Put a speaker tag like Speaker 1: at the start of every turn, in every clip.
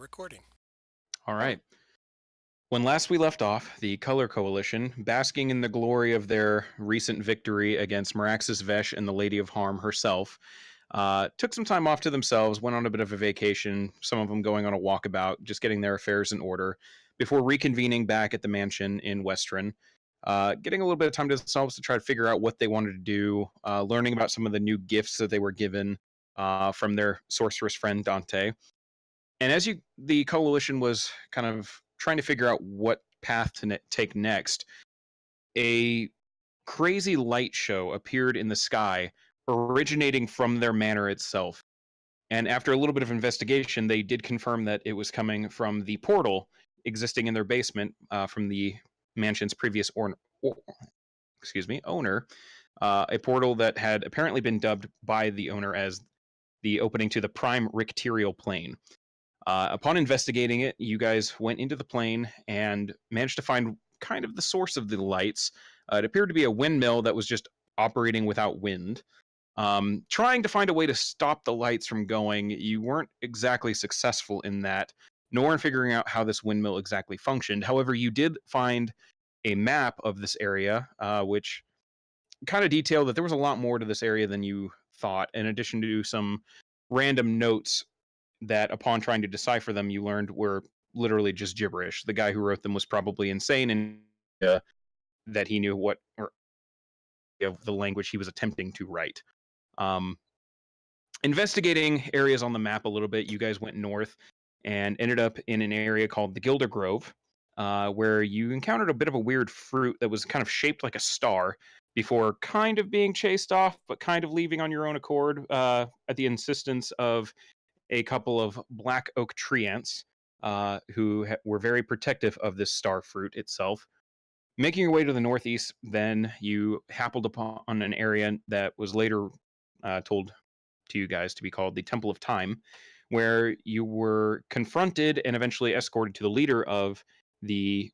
Speaker 1: recording.
Speaker 2: All right. When last we left off, the Color Coalition, basking in the glory of their recent victory against Meraxis Vesh and the Lady of Harm herself, took some time off to themselves, went on a bit of a vacation, some of them going on a walkabout, just getting their affairs in order, before reconvening back at the mansion in Westron, getting a little bit of time to themselves to try to figure out what they wanted to do, learning about some of the new gifts that they were given from their sorceress friend Dante. And as the coalition was kind of trying to figure out what path to take next, a crazy light show appeared in the sky, originating from their manor itself. And after a little bit of investigation, they did confirm that it was coming from the portal existing in their basement from the mansion's previous owner. A portal that had apparently been dubbed by the owner as the opening to the prime Ricterial plane. Upon investigating it, you guys went into the plane and managed to find kind of the source of the lights. It appeared to be a windmill that was just operating without wind. Trying to find a way to stop the lights from going, you weren't exactly successful in that, nor in figuring out how this windmill exactly functioned. However, you did find a map of this area, which kind of detailed that there was a lot more to this area than you thought, in addition to some random notes that upon trying to decipher them, you learned were literally just gibberish. The guy who wrote them was probably insane, and that he knew what or of the language he was attempting to write. Um, Investigating areas on the map a little bit, you guys went north and ended up in an area called the Gilder Grove, where you encountered a bit of a weird fruit that was kind of shaped like a star before kind of being chased off, but kind of leaving on your own accord at the insistence of a couple of black oak tree ants who were very protective of this star fruit itself. Making your way to the northeast, then you happened upon an area that was later told to you guys to be called the Temple of Time, where you were confronted and eventually escorted to the leader of the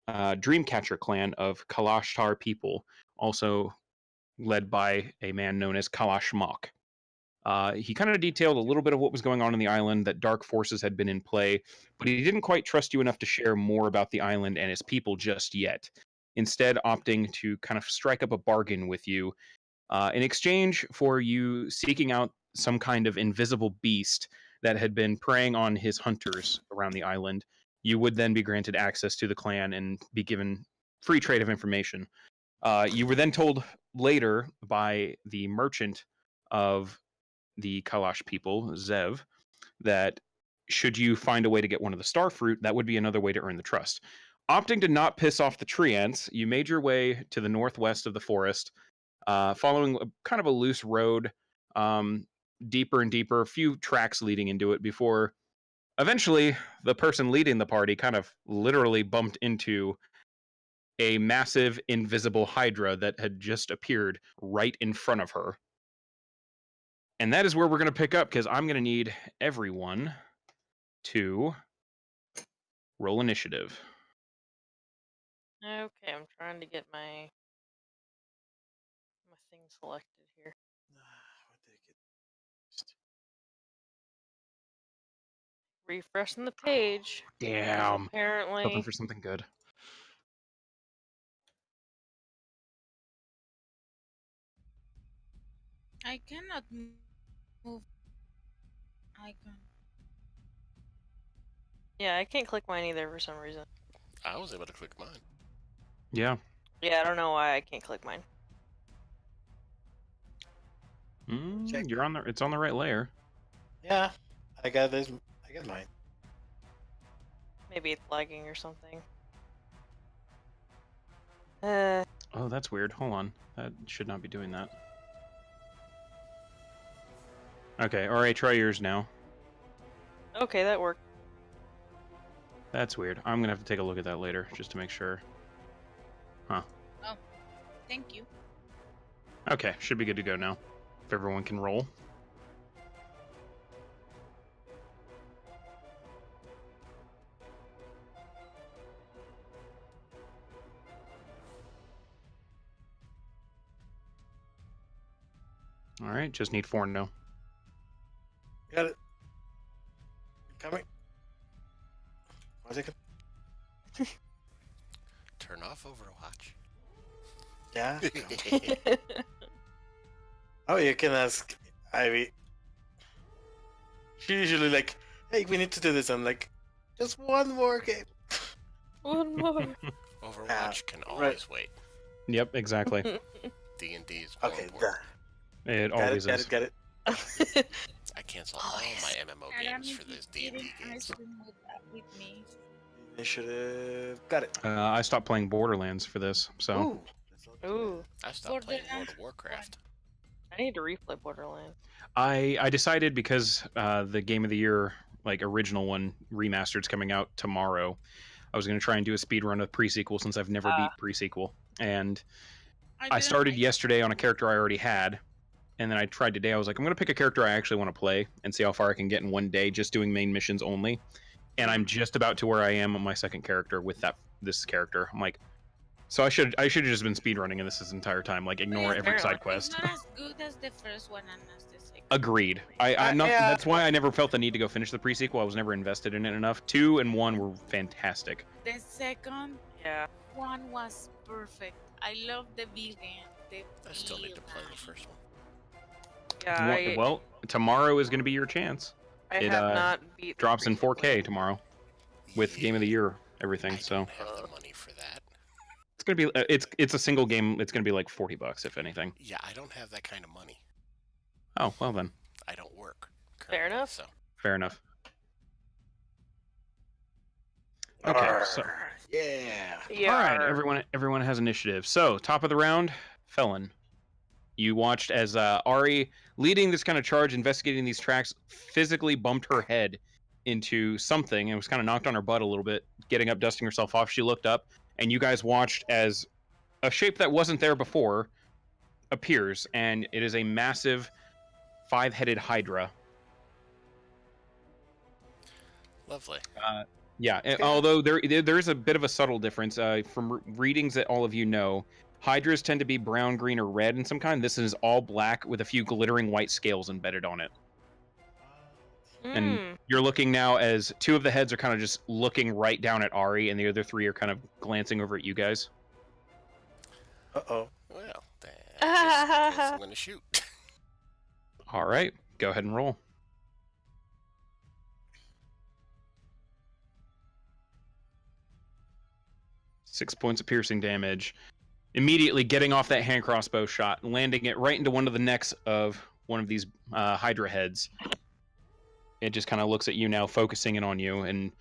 Speaker 2: Dreamcatcher clan of Kalashtar people, also led by a man known as Kalash Mok. He kind of detailed a little bit of what was going on in the island, that dark forces had been in play, but he didn't quite trust you enough to share more about the island and its people just yet. Instead, opting to kind of strike up a bargain with you in exchange for you seeking out some kind of invisible beast that had been preying on his hunters around the island. You would then be granted access to the clan and be given free trade of information. You were then told later by the merchant of the Kalash people, Zev, that should you find a way to get one of the star fruit, that would be another way to earn the trust. Opting to not piss off the tree ants, you made your way to the northwest of the forest, following kind of a loose road, deeper and deeper, a few tracks leading into it before eventually the person leading the party kind of literally bumped into a massive invisible hydra that had just appeared right in front of her. And that is where we're going to pick up, because I'm going to need everyone to roll initiative.
Speaker 3: Okay, I'm trying to get my thing selected here.
Speaker 1: What did I get?
Speaker 3: Refreshing the page.
Speaker 2: Damn.
Speaker 3: Apparently.
Speaker 2: Hoping for something good.
Speaker 4: I cannot move icon.
Speaker 3: Yeah, I can't click mine either for some reason.
Speaker 1: I was able to click mine.
Speaker 2: Yeah.
Speaker 3: Yeah, I don't know why I can't click mine.
Speaker 2: You're on the. It's on the right layer.
Speaker 1: Yeah, I got this. I got mine.
Speaker 3: Maybe it's lagging or something.
Speaker 2: Oh, that's weird. Hold on. That should not be doing that. Okay, alright, try yours now.
Speaker 3: Okay, that worked.
Speaker 2: That's weird. I'm gonna have to take a look at that later, just to make sure. Huh.
Speaker 4: Oh, thank you.
Speaker 2: Okay, should be good to go now. If everyone can roll. Alright, just need 4 now.
Speaker 1: Got it. Coming. 1 second.
Speaker 5: Turn off Overwatch.
Speaker 1: Yeah. Oh, you can ask Ivy. She usually like, hey, we need to do this. I'm like, just one more game.
Speaker 3: One more.
Speaker 5: Overwatch can
Speaker 1: right.
Speaker 5: always wait.
Speaker 2: Yep, exactly.
Speaker 5: D&D is more
Speaker 1: Okay,
Speaker 5: important.
Speaker 2: It
Speaker 1: got
Speaker 2: always
Speaker 1: it,
Speaker 2: is.
Speaker 1: got it.
Speaker 5: I cancel all my MMO games for those D&D games.
Speaker 4: With me.
Speaker 1: Initiative, got it.
Speaker 2: I stopped playing Borderlands for this, so
Speaker 1: Ooh. That's not too
Speaker 3: Ooh,
Speaker 5: I stopped playing World
Speaker 4: Borderlands
Speaker 5: of Warcraft.
Speaker 3: I need to replay Borderlands.
Speaker 2: I decided because the Game of the Year, like original one, remastered's coming out tomorrow. I was going to try and do a speed run of pre-sequel since I've never beat pre-sequel, and I
Speaker 4: didn't
Speaker 2: started
Speaker 4: like
Speaker 2: yesterday on a character I already had, and then I tried today. I was like, I'm going to pick a character I actually want to play and see how far I can get in one day, just doing main missions only. And I'm just about to where I am on my second character with this character. I'm like, so I should have just been speedrunning in this entire time, like ignore
Speaker 4: Yeah,
Speaker 2: every side
Speaker 3: apparently.
Speaker 4: It's
Speaker 2: quest.
Speaker 4: not as good as the first one and as the second.
Speaker 2: Agreed. I'm not.
Speaker 1: Yeah.
Speaker 2: That's why I never felt the need to go finish the pre-sequel. I was never invested in it enough. 2 and 1 were fantastic.
Speaker 4: The second
Speaker 3: Yeah.
Speaker 4: one was perfect. I love the villain.
Speaker 5: I still need to play the first one.
Speaker 3: Yeah.
Speaker 2: Well, tomorrow is going to be your chance.
Speaker 3: I
Speaker 2: it,
Speaker 3: have not beat.
Speaker 2: Drops in 4K tomorrow with Game of the Year everything.
Speaker 5: I
Speaker 2: So
Speaker 5: don't have the money for that.
Speaker 2: it's gonna be it's a single game. It's gonna be like $40 if anything.
Speaker 5: Yeah, I don't have that kind of money.
Speaker 2: Oh well then,
Speaker 5: I don't work.
Speaker 3: Fair
Speaker 5: currently,
Speaker 3: enough.
Speaker 5: So
Speaker 2: fair enough. Okay, so
Speaker 1: Yeah.
Speaker 3: Yeah.
Speaker 2: all right, everyone has initiative. So top of the round, Felon. You watched as Ari, leading this kind of charge, investigating these tracks, physically bumped her head into something and was kind of knocked on her butt a little bit, getting up, dusting herself off. She looked up, and you guys watched as a shape that wasn't there before appears, and it is a massive 5-headed Hydra.
Speaker 5: lovely.
Speaker 2: Yeah, although there is a bit of a subtle difference from readings that all of you know. Hydras tend to be brown, green, or red in some kind. This is all black with a few glittering white scales embedded on it. And you're looking now as 2 of the heads are kind of just looking right down at Ari, and the other 3 are kind of glancing over at you guys.
Speaker 1: Uh-oh.
Speaker 5: Well, then I guess I'm gonna shoot.
Speaker 2: All right, go ahead and roll. Six points of piercing damage. Immediately getting off that hand crossbow shot, landing it right into one of the necks of one of these Hydra heads. It just kind of looks at you now, focusing in on you, and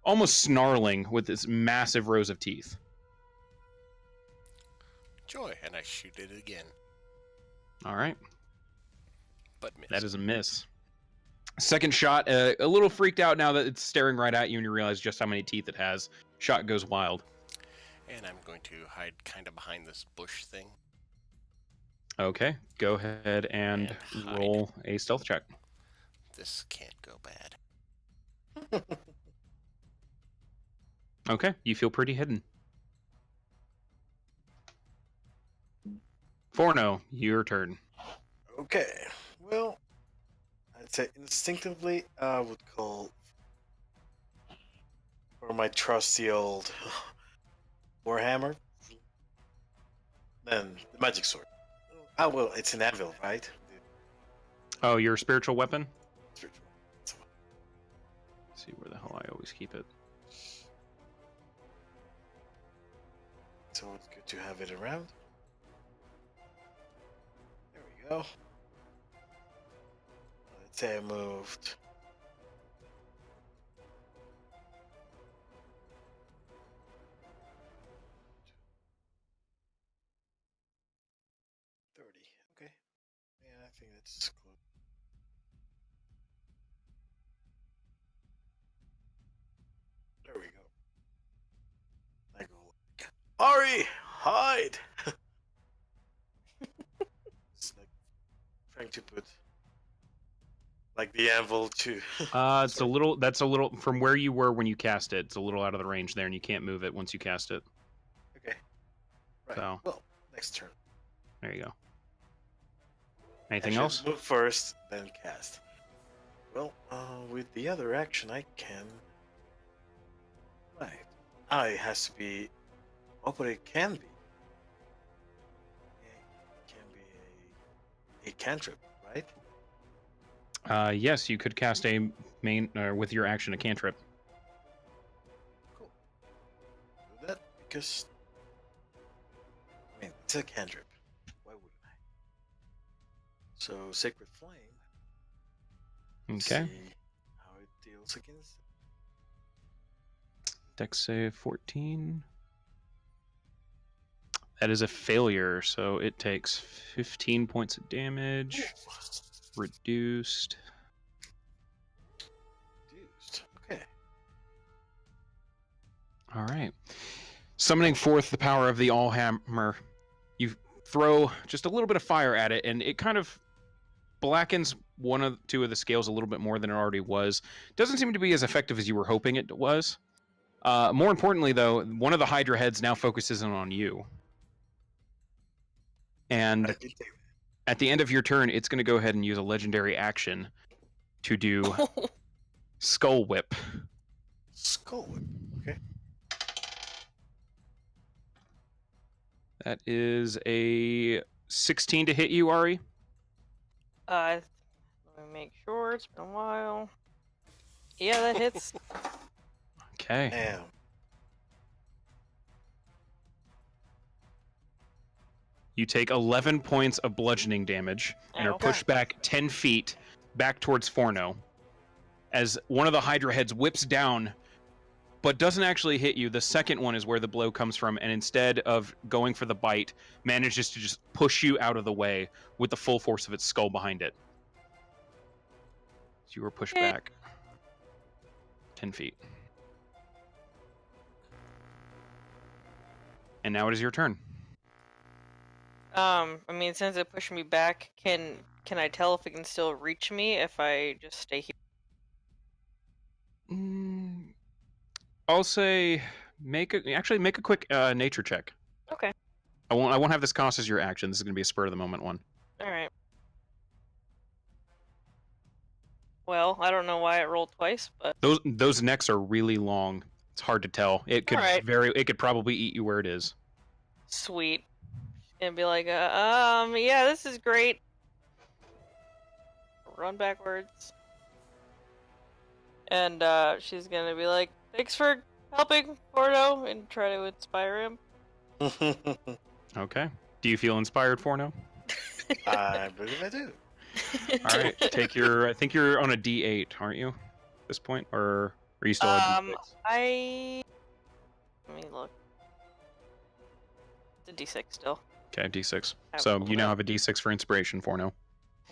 Speaker 2: almost snarling with its massive rows of teeth.
Speaker 5: Joy, and I shoot it again.
Speaker 2: All right.
Speaker 5: But miss.
Speaker 2: That is a miss. Second shot, a little freaked out now that it's staring right at you and you realize just how many teeth it has. Shot goes wild.
Speaker 5: And I'm going to hide kind of behind this bush thing.
Speaker 2: Okay, go ahead and
Speaker 5: hide.
Speaker 2: roll a stealth check.
Speaker 5: This can't go bad.
Speaker 2: Okay, you feel pretty hidden. Forno, your turn.
Speaker 1: Okay. Well, I'd say instinctively I would call for my trusty old Warhammer. Then the magic sword. Oh well, it's an anvil, right?
Speaker 2: Oh, your spiritual weapon?
Speaker 1: Spiritual.
Speaker 2: Let's see where the hell I always keep it.
Speaker 1: So it's good to have it around. There we go. Let's say I moved. Okay. Yeah, I think that's close. There we go. I go like, Ari, hide! It's like trying to put like the anvil to.
Speaker 2: It's a little. That's a little from where you were when you cast it. It's a little out of the range there, and you can't move it once you cast it.
Speaker 1: Okay. Right.
Speaker 2: So.
Speaker 1: Well, next turn.
Speaker 2: There you go. Anything
Speaker 1: I should
Speaker 2: else?
Speaker 1: move first, then cast. Well, with the other action, I can it has to be. Oh, but it can be. It can be a cantrip, right?
Speaker 2: Yes, you could cast a main with your action a cantrip.
Speaker 1: Cool. Do that because I mean it's a cantrip. Why wouldn't I? So Sacred Flame. Let's
Speaker 2: Okay.
Speaker 1: see how it deals against.
Speaker 2: Dex save 14. That is a failure, so it takes 15 points of damage. Reduced.
Speaker 1: Reduced. Okay.
Speaker 2: All right. Summoning forth the power of the Allhammer, you throw just a little bit of fire at it, and it kind of blackens two of the scales a little bit more than it already was. Doesn't seem to be as effective as you were hoping it was. More importantly, though, one of the Hydra heads now focuses in on you. And
Speaker 1: I did take
Speaker 2: at the end of your turn, it's going to go ahead and use a legendary action to do Skull Whip.
Speaker 1: Skull Whip. Okay.
Speaker 2: That is a 16 to hit you, Ari.
Speaker 3: Let me make sure. It's been a while. Yeah, that hits.
Speaker 2: Okay.
Speaker 1: Damn.
Speaker 2: You take 11 points of bludgeoning damage and are
Speaker 3: Ow.
Speaker 2: pushed back 10 feet back towards Forno. As one of the Hydra heads whips down, but doesn't actually hit you. The second one is where the blow comes from, and instead of going for the bite, manages to just push you out of the way with the full force of its skull behind it. So you were pushed back 10 feet. And now it is your turn.
Speaker 3: I mean, since it pushed me back, can I tell if it can still reach me if I just stay here?
Speaker 2: I'll say make a quick nature check.
Speaker 3: Okay.
Speaker 2: I won't have this cost as your action. This is going to be a spur of the moment one.
Speaker 3: All right. Well, I don't know why it rolled twice, but
Speaker 2: Those necks are really long. It's hard to tell. It could
Speaker 3: Alright.
Speaker 2: it could probably eat you where it is.
Speaker 3: sweet. And be like, yeah, this is great. Run backwards. And she's gonna be like, thanks for helping Porto, and try to inspire him.
Speaker 2: Okay. Do you feel inspired, Forno?
Speaker 1: I believe I do.
Speaker 2: All right. Take your. I think you're on a D8, aren't you? At this point, or are you still at D6?
Speaker 3: Let me look. It's a D6 still.
Speaker 2: Okay, D6.
Speaker 3: I
Speaker 2: So
Speaker 3: rolled
Speaker 2: you now
Speaker 3: it.
Speaker 2: have a D6 for inspiration, Forno.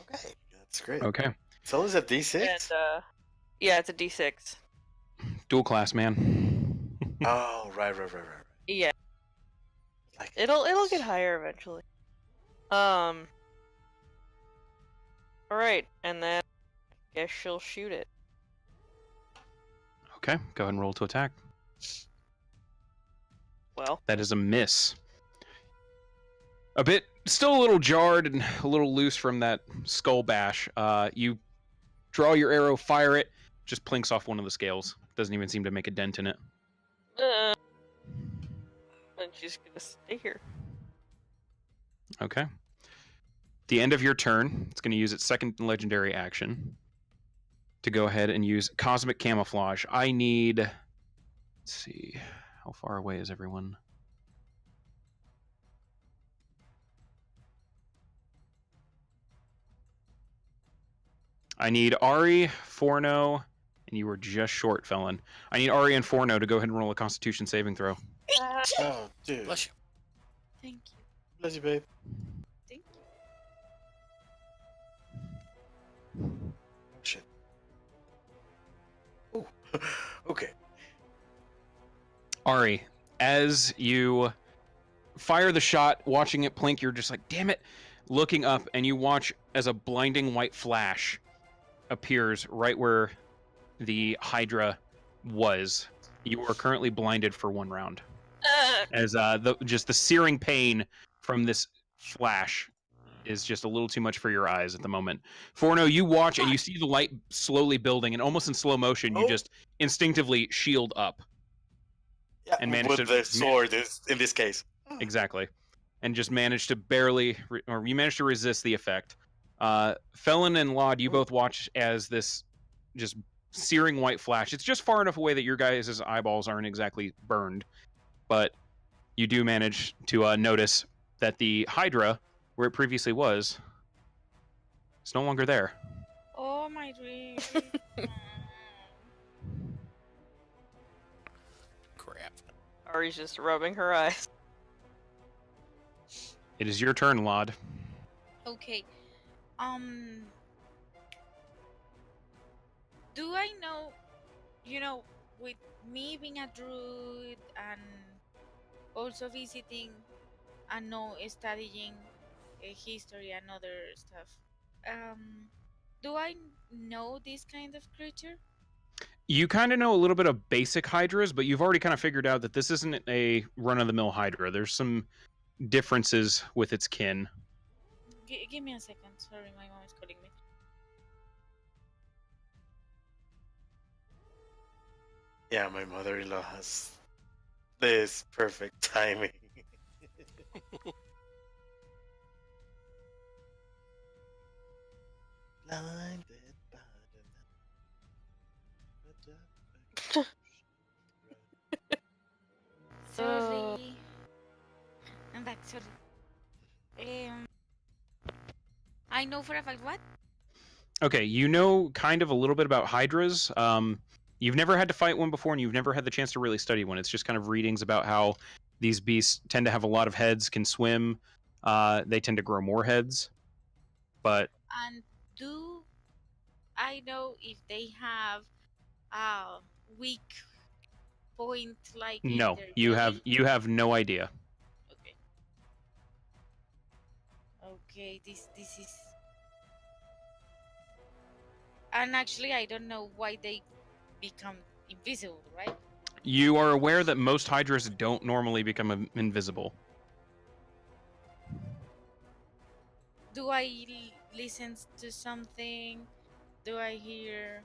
Speaker 1: Okay, that's great.
Speaker 2: Okay.
Speaker 1: So is it D6?
Speaker 3: And yeah, it's a D6.
Speaker 2: Dual class, man.
Speaker 1: Oh, right.
Speaker 3: Yeah,
Speaker 1: Like
Speaker 3: it'll get higher eventually. All right, and then I guess she'll shoot it.
Speaker 2: Okay. Go ahead and roll to attack.
Speaker 3: Well,
Speaker 2: That is a miss. Still a little jarred and a little loose from that skull bash. You draw your arrow, fire it, just plinks off one of the scales. Doesn't even seem to make a dent in it.
Speaker 3: and she's gonna stay here.
Speaker 2: Okay. The end of your turn, it's going to use its second legendary action to go ahead and use Cosmic Camouflage. I need... Let's see. How far away is everyone? I need Ari, Forno, and you were just short, Felon. I need Ari and Forno to go ahead and roll a Constitution saving throw.
Speaker 1: Oh, dude.
Speaker 5: Bless you.
Speaker 4: Thank you.
Speaker 1: Bless you, babe.
Speaker 4: Thank you.
Speaker 1: Shit. Ooh. Okay.
Speaker 2: Ari, as you fire the shot, watching it plink, you're just like, damn it, looking up, and you watch as a blinding white flash appears right where the Hydra was. You are currently blinded for 1 round. As just the searing pain from this flash is just a little too much for your eyes at the moment. Forno, you watch and you see the light slowly building, and almost in slow motion, you
Speaker 1: Oh.
Speaker 2: just instinctively shield up.
Speaker 1: Yeah,
Speaker 2: and managed
Speaker 1: with
Speaker 2: to
Speaker 1: the sword is in this case.
Speaker 2: exactly, and just managed to barely, or you managed to resist the effect. Felon and Laud, you both watch as this just searing white flash. It's just far enough away that your guys' eyeballs aren't exactly burned, but you do manage to notice that the Hydra, where it previously was, is no longer there.
Speaker 4: Oh my dream.
Speaker 5: Crap.
Speaker 3: Ari's just rubbing her eyes.
Speaker 2: It is your turn, Laud.
Speaker 4: Okay. Do I know, with me being a druid and also visiting and know studying history and other stuff, do I know this kind of creature?
Speaker 2: You kind of know a little bit of basic Hydras, but you've already kind of figured out that this isn't a run-of-the-mill Hydra. There's some differences with its kin.
Speaker 4: Give me a second. Sorry, my mom is calling me.
Speaker 1: Yeah, my mother-in-law has this perfect timing. Blinded by the
Speaker 4: Sorry. I'm back. Sorry. I know for a fact what?
Speaker 2: Okay, you know kind of a little bit about Hydras. You've never had to fight one before, and you've never had the chance to really study one. It's just kind of readings about how these beasts tend to have a lot of heads, can swim. They tend to grow more heads. But
Speaker 4: And do I know if they have a weak point like in
Speaker 2: no,
Speaker 4: their
Speaker 2: you
Speaker 4: body?
Speaker 2: have no idea.
Speaker 4: Okay. Okay, this is. And actually, I don't know why they become invisible, right?
Speaker 2: You are aware that most Hydras don't normally become invisible.
Speaker 4: Do I listen to something? Do I hear?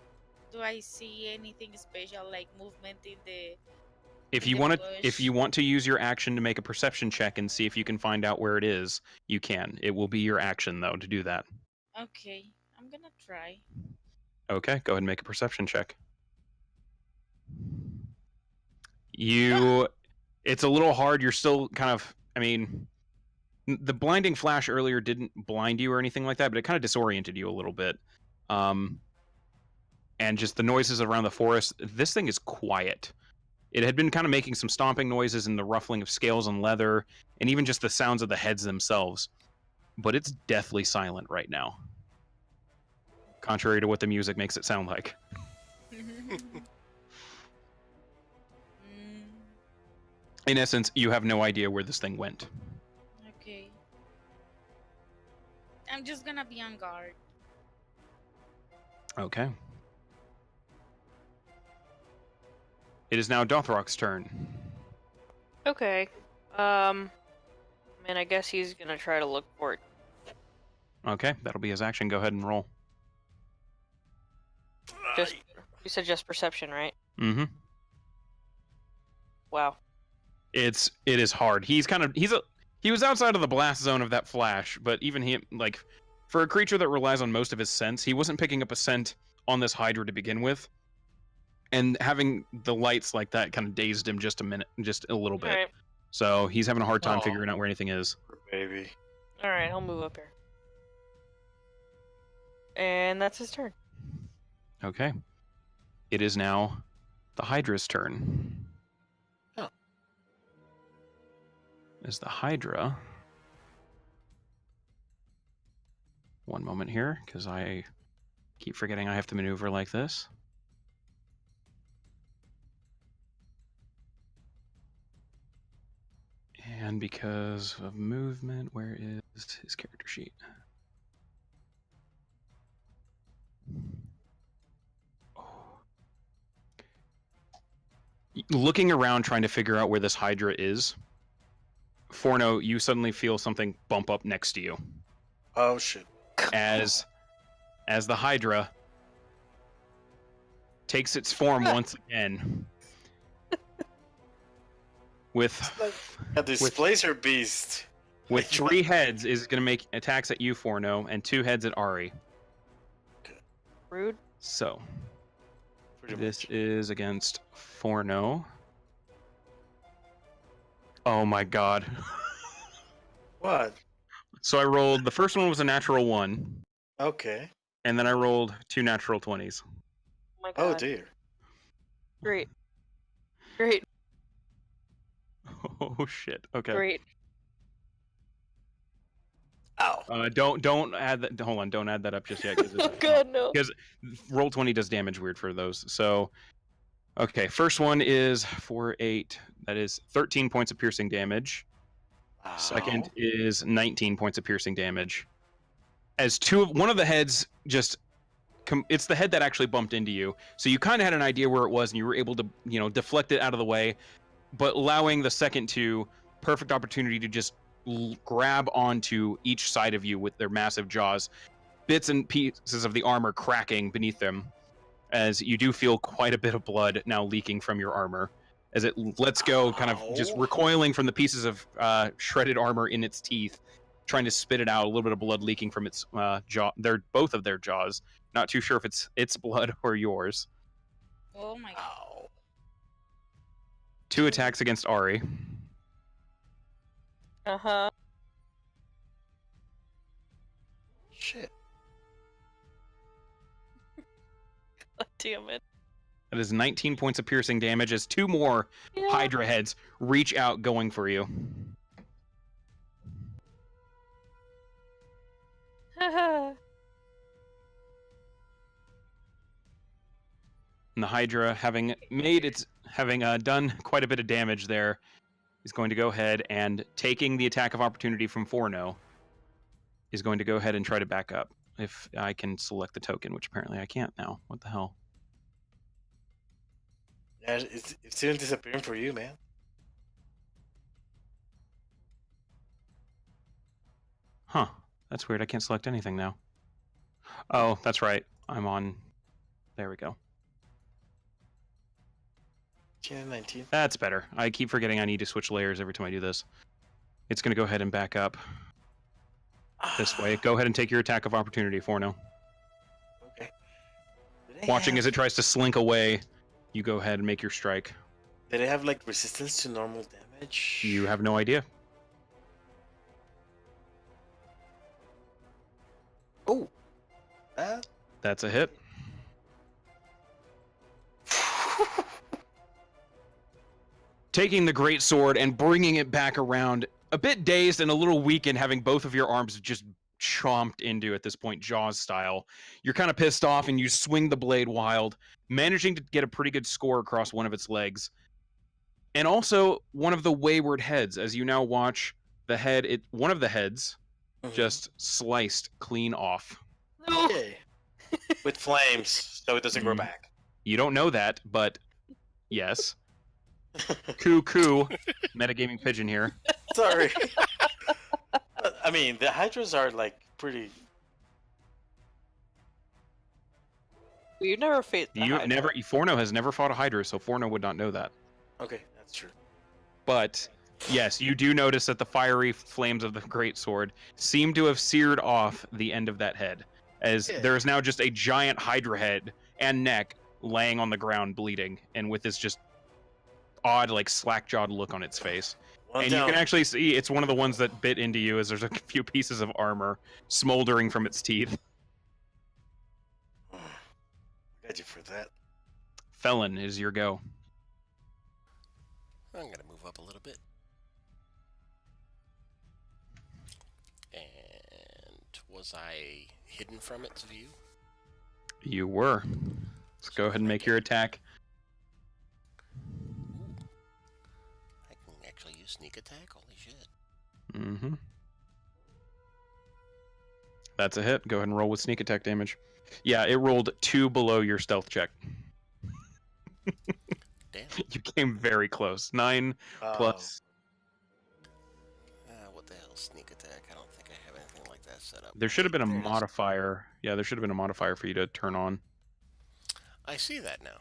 Speaker 4: Do I see anything special like movement in the?
Speaker 2: If
Speaker 4: In
Speaker 2: you
Speaker 4: the bush.
Speaker 2: want to use your action to make a perception check and see if you can find out where it is, you can. It will be your action though to do that.
Speaker 4: Okay, I'm gonna try.
Speaker 2: Okay, go ahead and make a perception check. It's a little hard. You're still kind of, I mean, the blinding flash earlier didn't blind you or anything like that, but it kind of disoriented you a little bit. And just the noises around the forest, this thing is quiet. It had been kind of making some stomping noises and the ruffling of scales on leather, and even just the sounds of the heads themselves. But it's deathly silent right now, contrary to what the music makes it sound like. In essence, you have no idea where this thing went.
Speaker 4: Okay. I'm just gonna be on guard.
Speaker 2: Okay. It is now Dothrock's turn.
Speaker 3: Okay. I mean, I guess he's gonna try to look for it.
Speaker 2: Okay, that'll be his action. Go ahead and roll.
Speaker 3: Just you said just perception, right?
Speaker 2: Mm-hmm.
Speaker 3: Wow.
Speaker 2: It is hard. He was outside of the blast zone of that flash, but even he, like, for a creature that relies on most of his sense, he wasn't picking up a scent on this Hydra to begin with. And having the lights like that kind of dazed him just a little bit.
Speaker 3: Alright.
Speaker 2: So he's having a hard time
Speaker 1: Aw.
Speaker 2: figuring out where anything is.
Speaker 1: Baby.
Speaker 3: Alright, I'll move up here. And that's his turn.
Speaker 2: Okay. It is now the Hydra's turn.
Speaker 1: Oh.
Speaker 2: As the Hydra... One moment here, because I keep forgetting I have to maneuver like this. And because of movement, where is his character sheet? Looking around trying to figure out where this Hydra is, Forno, you suddenly feel something bump up next to you.
Speaker 1: Oh shit.
Speaker 2: As the Hydra takes its form once again. With
Speaker 1: A displacer beast.
Speaker 2: with 3 heads is going to make attacks at you, Forno, and 2 heads at Ari.
Speaker 3: Rude.
Speaker 2: So
Speaker 1: Pretty
Speaker 2: this
Speaker 1: much.
Speaker 2: is against Forno. Oh my god.
Speaker 1: What?
Speaker 2: So I rolled, the first one was a natural 1,
Speaker 1: Okay.
Speaker 2: and then I rolled 2 natural 20s.
Speaker 3: Oh my
Speaker 1: Oh
Speaker 3: god.
Speaker 1: dear.
Speaker 3: Great. Great.
Speaker 2: Oh shit. Okay.
Speaker 3: Great.
Speaker 1: Ow.
Speaker 2: Don't add that. Hold on. Don't add that up just yet.
Speaker 3: Oh god, no.
Speaker 2: Because roll 20 does damage weird for those. So, okay. First one is 4, 8. That is 13 points of piercing damage. Second
Speaker 1: Ow.
Speaker 2: is 19 points of piercing damage. As one of the heads just, it's the head that actually bumped into you. So you kind of had an idea where it was, and you were able to, deflect it out of the way, but allowing the second two perfect opportunity to just grab onto each side of you with their massive jaws, bits and pieces of the armor cracking beneath them, as you do feel quite a bit of blood now leaking from your armor as it lets go, kind of just
Speaker 1: Ow.
Speaker 2: recoiling from the pieces of shredded armor in its teeth, trying to spit it out, a little bit of blood leaking from its jaw. They're both of their jaws. Not too sure if it's its blood or yours.
Speaker 4: Oh my god.
Speaker 1: Ow.
Speaker 2: 2 attacks against Ari.
Speaker 3: Uh-huh.
Speaker 1: Shit.
Speaker 3: God damn it.
Speaker 2: That is 19 points of piercing damage as 2 more
Speaker 3: Yeah.
Speaker 2: Hydra heads reach out, going for you. And the Hydra, having done quite a bit of damage there, is going to go ahead and, taking the attack of opportunity from Forno, is going to go ahead and try to back up. If I can select the token, which apparently I can't now. What the hell?
Speaker 1: Yeah, it's still disappearing for you, man.
Speaker 2: Huh. That's weird. I can't select anything now. Oh, that's right. I'm on... There we go.
Speaker 1: 19.
Speaker 2: That's better. I keep forgetting I need to switch layers every time I do this. It's going to go ahead and back up this way. Go ahead and take your attack of opportunity, Forno.
Speaker 1: Okay. Do they
Speaker 2: Watching
Speaker 1: have-
Speaker 2: as it tries to slink away, you go ahead and make your strike.
Speaker 1: Do they have like resistance to normal damage?
Speaker 2: You have no idea.
Speaker 1: Oh.
Speaker 2: That's a hit. Taking the great sword and bringing it back around, a bit dazed and a little weakened, having both of your arms just chomped into at this point, Jaws style. You're kind of pissed off and you swing the blade wild, managing to get a pretty good score across one of its legs. And also one of the wayward heads, as you now watch the head, one of the heads just sliced clean off.
Speaker 3: No.
Speaker 1: Okay. With flames, so it doesn't grow
Speaker 2: Mm.
Speaker 1: back.
Speaker 2: You don't know that, but yes. Coo, metagaming pigeon here.
Speaker 1: Sorry. But, I mean, the Hydras are like pretty.
Speaker 3: You never faced the Hydra.
Speaker 2: Forno has never fought a Hydra, so Forno would not know that.
Speaker 1: Okay, that's true.
Speaker 2: But yes, you do notice that the fiery flames of the great sword seem to have seared off the end of that head, as
Speaker 1: Yeah.
Speaker 2: there is now just a giant Hydra head and neck laying on the ground bleeding, and with this just odd, like, slack-jawed look on its face.
Speaker 1: One
Speaker 2: And
Speaker 1: down.
Speaker 2: you can actually see it's one of the ones that bit into you, as there's a few pieces of armor smoldering from its teeth.
Speaker 1: Got you for that.
Speaker 2: Felon is your go.
Speaker 5: I'm gonna move up a little bit. And was I hidden from its view?
Speaker 2: You were. Let's go ahead and make your attack.
Speaker 5: Ooh. I can actually use sneak attack? Holy shit.
Speaker 2: Mm-hmm. That's a hit. Go ahead and roll with sneak attack damage. Yeah, it rolled 2 below your stealth check.
Speaker 5: Damn.
Speaker 2: You came very close. 9 plus.
Speaker 5: What the hell, sneak attack? I don't think I have anything like that set up.
Speaker 2: There should have been a
Speaker 5: There it is.
Speaker 2: modifier. Yeah, there should have been a modifier for you to turn on.
Speaker 5: I see that now.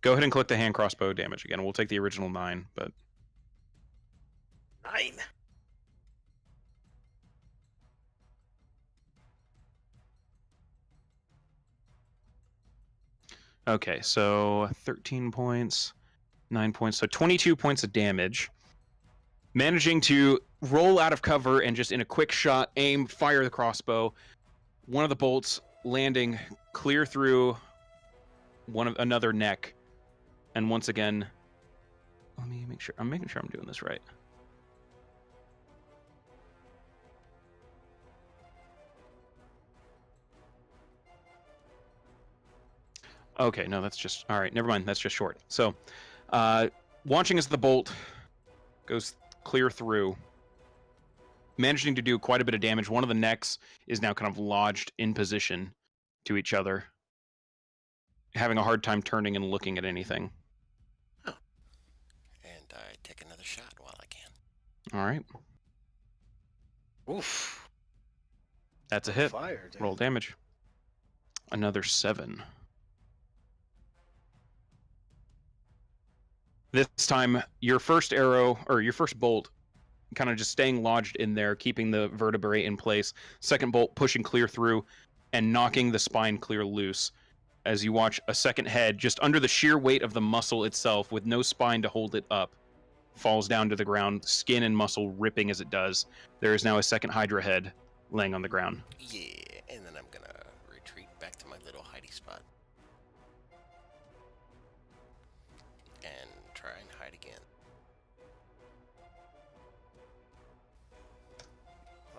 Speaker 2: Go ahead and click the hand crossbow damage again. We'll take the original 9, but
Speaker 1: 9.
Speaker 2: Okay, so 13 points, 9 points, so 22 points of damage. Managing to roll out of cover and just in a quick shot, aim, fire the crossbow. One of the bolts landing clear through another neck. And once again, let me make sure. I'm making sure I'm doing this right. Okay, no, that's just... All right, never mind. That's just short. So, watching as the bolt goes clear through, managing to do quite a bit of damage. One of the necks is now kind of lodged in position to each other, having a hard time turning and looking at anything.
Speaker 5: Oh. And I take another shot while I can.
Speaker 2: All right.
Speaker 1: Oof.
Speaker 2: That's a hit.
Speaker 1: Fire, dude.
Speaker 2: Roll damage. Another 7. This time, your first arrow, or your first bolt, kind of just staying lodged in there, keeping the vertebrae in place. Second bolt pushing clear through and knocking the spine clear loose. As you watch a second head, just under the sheer weight of the muscle itself, with no spine to hold it up, falls down to the ground, skin and muscle ripping as it does. There is now a second Hydra head laying on the ground.
Speaker 5: Yeah, and then I'm gonna retreat back to my little hidey spot. And try and hide again.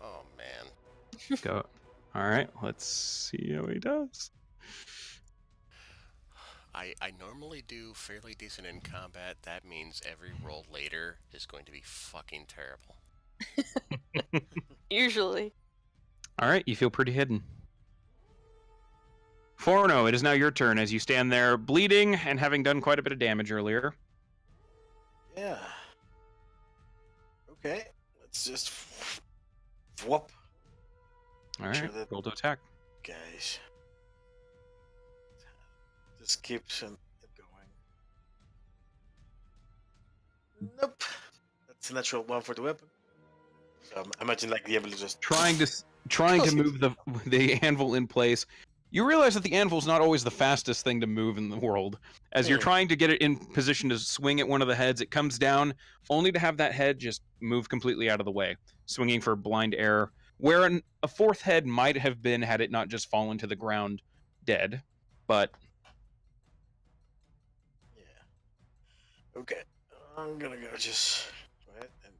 Speaker 5: Oh, man.
Speaker 2: Go. All right, let's see how he does.
Speaker 5: I normally do fairly decent in combat. That means every roll later is going to be fucking terrible.
Speaker 3: Usually.
Speaker 2: All right, you feel pretty hidden. Forno, it is now your turn as you stand there bleeding and having done quite a bit of damage earlier.
Speaker 1: Yeah. Okay. Let's just whoop.
Speaker 2: All right,
Speaker 1: Sure that-
Speaker 2: roll to attack.
Speaker 1: Guys. Just keeps him going. Nope. That's a natural 1 for the weapon. So I imagine like the ability to just
Speaker 2: Trying to move the anvil in place. You realize that the anvil is not always the fastest thing to move in the world. As you're
Speaker 1: Yeah.
Speaker 2: trying to get it in position to swing at one of the heads, it comes down, only to have that head just move completely out of the way, swinging for blind error, where a fourth head might have been had it not just fallen to the ground dead. But
Speaker 1: Yeah. Okay. I'm gonna go just right and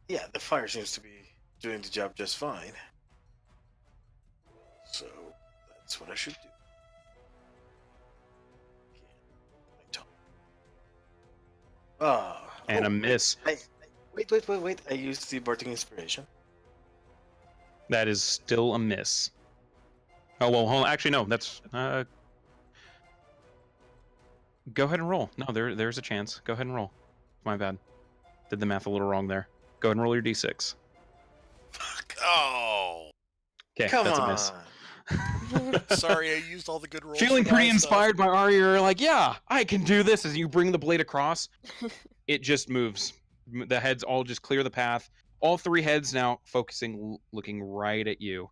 Speaker 1: yeah, the fire seems to be doing the job just fine. So that's what I should do.
Speaker 2: and a miss.
Speaker 1: Wait. I used the Bardic Inspiration.
Speaker 2: That is still a miss. Oh, well, hold on. Actually, no. That's... Go ahead and roll. No, there's a chance. Go ahead and roll. My bad. Did the math a little wrong there. Go ahead and roll your d6.
Speaker 1: Fuck.
Speaker 5: Oh!
Speaker 2: Okay,
Speaker 1: Come
Speaker 2: that's
Speaker 1: on.
Speaker 2: a miss.
Speaker 5: Sorry, I used all the good rolls.
Speaker 2: Feeling
Speaker 5: for
Speaker 2: pretty
Speaker 5: my stuff.
Speaker 2: inspired by Ari, you're like, yeah, I can do this. As you bring the blade across, it just moves. The heads all just clear the path. All 3 heads now focusing, looking right at you.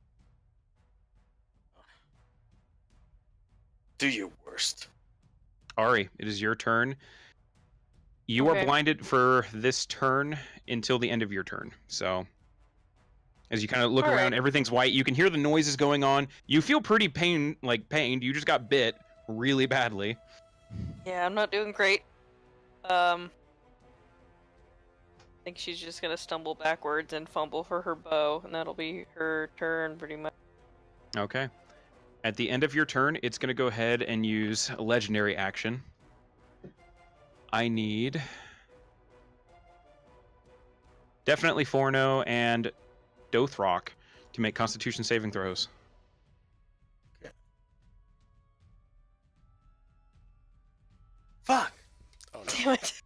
Speaker 1: Do your worst.
Speaker 2: Ari, it is your turn. You are
Speaker 3: Okay.
Speaker 2: blinded for this turn until the end of your turn. So, as you kind of look
Speaker 3: All
Speaker 2: around,
Speaker 3: right.
Speaker 2: everything's white. You can hear the noises going on. You feel pretty pained. You just got bit really badly.
Speaker 3: Yeah, I'm not doing great. I think she's just gonna stumble backwards and fumble for her bow, and that'll be her turn pretty much.
Speaker 2: Okay. At the end of your turn, it's going to go ahead and use a legendary action. I need definitely Forno and Dothrock to make Constitution saving throws.
Speaker 1: Fuck.
Speaker 5: Oh, no.
Speaker 3: Damn it.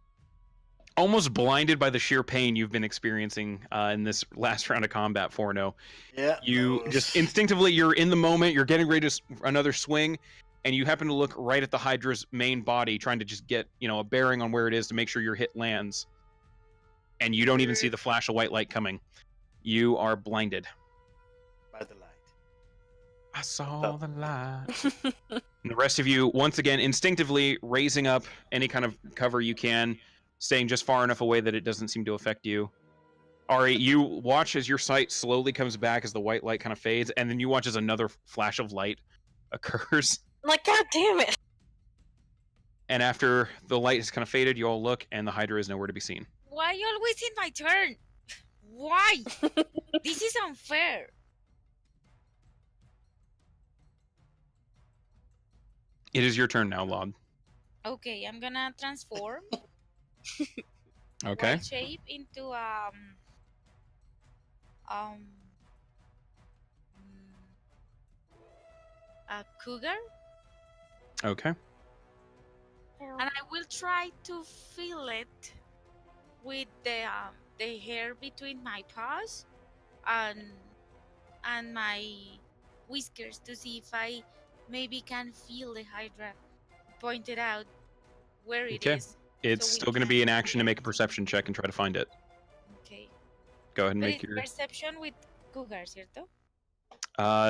Speaker 2: Almost blinded by the sheer pain you've been experiencing in this last round of combat, Forno.
Speaker 1: Yeah.
Speaker 2: You
Speaker 1: that
Speaker 2: just
Speaker 1: was-
Speaker 2: instinctively, you're in the moment, you're getting ready to another swing, and you happen to look right at the Hydra's main body, trying to just get, a bearing on where it is to make sure your hit lands. and you don't even see the flash of white light coming. You are blinded.
Speaker 1: By the light.
Speaker 2: I saw the light. And the rest of you, once again, instinctively raising up any kind of cover you can, staying just far enough away that it doesn't seem to affect you. Ari, you watch as your sight slowly comes back as the white light kind of fades, and then you watch as another flash of light occurs.
Speaker 3: I'm like, God damn it!
Speaker 2: And after the light has kind of faded, you all look, and the Hydra is nowhere to be seen.
Speaker 4: Why always in my turn? Why? This is unfair.
Speaker 2: It is your turn now, Lod.
Speaker 4: Okay, I'm gonna transform
Speaker 2: Okay.
Speaker 4: white shape into um a cougar,
Speaker 2: Okay.
Speaker 4: and I will try to fill it with the hair between my paws and my whiskers to see if I maybe can feel the Hydra pointed out where it
Speaker 2: Okay.
Speaker 4: is.
Speaker 2: It's
Speaker 4: So we
Speaker 2: still going to
Speaker 4: can
Speaker 2: be an action to
Speaker 4: see
Speaker 2: make a
Speaker 4: it.
Speaker 2: perception check and try to find it.
Speaker 4: Okay.
Speaker 2: Go ahead and
Speaker 4: But
Speaker 2: make
Speaker 4: it's
Speaker 2: your...
Speaker 4: perception with cougar, ¿cierto?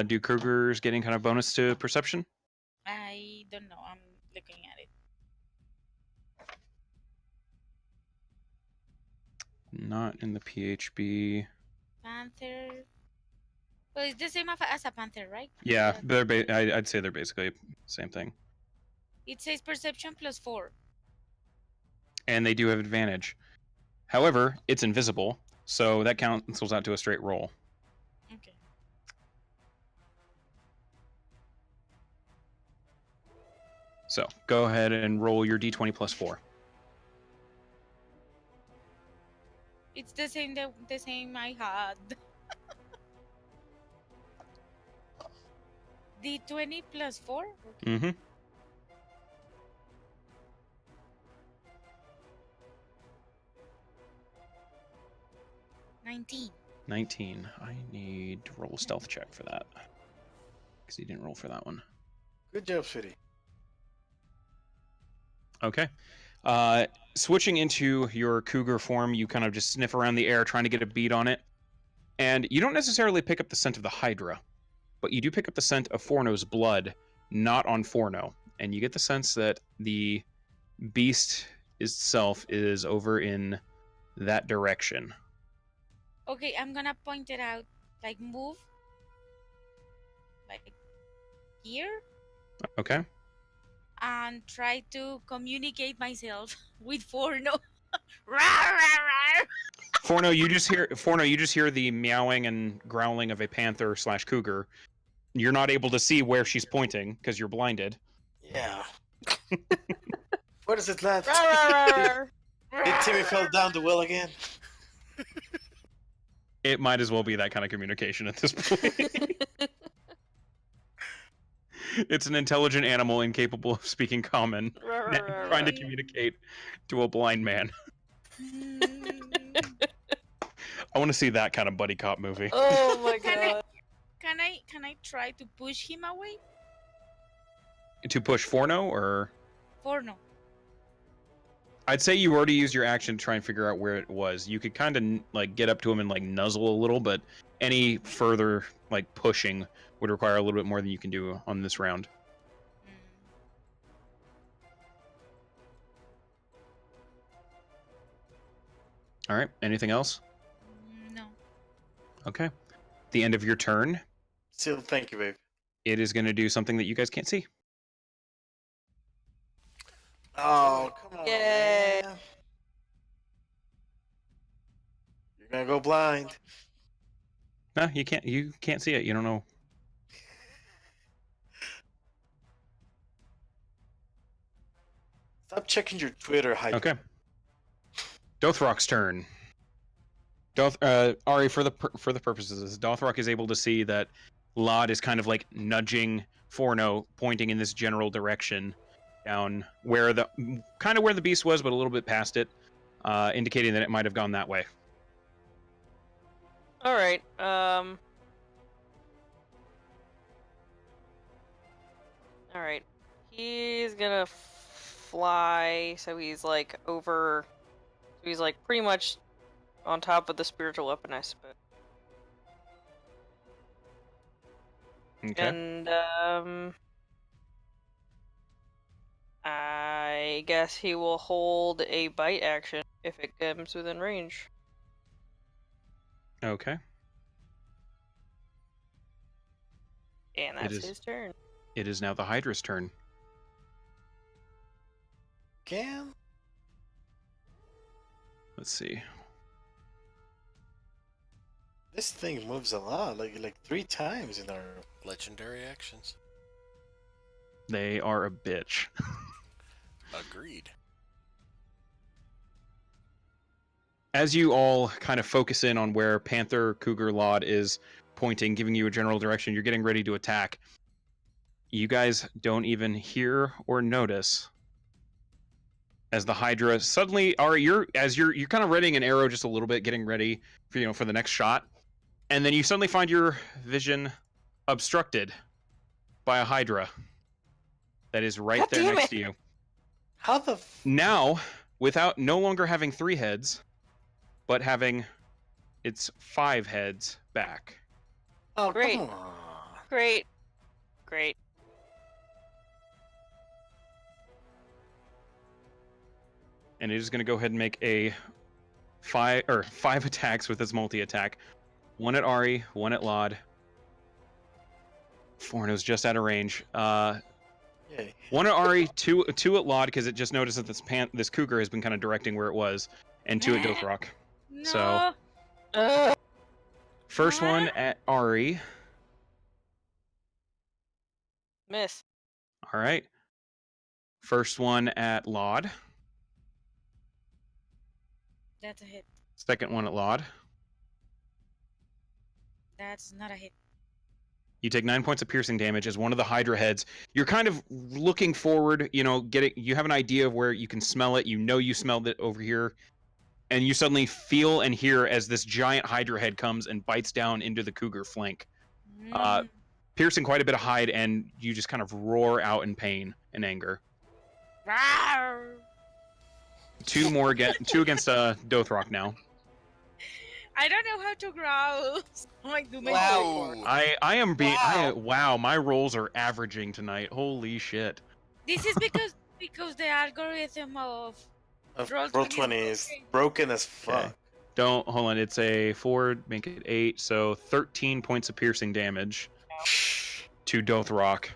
Speaker 2: do Kruger's getting kind of bonus to perception?
Speaker 4: I don't know. I'm looking at it.
Speaker 2: Not in the PHB.
Speaker 4: Panther. Well, it's the same as a panther, right?
Speaker 2: Yeah, I'd say they're basically the same thing.
Speaker 4: It says perception +4.
Speaker 2: And they do have advantage. However, it's invisible, so that cancels out to a straight roll.
Speaker 4: Okay.
Speaker 2: So go ahead and roll your d20 plus 4.
Speaker 4: It's the same the same I had. D20 +4? Okay.
Speaker 2: Mm-hmm.
Speaker 4: $19.
Speaker 2: 19. I need to roll a stealth check for that. Because he didn't roll for that one.
Speaker 1: Good job, sweetie.
Speaker 2: Okay. Switching into your cougar form, you kind of just sniff around the air trying to get a bead on it. And you don't necessarily pick up the scent of the Hydra, but you do pick up the scent of Forno's blood, not on Forno. And you get the sense that the beast itself is over in that direction.
Speaker 4: Okay, I'm gonna point it out. Like, move. Like, here.
Speaker 2: Okay.
Speaker 4: And try to communicate myself with Forno. Rawr, rawr, rawr.
Speaker 2: Forno, you just hear the meowing and growling of a panther / cougar. You're not able to see where she's pointing because you're blinded.
Speaker 1: Yeah. What is it, lad?
Speaker 3: Rawr.
Speaker 1: Did Timmy fell down the well again?
Speaker 2: It might as well be that kind of communication at this point. It's an intelligent animal incapable of speaking common, trying to communicate to a blind man. I want to see that kind of buddy cop movie.
Speaker 3: Oh my
Speaker 4: Can I-
Speaker 3: god.
Speaker 4: Can I try to push him away?
Speaker 2: To push Forno, or
Speaker 4: Forno.
Speaker 2: I'd say you already used your action to try and figure out where it was. You could kind of like get up to him and like nuzzle a little, but any further like pushing would require a little bit more than you can do on this round. All right. Anything else?
Speaker 4: No.
Speaker 2: Okay. The end of your turn,
Speaker 1: Still, thank you, babe.
Speaker 2: it is going to do something that you guys can't see.
Speaker 1: Oh, come on,
Speaker 3: Yay.
Speaker 1: man. You're gonna go blind.
Speaker 2: No, you can't. You can't see it. You don't know.
Speaker 1: Stop checking your Twitter, Hydra.
Speaker 2: Okay. Dothrock's turn. Ari, for the purposes of this, Dothrock is able to see that Lod is kind of like nudging Forno, pointing in this general direction down where the beast was, but a little bit past it, indicating that it might have gone that way.
Speaker 3: All right. All right. He's gonna fly, so he's like over. So he's like pretty much on top of the spiritual weapon I spit.
Speaker 2: Okay.
Speaker 3: And I guess he will hold a bite action if it comes within range.
Speaker 2: Okay.
Speaker 3: And
Speaker 2: It
Speaker 3: that's
Speaker 2: is-
Speaker 3: his turn.
Speaker 2: It is now the Hydra's turn.
Speaker 1: Again?
Speaker 2: Let's see.
Speaker 1: This thing moves a lot, like 3 times in our.
Speaker 5: Legendary actions.
Speaker 2: They are a bitch.
Speaker 5: Agreed.
Speaker 2: As you all kind of focus in on where Panther Cougar Lod is pointing, giving you a general direction, you're getting ready to attack. You guys don't even hear or notice as the Hydra suddenly are you're kind of readying an arrow just a little bit, getting ready for for the next shot, and then you suddenly find your vision obstructed by a Hydra that is right
Speaker 3: God
Speaker 2: there
Speaker 3: damn
Speaker 2: next
Speaker 3: it.
Speaker 2: to you.
Speaker 1: How the?
Speaker 2: Now, without no longer having 3 heads, but having its 5 heads back.
Speaker 1: Oh,
Speaker 3: Great.
Speaker 1: come on.
Speaker 3: Great. Great.
Speaker 2: And it is going to go ahead and make a 5 attacks with its multi-attack. 1 at Ari, 1 at Lod. Forno's just out of range.
Speaker 1: Yay.
Speaker 2: 1 at Ari, 2 at Lod, because it just noticed that this cougar has been kind of directing where it was, and 2 at Dothrock.
Speaker 4: No.
Speaker 2: So-
Speaker 3: Ugh.
Speaker 2: First one
Speaker 4: What?
Speaker 2: at Ari.
Speaker 3: Miss.
Speaker 2: All right. First one at Lod.
Speaker 4: That's a hit.
Speaker 2: Second one at Lod.
Speaker 4: That's not a hit.
Speaker 2: You take 9 points of piercing damage as one of the Hydra heads. You're kind of looking forward, you have an idea of where you can smell it. You know you smelled it over here. And you suddenly feel and hear as this giant Hydra head comes and bites down into the cougar flank,
Speaker 4: Mm.
Speaker 2: piercing quite a bit of hide, and you just kind of roar out in pain and anger.
Speaker 4: Rawr.
Speaker 2: 2 against Dothrock now.
Speaker 4: I don't know how to growl. Like, do my
Speaker 3: Wow.
Speaker 4: voice.
Speaker 2: I am being
Speaker 3: Wow.
Speaker 2: wow, my rolls are averaging tonight. Holy shit.
Speaker 4: This is because the algorithm of Roll
Speaker 1: Roll
Speaker 4: 20
Speaker 1: 20
Speaker 4: is
Speaker 1: is
Speaker 4: broken.
Speaker 1: broken as fuck.
Speaker 2: Okay. Hold on, it's a 4, make it 8, so 13 points of piercing damage to Dothrock.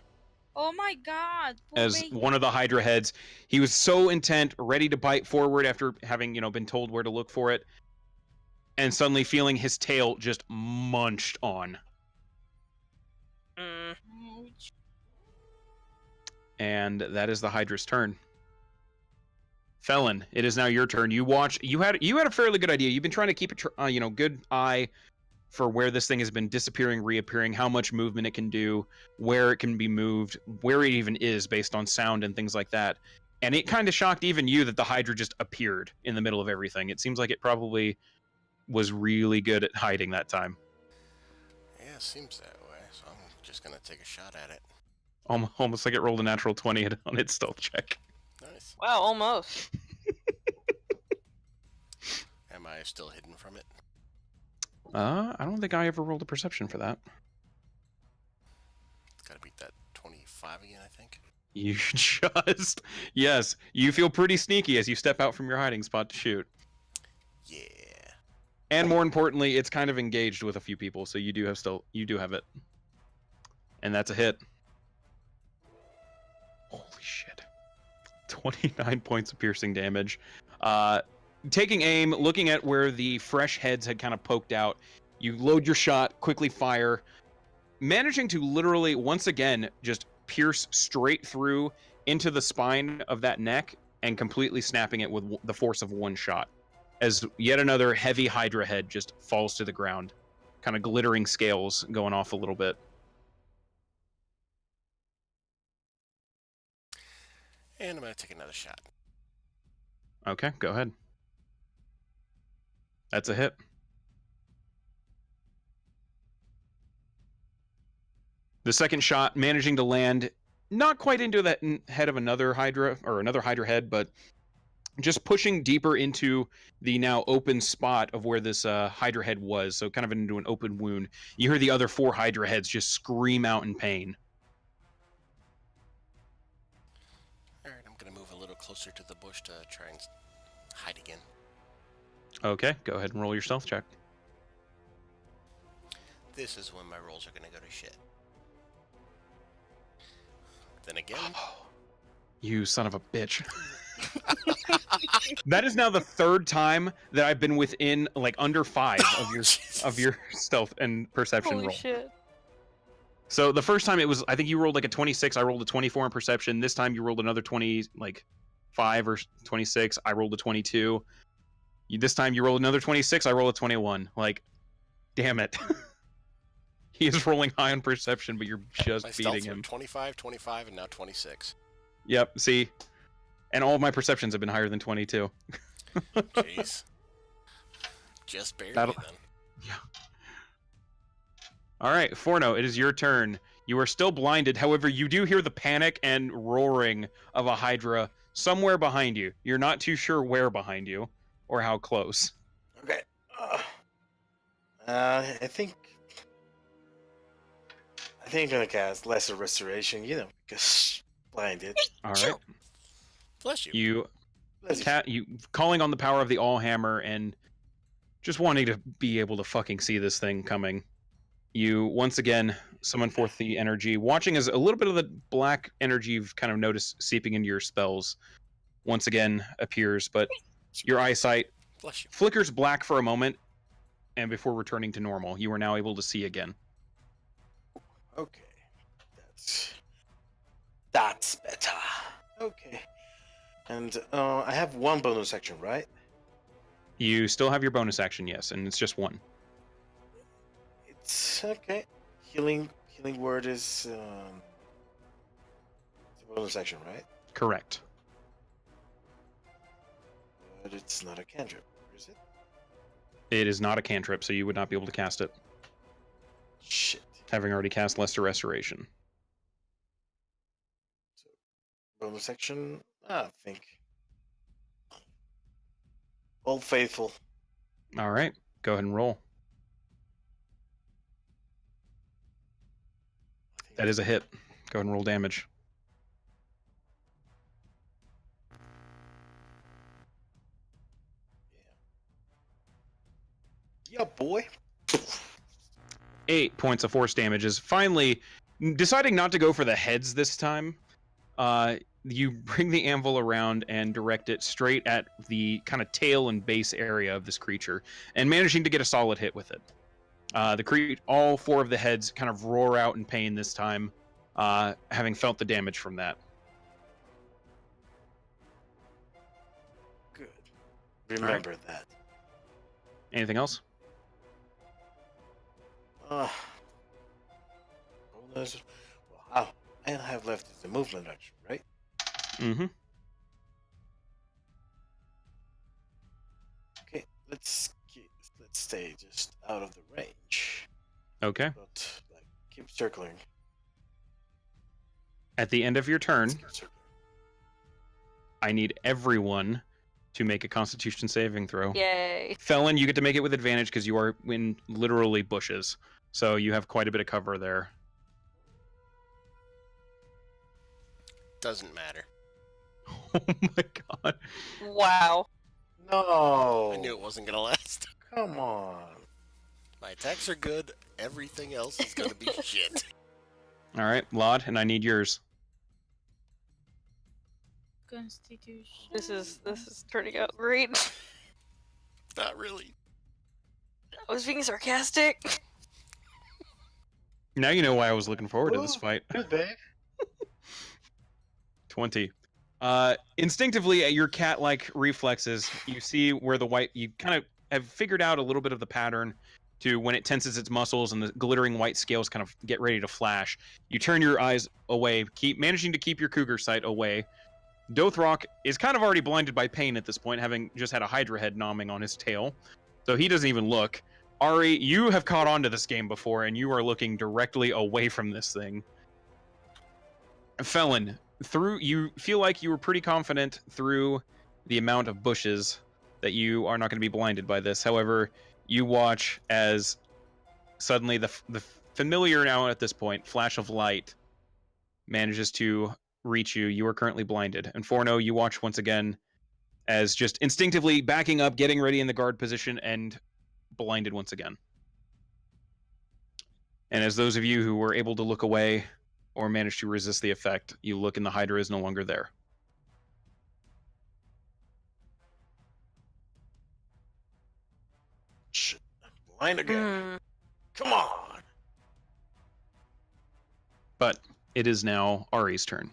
Speaker 4: Oh my god. Poor
Speaker 2: As
Speaker 4: baby.
Speaker 2: one of the Hydra heads, he was so intent, ready to bite forward after having, been told where to look for it, and suddenly feeling his tail just munched on.
Speaker 3: Mm.
Speaker 4: Ouch.
Speaker 2: And that is the Hydra's turn. Felon, it is now your turn. You had a fairly good idea. You've been trying to keep a good eye for where this thing has been disappearing, reappearing, how much movement it can do, where it can be moved, where it even is based on sound and things like that. And it kind of shocked even you that the Hydra just appeared in the middle of everything. It seems like it probably was really good at hiding that time.
Speaker 5: Yeah, seems that way. So I'm just gonna take a shot at it.
Speaker 2: Almost like it rolled a natural 20 on its stealth check.
Speaker 5: Nice.
Speaker 3: Wow, almost.
Speaker 5: Am I still hidden from it?
Speaker 2: I don't think I ever rolled a perception for that.
Speaker 5: It's gotta beat that 25 again, I think.
Speaker 2: You yes, you feel pretty sneaky as you step out from your hiding spot to shoot.
Speaker 5: Yeah.
Speaker 2: And more importantly, it's kind of engaged with a few people, so you do have it. And that's a hit. Holy shit. 29 points of piercing damage. Taking aim, looking at where the fresh heads had kind of poked out, you load your shot, quickly fire, managing to literally, once again, just pierce straight through into the spine of that neck and completely snapping it with the force of one shot. As yet another heavy Hydra head just falls to the ground, kind of glittering scales going off a little bit.
Speaker 5: And I'm gonna take another shot.
Speaker 2: Okay, go ahead. That's a hit. The second shot managing to land not quite into that head of another Hydra head, but just pushing deeper into the now open spot of where this Hydra head was, so kind of into an open wound. You hear the other 4 Hydra heads just scream out in pain.
Speaker 5: Alright, I'm gonna move a little closer to the bush to try and hide again.
Speaker 2: Okay, go ahead and roll your stealth check.
Speaker 5: This is when my rolls are gonna go to shit. Then again,
Speaker 2: You son of a bitch. That is now the 3rd time that I've been within like under 5 of your stealth and perception
Speaker 3: Holy
Speaker 2: roll.
Speaker 3: shit.
Speaker 2: So the first time it was, I think you rolled like a 26, I rolled a 24 in perception. This time you rolled another 20, like 5 or 26, I rolled a 22. This time you rolled another 26, I rolled a 21. Like, damn it. He is rolling high on perception, but you're just
Speaker 5: my
Speaker 2: beating
Speaker 5: stealths are
Speaker 2: him.
Speaker 5: 25, 25, and now 26.
Speaker 2: Yep, see? And all of my perceptions have been higher than 22.
Speaker 5: Jeez. Just barely
Speaker 2: That'll-
Speaker 5: then.
Speaker 2: All right, Forno, it is your turn. You are still blinded. However, you do hear the panic and roaring of a Hydra somewhere behind you. You're not too sure where behind you or how close.
Speaker 1: Okay. I think I'm gonna cast Lesser Restoration, because blinded.
Speaker 2: All right.
Speaker 5: Bless you.
Speaker 2: You calling on the power of the Allhammer and just wanting to be able to fucking see this thing coming. You once again summon forth the energy, watching as a little bit of the black energy you've kind of noticed seeping into your spells once again appears, but your eyesight
Speaker 5: Bless you.
Speaker 2: flickers black for a moment, and before returning to normal, you are now able to see again.
Speaker 1: Okay. That's better. Okay. And I have one bonus action, right?
Speaker 2: You still have your bonus action, yes, and it's just 1.
Speaker 1: It's okay. Healing word is it's a bonus action, right?
Speaker 2: Correct.
Speaker 1: But it's not a cantrip, is it?
Speaker 2: It is not a cantrip, so you would not be able to cast it,
Speaker 1: Shit.
Speaker 2: having already cast Lesser Restoration.
Speaker 1: So, bonus action, I think. Old Faithful.
Speaker 2: All right, go ahead and roll. That is a hit. Go ahead and roll damage.
Speaker 1: Yeah, boy.
Speaker 2: 8 points of force damage is finally deciding not to go for the heads this time. You bring the anvil around and direct it straight at the kind of tail and base area of this creature, and managing to get a solid hit with it. All 4 of the heads kind of roar out in pain this time, having felt the damage from that.
Speaker 1: Good. Remember that.
Speaker 2: Anything else?
Speaker 1: Bonus. Well, I have left is the movement action, right?
Speaker 2: Mm-hmm.
Speaker 1: Okay, let's stay just out of the range.
Speaker 2: Okay.
Speaker 1: But keep circling.
Speaker 2: At the end of your turn,
Speaker 1: Keep circling.
Speaker 2: I need everyone to make a Constitution saving throw.
Speaker 3: Yay.
Speaker 2: Felon, you get to make it with advantage because you are in literally bushes. So you have quite a bit of cover there.
Speaker 5: Doesn't matter.
Speaker 2: Oh my god.
Speaker 3: Wow.
Speaker 1: No.
Speaker 5: I knew it wasn't gonna last.
Speaker 1: Come on.
Speaker 5: My attacks are good. Everything else is gonna be shit.
Speaker 2: All right, Laud, and I need yours.
Speaker 4: Constitution.
Speaker 3: This is turning out great.
Speaker 5: Not really.
Speaker 3: I was being sarcastic.
Speaker 2: Now you know why I was looking forward to this
Speaker 1: Ooh.
Speaker 2: fight.
Speaker 1: Good, babe.
Speaker 2: 20. Instinctively, at your cat-like reflexes, you see where the white... You kind of have figured out a little bit of the pattern to when it tenses its muscles and the glittering white scales kind of get ready to flash. You turn your eyes away, managing to keep your cougar sight away. Dothrock is kind of already blinded by pain at this point, having just had a Hydra head nomming on his tail. So he doesn't even look. Ari, you have caught on to this game before, and you are looking directly away from this thing. Felon, you feel like you were pretty confident through the amount of bushes that you are not going to be blinded by this. However, you watch as suddenly the familiar now at this point flash of light manages to reach you. You are currently blinded. And Forno, you watch once again as just instinctively backing up, getting ready in the guard position, and blinded once again. And as those of you who were able to look away or managed to resist the effect, you look and the Hydra is no longer there.
Speaker 1: Shit, I'm blind again. Come on.
Speaker 2: But it is now Ari's turn.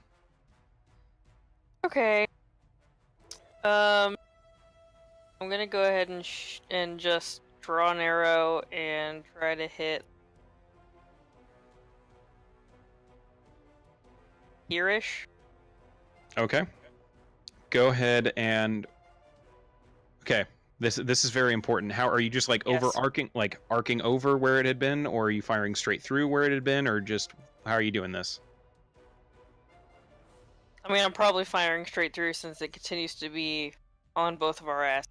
Speaker 3: Okay. I'm gonna go ahead and just draw an arrow and try to hit here-ish.
Speaker 2: Okay. Go ahead and... Okay. This is very important. How are you just like
Speaker 3: Yes.
Speaker 2: arcing over where it had been, or are you firing straight through where it had been, or just how are you doing this?
Speaker 3: I mean, I'm probably firing straight through since it continues to be on both of our asses.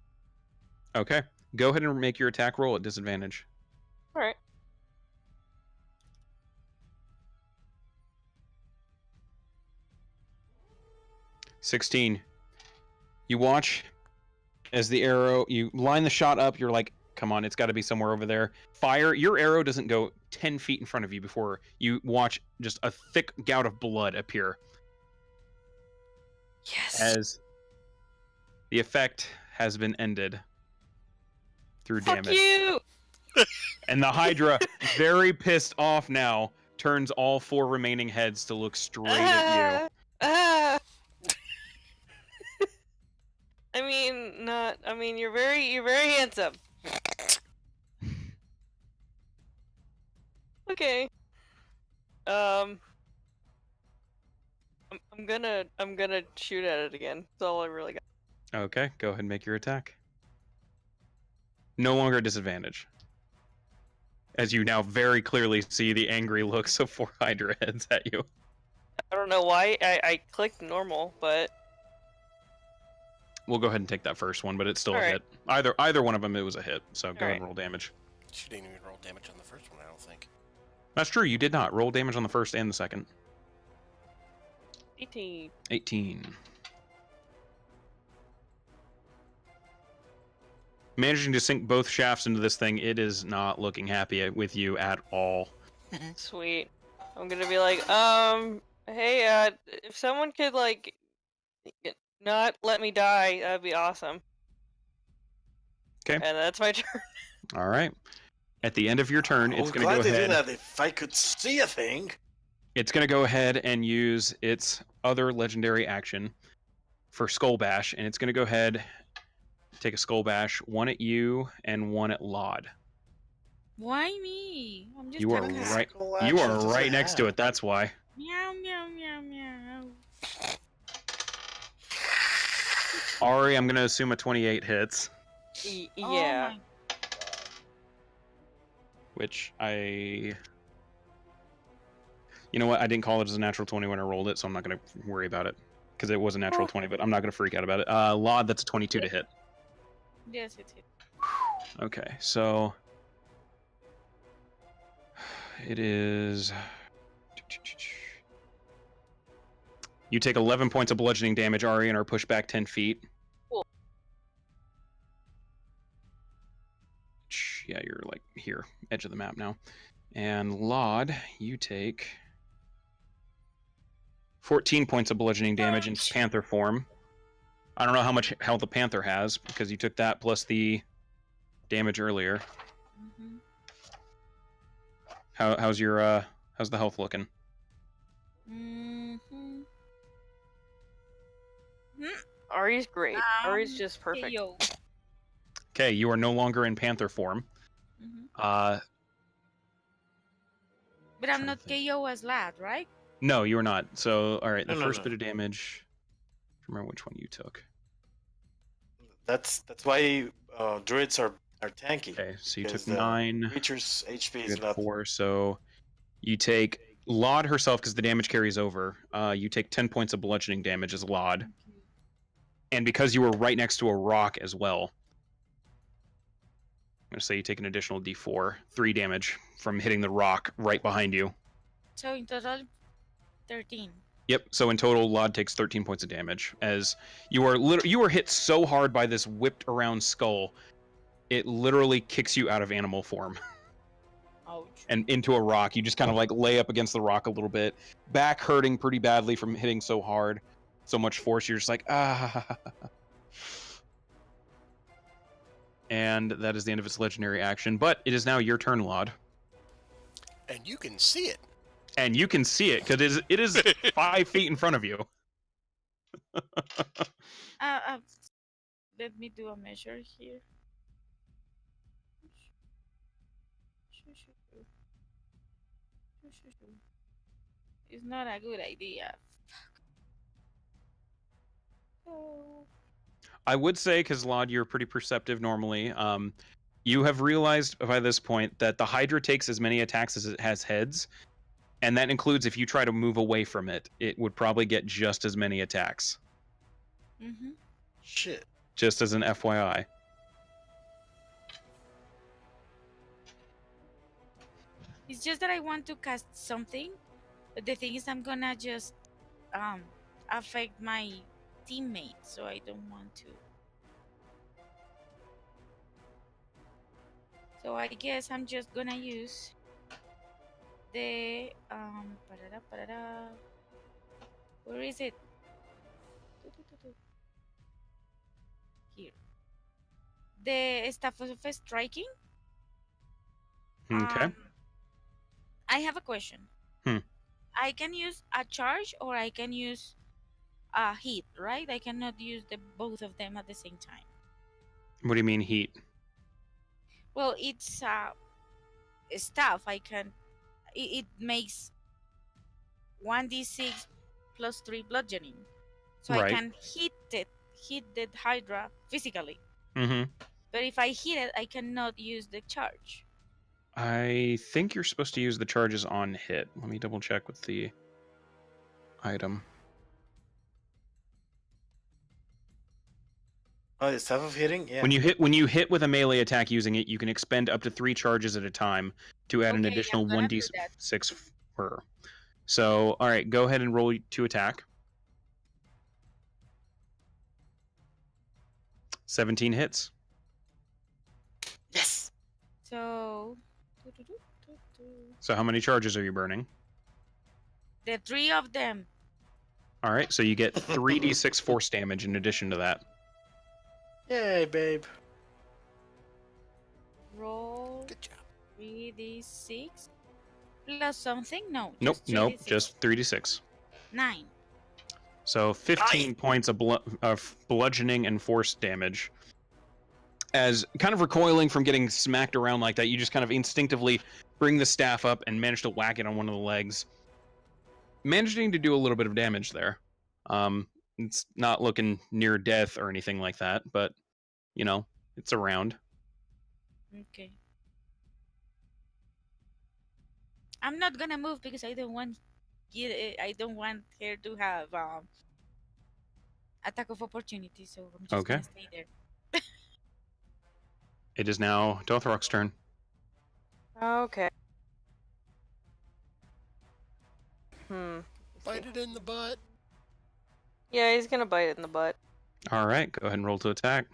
Speaker 2: Okay. Go ahead and make your attack roll at disadvantage.
Speaker 3: All right.
Speaker 2: $16. You watch as the arrow, you line the shot up, you're like, come on, it's got to be somewhere over there. Fire. Your arrow doesn't go 10 feet in front of you before you watch just a thick gout of blood appear.
Speaker 3: Yes.
Speaker 2: As the effect has been ended through
Speaker 3: Fuck
Speaker 2: damage.
Speaker 3: you!
Speaker 2: And the Hydra, very pissed off now, turns all 4 remaining heads to look straight at you.
Speaker 3: Ah! I mean, you're very handsome. Okay. I'm gonna shoot at it again. That's all I really got.
Speaker 2: Okay, go ahead and make your attack. No longer a disadvantage. As you now very clearly see the angry looks of 4 Hydra heads at you.
Speaker 3: I don't know why I clicked normal, but
Speaker 2: We'll go ahead and take that first one, but it's still a
Speaker 3: Alright.
Speaker 2: hit. Either one of them, it was a hit, so go ahead and
Speaker 3: Alright.
Speaker 2: roll damage.
Speaker 5: She didn't even roll damage on the first one, I don't think.
Speaker 2: That's true, you did not. Roll damage on the first and the second.
Speaker 3: 18.
Speaker 2: 18. Managing to sink both shafts into this thing, it is not looking happy with you at all.
Speaker 3: Sweet. I'm gonna be like, hey, if someone could like not let me die, that'd be awesome.
Speaker 2: 'Kay.
Speaker 3: And that's my turn.
Speaker 2: All right. At the end of your turn,
Speaker 1: I
Speaker 2: it's
Speaker 1: was
Speaker 2: going to
Speaker 1: glad
Speaker 2: go
Speaker 1: to do
Speaker 2: ahead.
Speaker 1: that if I could see a thing.
Speaker 2: It's going to go ahead and use its other legendary action for Skull Bash, and it's going to go ahead, take a Skull Bash, one at you and one at Laud.
Speaker 4: Why me? I'm just
Speaker 2: You are
Speaker 4: a cat.
Speaker 2: right.
Speaker 1: Skull
Speaker 2: You
Speaker 1: action
Speaker 2: are
Speaker 1: does
Speaker 2: right
Speaker 1: it
Speaker 2: next to
Speaker 1: have?
Speaker 2: it. That's why.
Speaker 4: Meow meow meow meow.
Speaker 2: Ari, I'm going to assume a 28 hits,
Speaker 3: Yeah.
Speaker 4: Oh my.
Speaker 2: which you know what? I didn't call it as a natural 20 when I rolled it, so I'm not going to worry about it because it was a natural 20, but I'm not going to freak out about it. Laud, that's a 22 to hit.
Speaker 4: Yes, it's it.
Speaker 2: Okay, so it is. You take 11 points of bludgeoning damage, Ari, and are pushed back 10 feet.
Speaker 3: Cool.
Speaker 2: Yeah, you're like here, edge of the map now. And Laud, you take 14 points of bludgeoning damage in panther form. I don't know how much health the panther has because you took that plus the damage earlier.
Speaker 4: Mm-hmm.
Speaker 2: How's the health looking?
Speaker 4: Mm-hmm.
Speaker 3: Ari's great. Ari's just perfect.
Speaker 4: Yo.
Speaker 2: Okay, you are no longer in panther form.
Speaker 4: Mm-hmm. But I'm
Speaker 2: Trying
Speaker 4: not
Speaker 2: to think.
Speaker 4: KO as lad, right?
Speaker 2: No, you are not. So, all right, the
Speaker 1: No,
Speaker 2: first
Speaker 1: no.
Speaker 2: bit of damage. Remember which one you took.
Speaker 1: That's why druids are tanky.
Speaker 2: Okay, so you took
Speaker 1: Because,
Speaker 2: 9.
Speaker 1: Creatures' HP
Speaker 2: You
Speaker 1: is
Speaker 2: had
Speaker 1: not
Speaker 2: 4, so you take Laud herself because the damage carries over. You take 10 points of bludgeoning damage as Laud. And because you were right next to a rock as well, I'm going to say you take an additional d4, 3 damage from hitting the rock right behind you.
Speaker 4: So in total, 13.
Speaker 2: Yep. So in total, Lod takes 13 points of damage as you were hit so hard by this whipped around skull, it literally kicks you out of animal form
Speaker 4: Ouch.
Speaker 2: and into a rock. You just kind of like lay up against the rock a little bit, back hurting pretty badly from hitting so hard, so much force. You're just like ah. And that is the end of its legendary action. But it is now your turn, Lod.
Speaker 5: And you can see it.
Speaker 2: And you can see it because it is 5 feet in front of you.
Speaker 4: Let me do a measure here. It's not a good idea. Oh.
Speaker 2: I would say, because Lod, you're pretty perceptive normally. You have realized by this point that the Hydra takes as many attacks as it has heads, and that includes if you try to move away from it, it would probably get just as many attacks.
Speaker 4: Mm-hmm.
Speaker 1: Shit.
Speaker 2: Just as an FYI.
Speaker 4: It's just that I want to cast something, but the thing is I'm gonna just affect my teammates, so I don't want to. So I guess I'm just gonna use the where is it? Here. The staff of striking.
Speaker 2: Okay.
Speaker 4: I have a question. I can use a charge or I can use a hit, right? I cannot use both of them at the same time.
Speaker 2: What do you mean heat?
Speaker 4: Well, it's a staff. I can. It makes 1d6 plus 3 bludgeoning, so
Speaker 2: Right.
Speaker 4: I can hit the Hydra physically.
Speaker 2: Mm-hmm.
Speaker 4: But if I hit it, I cannot use the charge.
Speaker 2: I think you're supposed to use the charges on hit. Let me double check with the item.
Speaker 1: Oh, the stuff of hitting? Yeah.
Speaker 2: When you hit with a melee attack using it, you can expend up to 3 charges at a time to add an
Speaker 4: Okay,
Speaker 2: additional
Speaker 4: I'm gonna do
Speaker 2: 1d6 per. So, all right, go ahead and roll to attack. 17 hits.
Speaker 1: Yes.
Speaker 4: So.
Speaker 2: So how many charges are you burning?
Speaker 4: The 3 of them.
Speaker 2: All right, so you get 3d6 force damage in addition to that.
Speaker 1: Yay, babe.
Speaker 4: Roll
Speaker 5: Good job.
Speaker 4: 3d6 plus something? No.
Speaker 2: Nope,
Speaker 4: just
Speaker 2: nope,
Speaker 4: 3d6.
Speaker 2: just 3d6.
Speaker 4: 9.
Speaker 2: So 15 points of bludgeoning and force damage. As kind of recoiling from getting smacked around like that, you just kind of instinctively bring the staff up and manage to whack it on one of the legs. Managing to do a little bit of damage there. It's not looking near death or anything like that, but, you know, it's around.
Speaker 4: Okay. I'm not gonna move because I don't want her to have attack of opportunity, so I'm just
Speaker 2: Okay.
Speaker 4: gonna stay there.
Speaker 2: It is now Dothrock's turn.
Speaker 3: Okay.
Speaker 5: Bite it in the butt.
Speaker 3: Yeah, he's gonna bite it in the butt.
Speaker 2: All right, go ahead and roll to attack.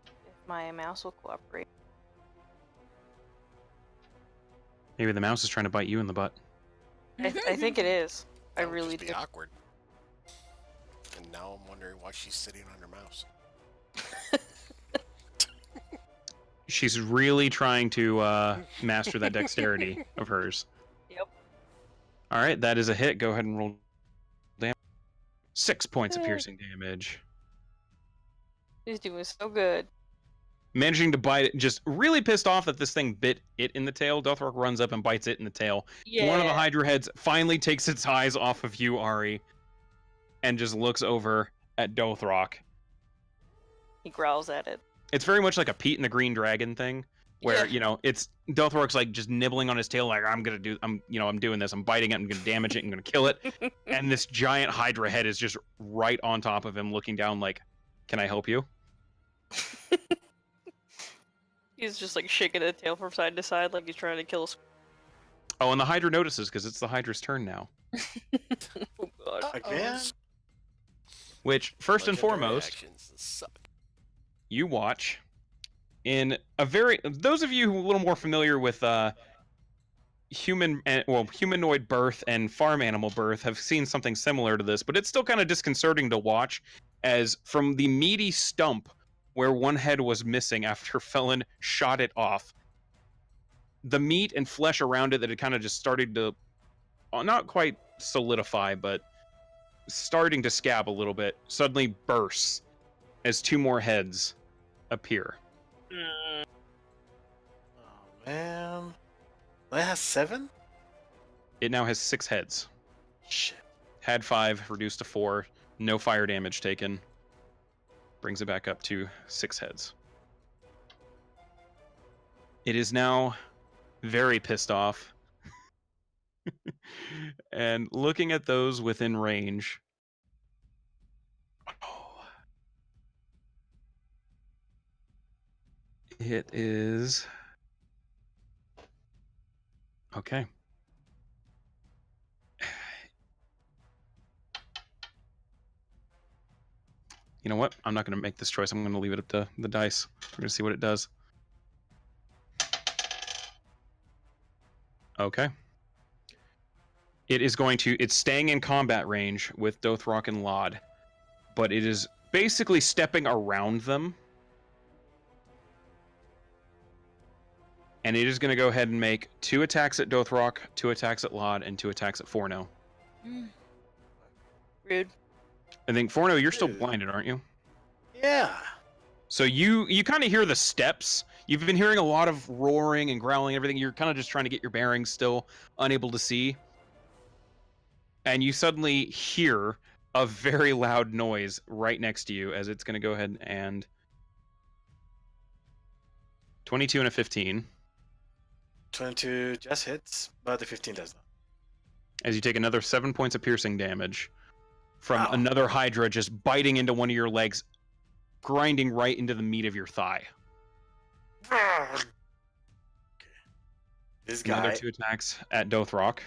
Speaker 3: If my mouse will cooperate.
Speaker 2: Maybe the mouse is trying to bite you in the butt.
Speaker 3: I think it is. I
Speaker 5: That would
Speaker 3: really
Speaker 5: just be
Speaker 3: do.
Speaker 5: awkward. And now I'm wondering why she's sitting on her mouse.
Speaker 2: She's really trying to master that dexterity of hers.
Speaker 3: Yep.
Speaker 2: All right, that is a hit. Go ahead and roll damage. 6 points of
Speaker 3: Yay.
Speaker 2: piercing damage.
Speaker 3: He's doing so good.
Speaker 2: Managing to bite it, just really pissed off that this thing bit it in the tail. Dothrock runs up and bites it in the tail.
Speaker 3: Yeah.
Speaker 2: One of the Hydra heads finally takes its eyes off of you, Ari, and just looks over at Dothrock.
Speaker 3: He growls at it.
Speaker 2: It's very much like a Pete and the Green Dragon thing, where
Speaker 3: Yeah.
Speaker 2: it's Dothrock's like just nibbling on his tail, like I'm doing this, I'm biting it, I'm gonna damage it, I'm gonna kill it, and this giant Hydra head is just right on top of him, looking down, like, "Can I help you?"
Speaker 3: He's just like shaking the tail from side to side like he's trying to kill us.
Speaker 2: Oh, and the Hydra notices because it's the Hydra's turn now.
Speaker 3: Oh god.
Speaker 1: Again?
Speaker 2: Which, first and
Speaker 5: Legendary
Speaker 2: foremost,
Speaker 5: actions suck.
Speaker 2: you watch in those of you who are a little more familiar with humanoid birth and farm animal birth have seen something similar to this, but it's still kind of disconcerting to watch, as from the meaty stump where one head was missing after Felon shot it off, the meat and flesh around it that had kind of just started to not quite solidify, but starting to scab a little bit, suddenly bursts as two more heads appear.
Speaker 3: Mm.
Speaker 1: Oh man. That has 7?
Speaker 2: It now has 6 heads.
Speaker 1: Shit.
Speaker 2: Had 5, reduced to 4, no fire damage taken. Brings it back up to 6 heads. It is now very pissed off. And looking at those within range. Oh. It is... Okay. You know what? I'm not going to make this choice. I'm going to leave it up to the dice. We're going to see what it does. Okay. It's staying in combat range with Dothrock and Lod, but it is basically stepping around them. And it is going to go ahead and make 2 attacks at Dothrock, 2 attacks at Lod, and 2 attacks at Forno.
Speaker 3: Rude.
Speaker 2: I think, Forno, you're still
Speaker 1: Dude.
Speaker 2: blinded, aren't you?
Speaker 1: Yeah.
Speaker 2: So you kind of hear the steps. You've been hearing a lot of roaring and growling and everything. You're kind of just trying to get your bearings, still unable to see. And you suddenly hear a very loud noise right next to you as it's going to go ahead and... 22 and a 15.
Speaker 1: 22 just hits, but the 15 does not.
Speaker 2: As you take another 7 points of piercing damage from
Speaker 1: Wow.
Speaker 2: another Hydra just biting into one of your legs, grinding right into the meat of your thigh.
Speaker 1: Okay. This
Speaker 2: Another
Speaker 1: guy,
Speaker 2: 2 attacks at Dothrock.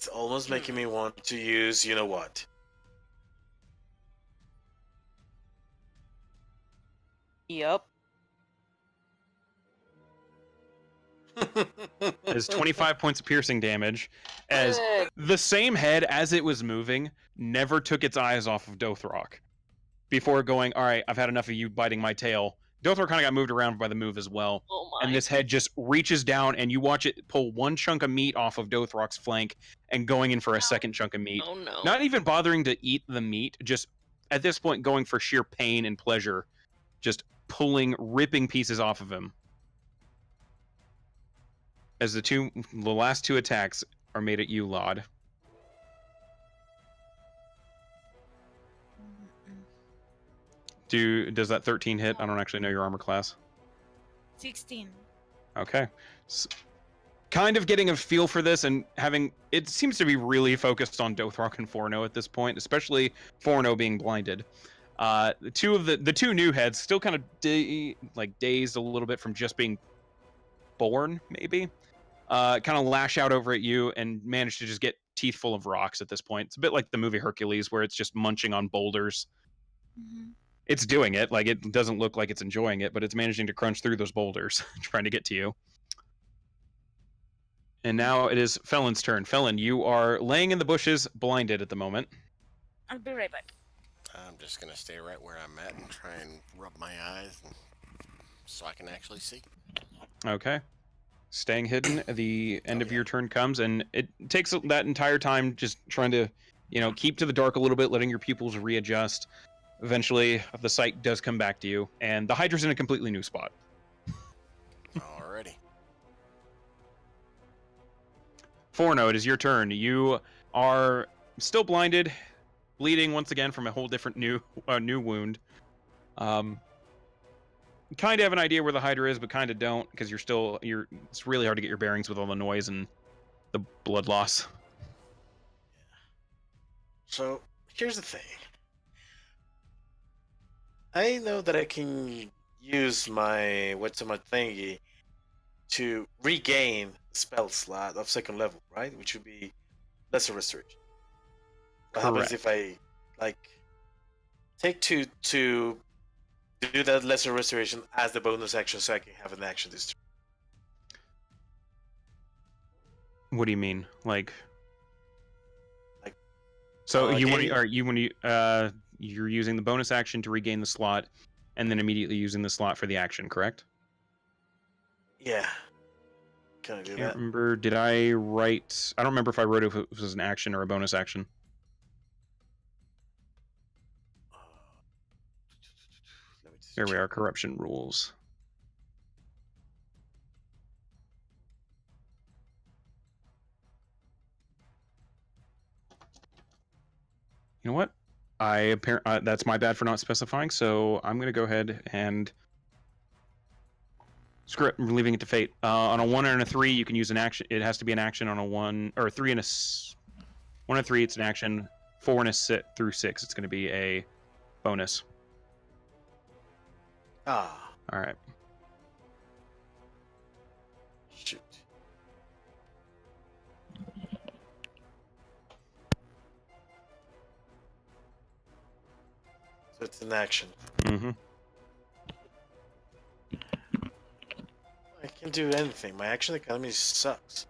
Speaker 1: it's almost making me want to use, you know what?
Speaker 3: Yep.
Speaker 2: As 25 points of piercing damage, as
Speaker 3: Good.
Speaker 2: the same head, as it was moving, never took its eyes off of Dothrock. Before going, all right, I've had enough of you biting my tail. Dothrock kind of got moved around by the move as well.
Speaker 3: Oh my.
Speaker 2: And this head just reaches down, and you watch it pull one chunk of meat off of Dothrock's flank and going in for a second chunk of meat.
Speaker 3: Oh no.
Speaker 2: Not even bothering to eat the meat, just at this point going for sheer pain and pleasure, just ripping pieces off of him. As the last 2 attacks are made at you, Lod. Does that 13 hit? I don't actually know your armor class.
Speaker 4: 16.
Speaker 2: Okay. Kind of getting a feel for this, and it seems to be really focused on Dothrock and Forno at this point, especially Forno being blinded. The two new heads still kind of dazed a little bit from just being born, maybe. Kind of lash out over at you and manage to just get teeth full of rocks at this point. It's a bit like the movie Hercules, where it's just munching on boulders.
Speaker 4: Mm-hmm.
Speaker 2: It's doing it. Like, it doesn't look like it's enjoying it, but it's managing to crunch through those boulders, trying to get to you. And now it is Felon's turn. Felon, you are laying in the bushes, blinded at the moment.
Speaker 4: I'll be right back.
Speaker 5: I'm just gonna stay right where I'm at and try and rub my eyes so I can actually see.
Speaker 2: Okay. Staying hidden, the end of your turn comes, and it takes that entire time just trying to, keep to the dark a little bit, letting your pupils readjust. Eventually, the sight does come back to you, and the Hydra's in a completely new spot.
Speaker 5: Alrighty.
Speaker 2: Forno, it is your turn. You are still blinded, bleeding once again from a whole different new wound. kind of have an idea where the Hydra is, but kind of don't, because it's really hard to get your bearings with all the noise and the blood loss.
Speaker 1: So here's the thing. I know that I can use my thingy to regain spell slot of 2nd level, right? Which would be lesser restoration. What happens if I take 2 to do that lesser restoration as the bonus action, so I can have an action this turn?
Speaker 2: What do you mean? So you're using the bonus action to regain the slot, and then immediately using the slot for the action, correct?
Speaker 1: Yeah. Can I do that?
Speaker 2: Remember, did I write? I don't remember if I wrote if it was an action or a bonus action. There we are, corruption rules. You know what? That's my bad for not specifying, so I'm going to go ahead and screw it. We're leaving it to fate. On a 1 and a 3, you can use an action. It has to be an action on a 1 or 3 and a 1 and 3. It's an action. 4 and a 6 through 6. It's going to be a bonus.
Speaker 1: Ah.
Speaker 2: All right.
Speaker 1: Shoot. So it's an action.
Speaker 2: Mm-hmm.
Speaker 1: I can do anything. My action economy sucks.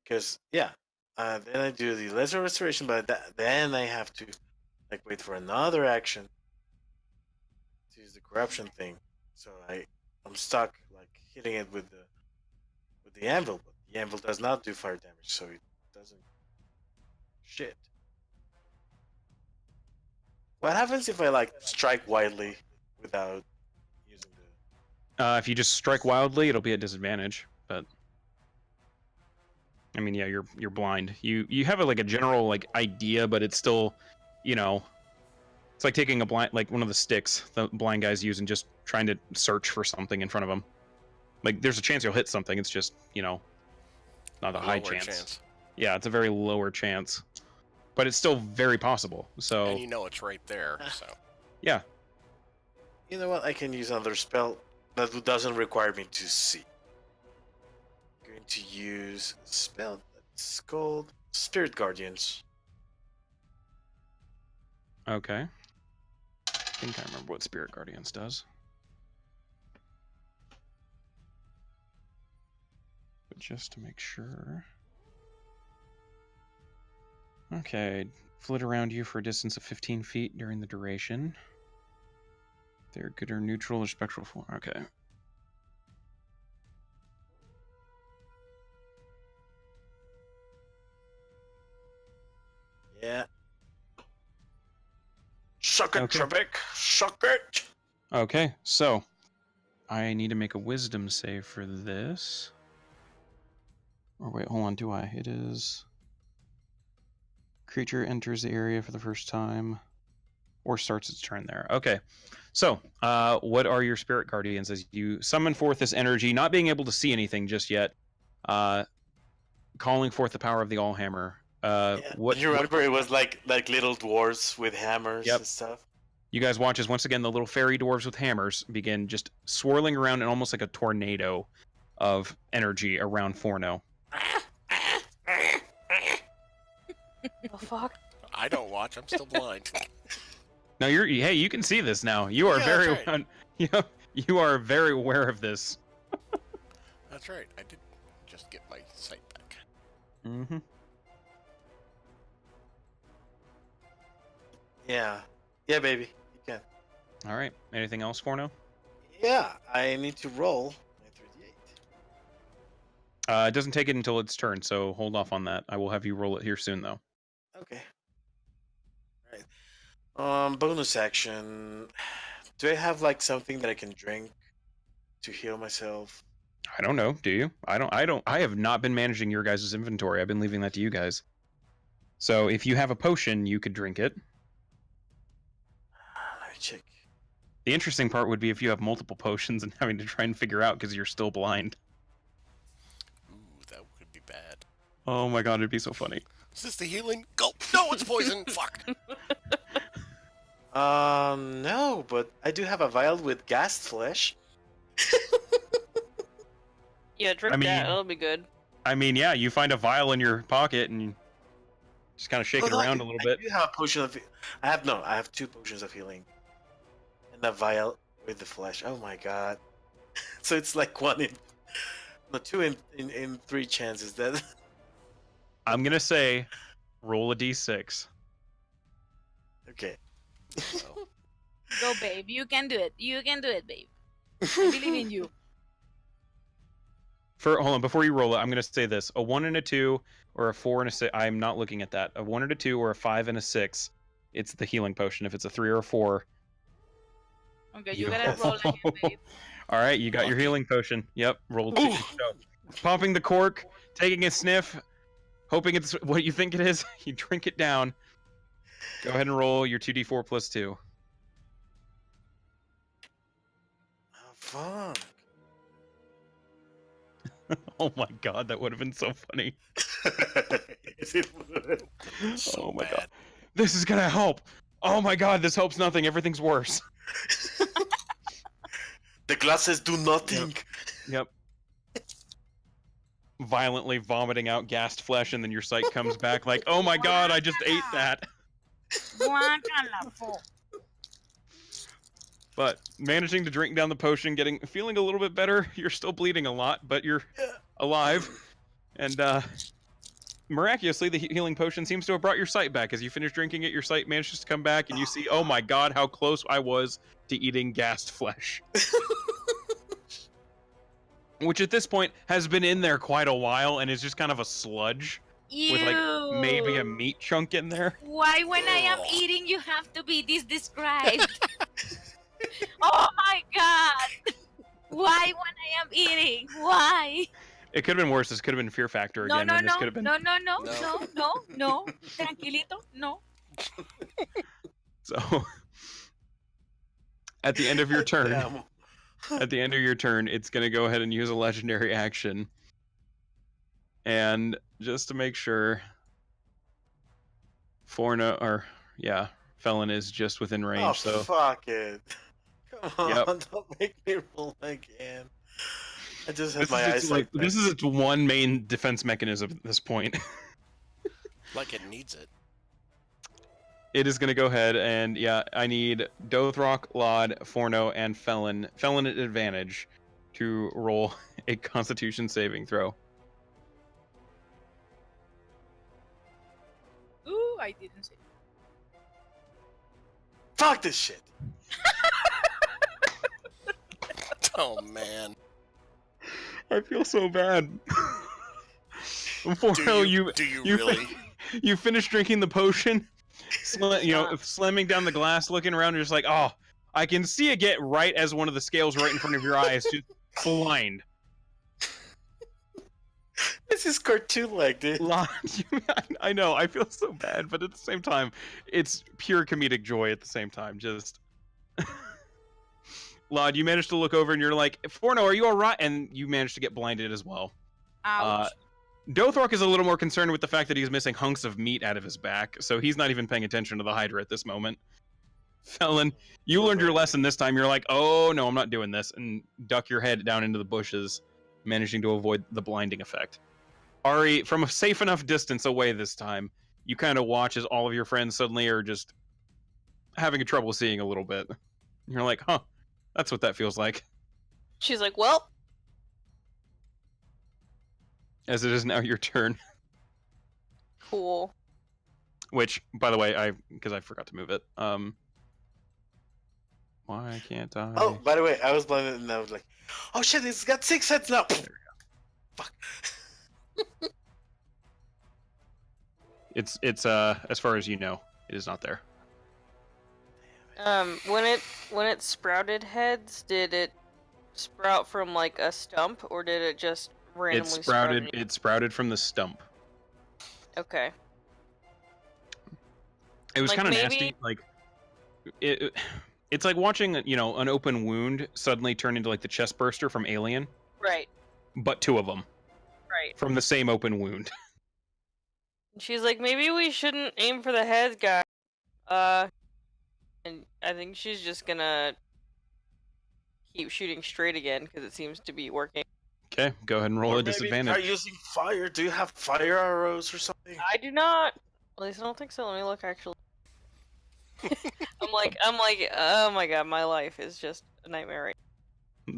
Speaker 1: Because, yeah. Then I do the lesser restoration, but then I have to wait for another action to use the corruption thing. So I'm stuck hitting it with the anvil, but the anvil does not do fire damage, so it doesn't. Shit. What happens if I strike wildly without using the?
Speaker 2: If you just strike wildly, it'll be at disadvantage. But I mean, yeah, you're blind. You have a general idea, but it's still, it's like taking a blind one of the sticks the blind guy's use and just trying to search for something in front of him. There's a chance you'll hit something. It's just not a high chance. Yeah, it's a very lower chance, but it's still very possible. So
Speaker 5: and it's right there. So
Speaker 2: yeah.
Speaker 1: You know what? I can use another spell that doesn't require me to see. I'm going to use a spell that's called Spirit Guardians.
Speaker 2: Okay. I think I remember what Spirit Guardians does. But just to make sure. Okay. Flit around you for a distance of 15 feet during the duration. They're good or neutral or spectral form. Okay.
Speaker 1: Yeah. Suck it,
Speaker 2: Okay.
Speaker 1: Trebek! Suck it!
Speaker 2: Okay, so I need to make a wisdom save for this. Or wait, hold on, do I? It is... Creature enters the area for the first time or starts its turn there. Okay, so what are your spirit guardians as you summon forth this energy, not being able to see anything just yet, calling forth the power of the Allhammer?
Speaker 1: What you remember? It was like little dwarves with hammers and stuff.
Speaker 2: You guys watch as once again the little fairy dwarves with hammers begin just swirling around in almost like a tornado of energy around Forno.
Speaker 3: The fuck?
Speaker 5: I don't watch. I'm still blind.
Speaker 2: No, hey, you can see this now. You are you are very aware of this.
Speaker 5: That's right. I did just get my sight back.
Speaker 2: Mm-hmm.
Speaker 1: Yeah, baby, you can.
Speaker 2: All right. Anything else, Forno?
Speaker 1: Yeah, I need to roll my 38.
Speaker 2: It doesn't take it until its turn, so hold off on that. I will have you roll it here soon, though.
Speaker 1: Okay. All right. Bonus action. Do I have something that I can drink to heal myself?
Speaker 2: I don't know. Do you? I have not been managing your guys' inventory. I've been leaving that to you guys. So if you have a potion, you could drink it.
Speaker 1: Let me check.
Speaker 2: The interesting part would be if you have multiple potions and having to try and figure out because you're still blind.
Speaker 5: Ooh, that would be bad.
Speaker 2: Oh my god, it'd be so funny.
Speaker 5: Is this the healing? Go! No, it's poison! Fuck!
Speaker 1: No, but I do have a vial with ghast flesh.
Speaker 3: Yeah, drink
Speaker 2: I mean-
Speaker 3: that. That'll be good.
Speaker 2: I mean, yeah, you find a vial in your pocket and you just kind of shake it
Speaker 1: Although
Speaker 2: around a little
Speaker 1: I
Speaker 2: bit.
Speaker 1: do have a potion of. I have 2 potions of healing. And a vial with the flesh. Oh my god. So it's like 1 in. No, 2 in 3 chances that.
Speaker 2: I'm gonna say, roll a d6.
Speaker 1: Okay.
Speaker 5: Oh.
Speaker 4: Go, babe. You can do it. You can do it, babe. I believe in you.
Speaker 2: Hold on, before you roll it, I'm gonna say this: a 1 and a 2, or a 4 and a 6. I'm not looking at that. A 1 and a 2, or a 5 and a 6. It's the healing potion. If it's a 3 or a 4.
Speaker 4: Okay, you gotta roll again, babe.
Speaker 2: All right, you got your healing potion. Yep, roll 2. So, popping the cork, taking a sniff, hoping it's what you think it is. You drink it down. Go ahead and roll your 2d4 plus 2.
Speaker 1: Oh, fuck.
Speaker 2: Oh my god, that would have been so funny.
Speaker 1: Yes, it would.
Speaker 5: So
Speaker 2: Oh my
Speaker 5: bad.
Speaker 2: god. This is gonna help. Oh my god, this helps nothing. Everything's worse.
Speaker 1: The glasses do nothing.
Speaker 2: Yep. Violently vomiting out gassed flesh, and then your sight comes back like, oh my god, I just ate that.
Speaker 4: Guacala, fo.
Speaker 2: But managing to drink down the potion, feeling a little bit better. You're still bleeding a lot, but you're alive. And miraculously, the healing potion seems to have brought your sight back. As you finish drinking it, your sight manages to come back, and you see, oh my god, how close I was to eating gassed flesh. Which at this point has been in there quite a while and is just kind of a sludge with like maybe a meat chunk in there.
Speaker 4: Why, when I am eating, you have to be this described? Oh my god! Why, when I am eating? Why?
Speaker 2: It could have been worse. This could have been Fear Factor
Speaker 4: No,
Speaker 2: again.
Speaker 4: no,
Speaker 2: and this
Speaker 4: no,
Speaker 2: could have been...
Speaker 4: no, no, no,
Speaker 5: No.
Speaker 4: no, no, no. Tranquilito, no.
Speaker 2: So, at the end of your turn,
Speaker 1: Damn.
Speaker 2: at the end of your turn, it's going to go ahead and use a legendary action. And just to make sure, Felon is just within range.
Speaker 1: Oh,
Speaker 2: So
Speaker 1: fuck it. Come on,
Speaker 2: Yep.
Speaker 1: don't make me roll again. I just had
Speaker 2: this
Speaker 1: my
Speaker 2: is,
Speaker 1: eyesight.
Speaker 2: this is its one main defense mechanism at this point.
Speaker 5: Like it needs it.
Speaker 2: It is going to go ahead and, I need Dothrock, Lod, Forno, and Felon at advantage to roll a Constitution saving throw.
Speaker 4: Ooh, I didn't say.
Speaker 1: Fuck this shit.
Speaker 5: Oh man.
Speaker 2: I feel so bad.
Speaker 5: Do
Speaker 2: Forno,
Speaker 5: you
Speaker 2: you
Speaker 5: really?
Speaker 2: you finish drinking the potion, slamming down the glass, looking around, and just like, oh, I can see it get right as one of the scales right in front of your eyes, just blind.
Speaker 1: This is cartoon-like, dude.
Speaker 2: I know, I feel so bad, but at the same time, it's pure comedic joy at the same time. Just, Lod, you managed to look over and you're like, Forno, are you alright? And you managed to get blinded as well.
Speaker 4: Ouch.
Speaker 2: Dothrock is a little more concerned with the fact that he's missing hunks of meat out of his back, so he's not even paying attention to the Hydra at this moment. Felon, you learned your lesson this time. You're like, oh no, I'm not doing this, and duck your head down into the bushes, managing to avoid the blinding effect. Ari, from a safe enough distance away this time, you kind of watch as all of your friends suddenly are just having trouble seeing a little bit. You're like, huh, that's what that feels like.
Speaker 3: She's like, well,
Speaker 2: As it is now your turn.
Speaker 3: cool.
Speaker 2: Which, by the way, because I forgot to move it. Why can't I?
Speaker 1: Oh, by the way, I was blinded and I was like, oh shit, it's got 6 heads now. Fuck.
Speaker 2: It's as far as you know, it is not there.
Speaker 3: When it sprouted heads, did it sprout from like a stump, or did it just randomly sprout?
Speaker 2: It sprouted from the stump.
Speaker 3: Okay.
Speaker 2: It was
Speaker 3: Like,
Speaker 2: kind of
Speaker 3: maybe-
Speaker 2: nasty. Like it It's like watching, an open wound suddenly turn into like the chest burster from Alien,
Speaker 3: Right.
Speaker 2: but 2 of them
Speaker 3: Right.
Speaker 2: from the same open wound.
Speaker 3: And she's like, maybe we shouldn't aim for the head guy. And I think she's just gonna keep shooting straight again because it seems to be working.
Speaker 2: Okay, go ahead and roll
Speaker 1: Or
Speaker 2: a
Speaker 1: maybe
Speaker 2: disadvantage.
Speaker 1: try using fire. Do you have fire arrows or something?
Speaker 3: I do not. At least I don't think so. Let me look. Actually, I'm like, oh my god, my life is just a nightmare. Right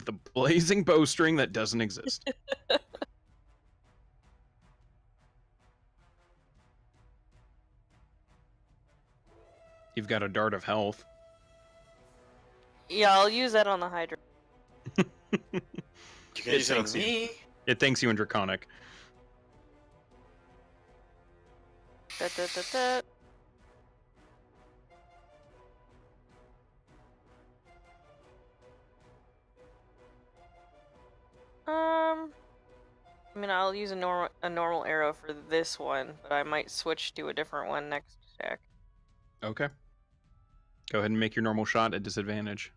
Speaker 2: The blazing bowstring that doesn't exist. You've got a dart of health.
Speaker 3: Yeah, I'll use that on the Hydra.
Speaker 1: You can use it on
Speaker 2: thanks you.
Speaker 1: me.
Speaker 2: It thanks you in Draconic.
Speaker 3: Da, da, da, da. I mean, I'll use a normal arrow for this one, but I might switch to a different one next attack.
Speaker 2: Okay. Go ahead and make your normal shot at disadvantage.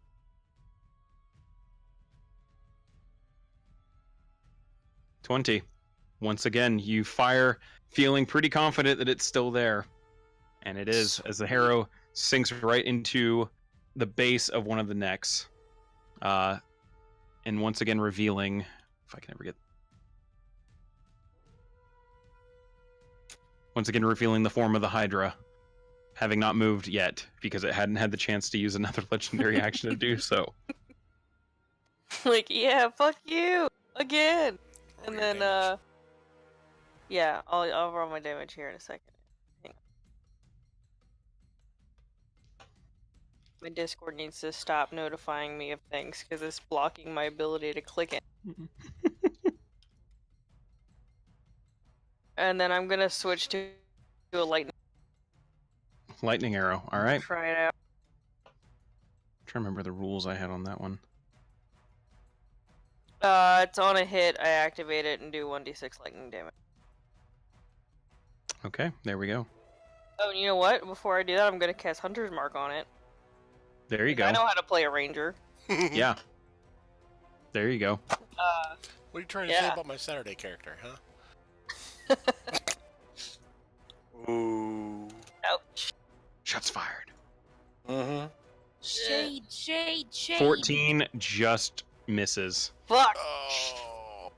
Speaker 2: $20. Once again, you fire, feeling pretty confident that it's still there. And it is, as the arrow sinks right into the base of one of the necks. And once again revealing, if I can ever get... Once again revealing the form of the Hydra, having not moved yet, because it hadn't had the chance to use another legendary action to do so.
Speaker 3: Like, yeah, fuck you again.
Speaker 5: Roll
Speaker 3: And
Speaker 5: your
Speaker 3: then,
Speaker 5: damage.
Speaker 3: yeah, I'll roll my damage here in a second. Hang on. My Discord needs to stop notifying me of things because it's blocking my ability to click it. And then I'm gonna switch to a
Speaker 2: Lightning arrow, alright.
Speaker 3: Try it out.
Speaker 2: Trying to remember the rules I had on that one.
Speaker 3: It's on a hit. I activate it and do 1d6 lightning damage.
Speaker 2: Okay, there we go.
Speaker 3: Oh, and you know what? Before I do that, I'm gonna cast Hunter's Mark on it.
Speaker 2: There you go.
Speaker 3: I know how to play a ranger.
Speaker 2: Yeah. There you go.
Speaker 5: What are you trying to say
Speaker 3: yeah.
Speaker 5: about my Saturday character, huh?
Speaker 1: Ooh.
Speaker 3: Ouch.
Speaker 2: Shots fired.
Speaker 1: Mm-hmm.
Speaker 4: Shade, shade, shade.
Speaker 2: 14 just misses.
Speaker 3: Fuck.
Speaker 5: Oh.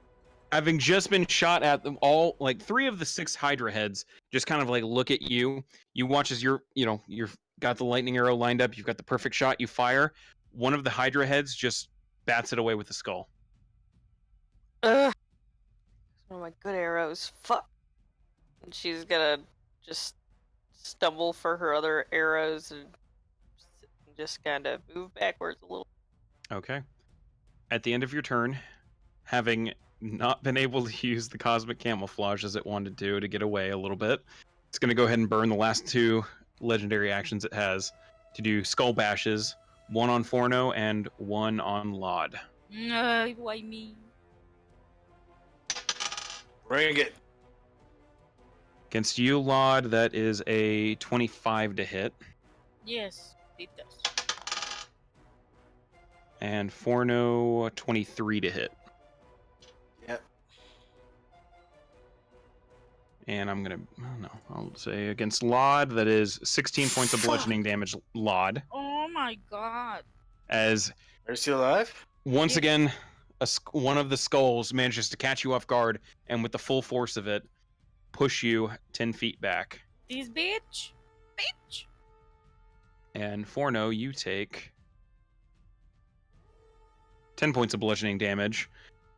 Speaker 2: Having just been shot at them all, like 3 of the 6 Hydra heads just kind of like look at you. You watch as you've got the lightning arrow lined up. You've got the perfect shot. You fire. One of the Hydra heads just bats it away with the skull.
Speaker 3: Ugh. One of my good arrows. Fuck. And she's gonna just stumble for her other arrows and just kind of move backwards a little.
Speaker 2: Okay. At the end of your turn, having not been able to use the cosmic camouflage as it wanted to get away a little bit, it's going to go ahead and burn the last 2 legendary actions it has to do skull bashes, 1 on Forno and 1 on Laud.
Speaker 4: Why me?
Speaker 1: Bring it.
Speaker 2: Against you, Laud, that is a 25 to hit.
Speaker 4: Yes, it does.
Speaker 2: And Forno, 23 to hit.
Speaker 1: Yep.
Speaker 2: And I'm going to, I'll say against Laud, that is 16 points of bludgeoning damage, Laud.
Speaker 4: Oh my god.
Speaker 2: As
Speaker 1: Are you still alive?
Speaker 2: once
Speaker 4: Yeah.
Speaker 2: again, one of the skulls manages to catch you off guard, and with the full force of it, push you 10 feet back.
Speaker 4: This bitch. Bitch.
Speaker 2: And Forno, you take 10 points of bludgeoning damage.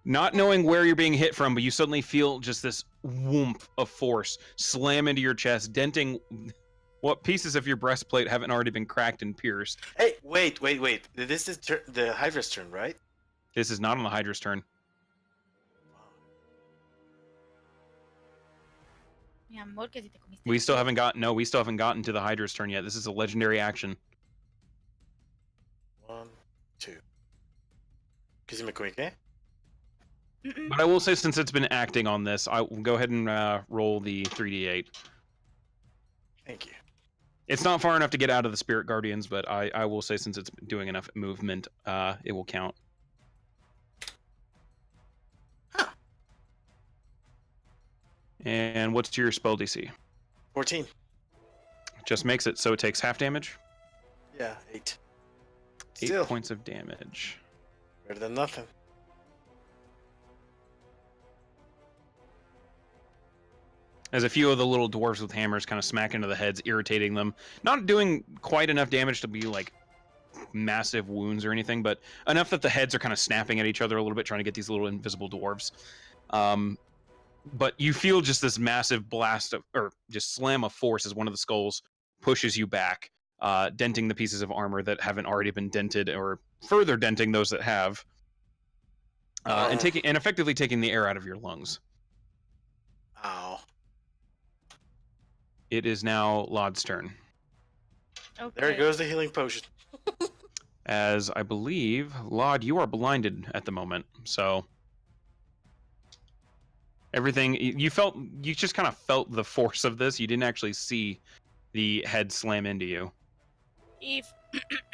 Speaker 2: Not knowing where you're being hit from, but you suddenly feel just this whoomp of force slam into your chest, denting what pieces of your breastplate haven't already been cracked and pierced.
Speaker 1: Hey, wait. This is the Hydra's turn, right?
Speaker 2: This is not on the Hydra's turn.
Speaker 4: Mi amor, que si te comiste.
Speaker 2: We still haven't gotten to the Hydra's turn yet. This is a legendary action.
Speaker 1: 1, 2. Così me come che?
Speaker 4: Mm-mm.
Speaker 2: But I will say, since it's been acting on this, I will go ahead and roll the 3d8.
Speaker 1: Thank you.
Speaker 2: It's not far enough to get out of the Spirit Guardians, but I will say since it's doing enough movement, it will count.
Speaker 1: Huh.
Speaker 2: And what's your spell DC?
Speaker 1: 14.
Speaker 2: Just makes it so it takes half damage.
Speaker 1: Yeah, 8.
Speaker 2: 8
Speaker 1: Still
Speaker 2: points of damage.
Speaker 1: better than nothing.
Speaker 2: As a few of the little dwarves with hammers kind of smack into the heads, irritating them. Not doing quite enough damage to be like massive wounds or anything, but enough that the heads are kind of snapping at each other a little bit, trying to get these little invisible dwarves. But you feel just this massive blast of, or just slam of force as one of the skulls pushes you back, denting the pieces of armor that haven't already been dented, or further denting those that have, and effectively taking the air out of your lungs.
Speaker 1: Ow.
Speaker 2: It is now Lod's turn,
Speaker 4: Okay.
Speaker 1: There goes the healing potion.
Speaker 2: as I believe Lod, you are blinded at the moment, so everything you just kind of felt the force of this. You didn't actually see the head slam into you.
Speaker 4: If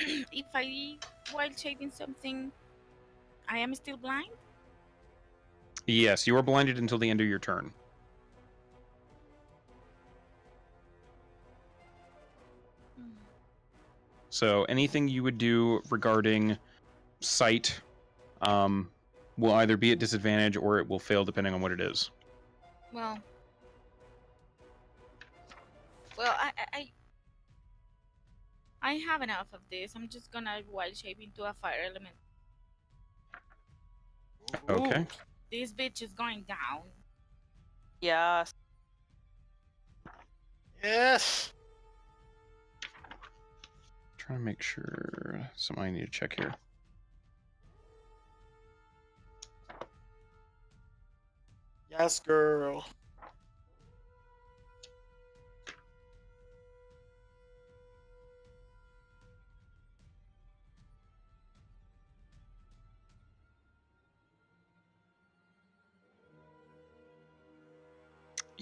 Speaker 4: if I while shaping something, I am still blind.
Speaker 2: Yes, you are blinded until the end of your turn. So anything you would do regarding sight will either be at disadvantage or it will fail depending on what it is.
Speaker 4: Well, I have enough of this. I'm just gonna wild shape into a fire element.
Speaker 2: Okay.
Speaker 1: Ooh.
Speaker 4: This bitch is going down.
Speaker 3: Yes.
Speaker 1: Yes.
Speaker 2: Trying to make sure something I need to check here.
Speaker 1: Yes, girl.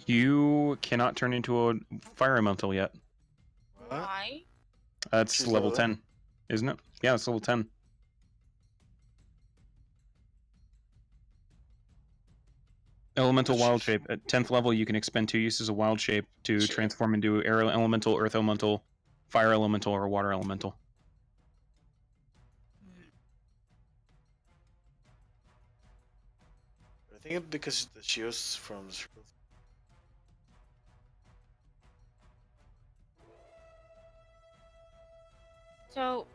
Speaker 2: You cannot turn into a fire elemental yet.
Speaker 1: What?
Speaker 4: Why?
Speaker 2: That's
Speaker 1: She's
Speaker 2: level
Speaker 1: level
Speaker 2: 10, isn't it? Yeah, it's level 10. Elemental wild shape. At 10th level, you can expend 2 uses of wild shape to
Speaker 1: Shit.
Speaker 2: transform into air elemental, earth elemental, fire elemental, or water elemental.
Speaker 1: I think it's because the shields from the circle.
Speaker 4: So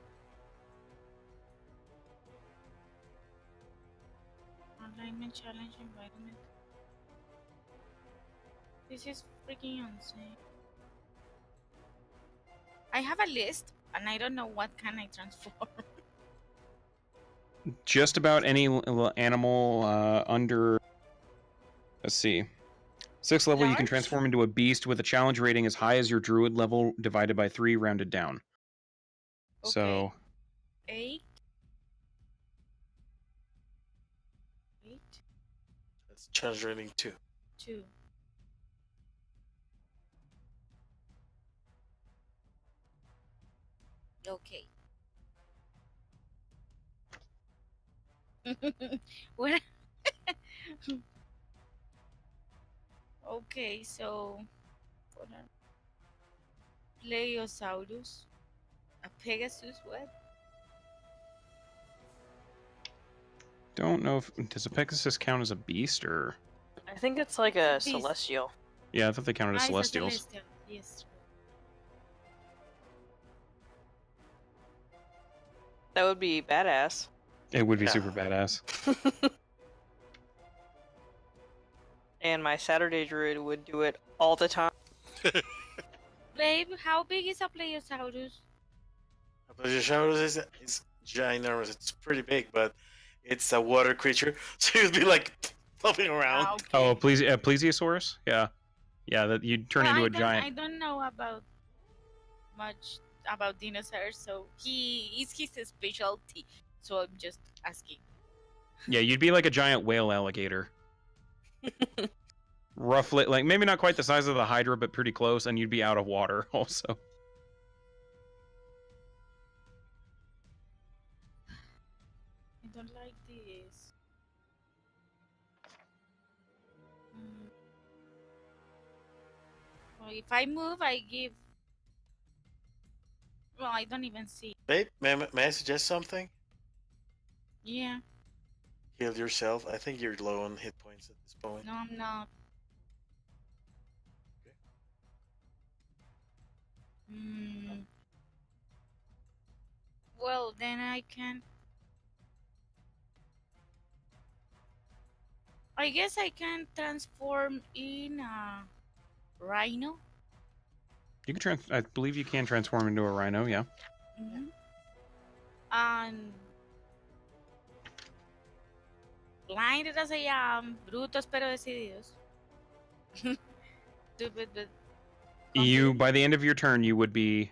Speaker 4: alignment challenge environment. This is freaking insane. I have a list and I don't know what can I transform.
Speaker 2: Just about any animal under, let's see, 6th level, you can
Speaker 4: Large?
Speaker 2: transform into a beast with a challenge rating as high as your druid level divided by 3 rounded down. So,
Speaker 4: 8.
Speaker 1: That's challenge rating 2.
Speaker 4: 2. Okay. What? Okay, so hold on. Plesiosaurus, a Pegasus. What?
Speaker 2: don't know if, does a Pegasus count as a beast or?
Speaker 3: I think it's like a
Speaker 4: Beast.
Speaker 3: celestial.
Speaker 2: Yeah, I thought they counted as
Speaker 4: It's a
Speaker 2: celestials.
Speaker 4: celestial. Yes.
Speaker 3: That would be badass.
Speaker 2: It would be
Speaker 1: Yeah.
Speaker 2: super badass.
Speaker 3: And my Saturday druid would do it all the time.
Speaker 4: Babe, how big is a Plesiosaurus?
Speaker 1: But your shadows is ginormous. It's pretty big, but it's a water creature, so you'd be like flopping around.
Speaker 4: Okay.
Speaker 2: Oh, Plesiosaurus? Yeah. Yeah, that you'd turn into a
Speaker 4: I
Speaker 2: giant.
Speaker 4: don't know about much about dinosaurs, so he is his specialty. So I'm just asking.
Speaker 2: Yeah, you'd be like a giant whale alligator. Roughly, like maybe not quite the size of the Hydra, but pretty close, and you'd be out of water also.
Speaker 4: So if I move, I give. Well, I don't even see.
Speaker 1: Babe, may I suggest something?
Speaker 4: Yeah.
Speaker 1: Heal yourself. I think you're low on hit points at this point.
Speaker 4: No, I'm not. Mm. Well, then I can. I guess I can transform in a rhino.
Speaker 2: You can I believe you can transform into a rhino. Yeah.
Speaker 4: Mm-hmm. And blinded as I am, brutos pero decididos. Stupid but
Speaker 2: You
Speaker 4: confident.
Speaker 2: by the end of your turn, you would be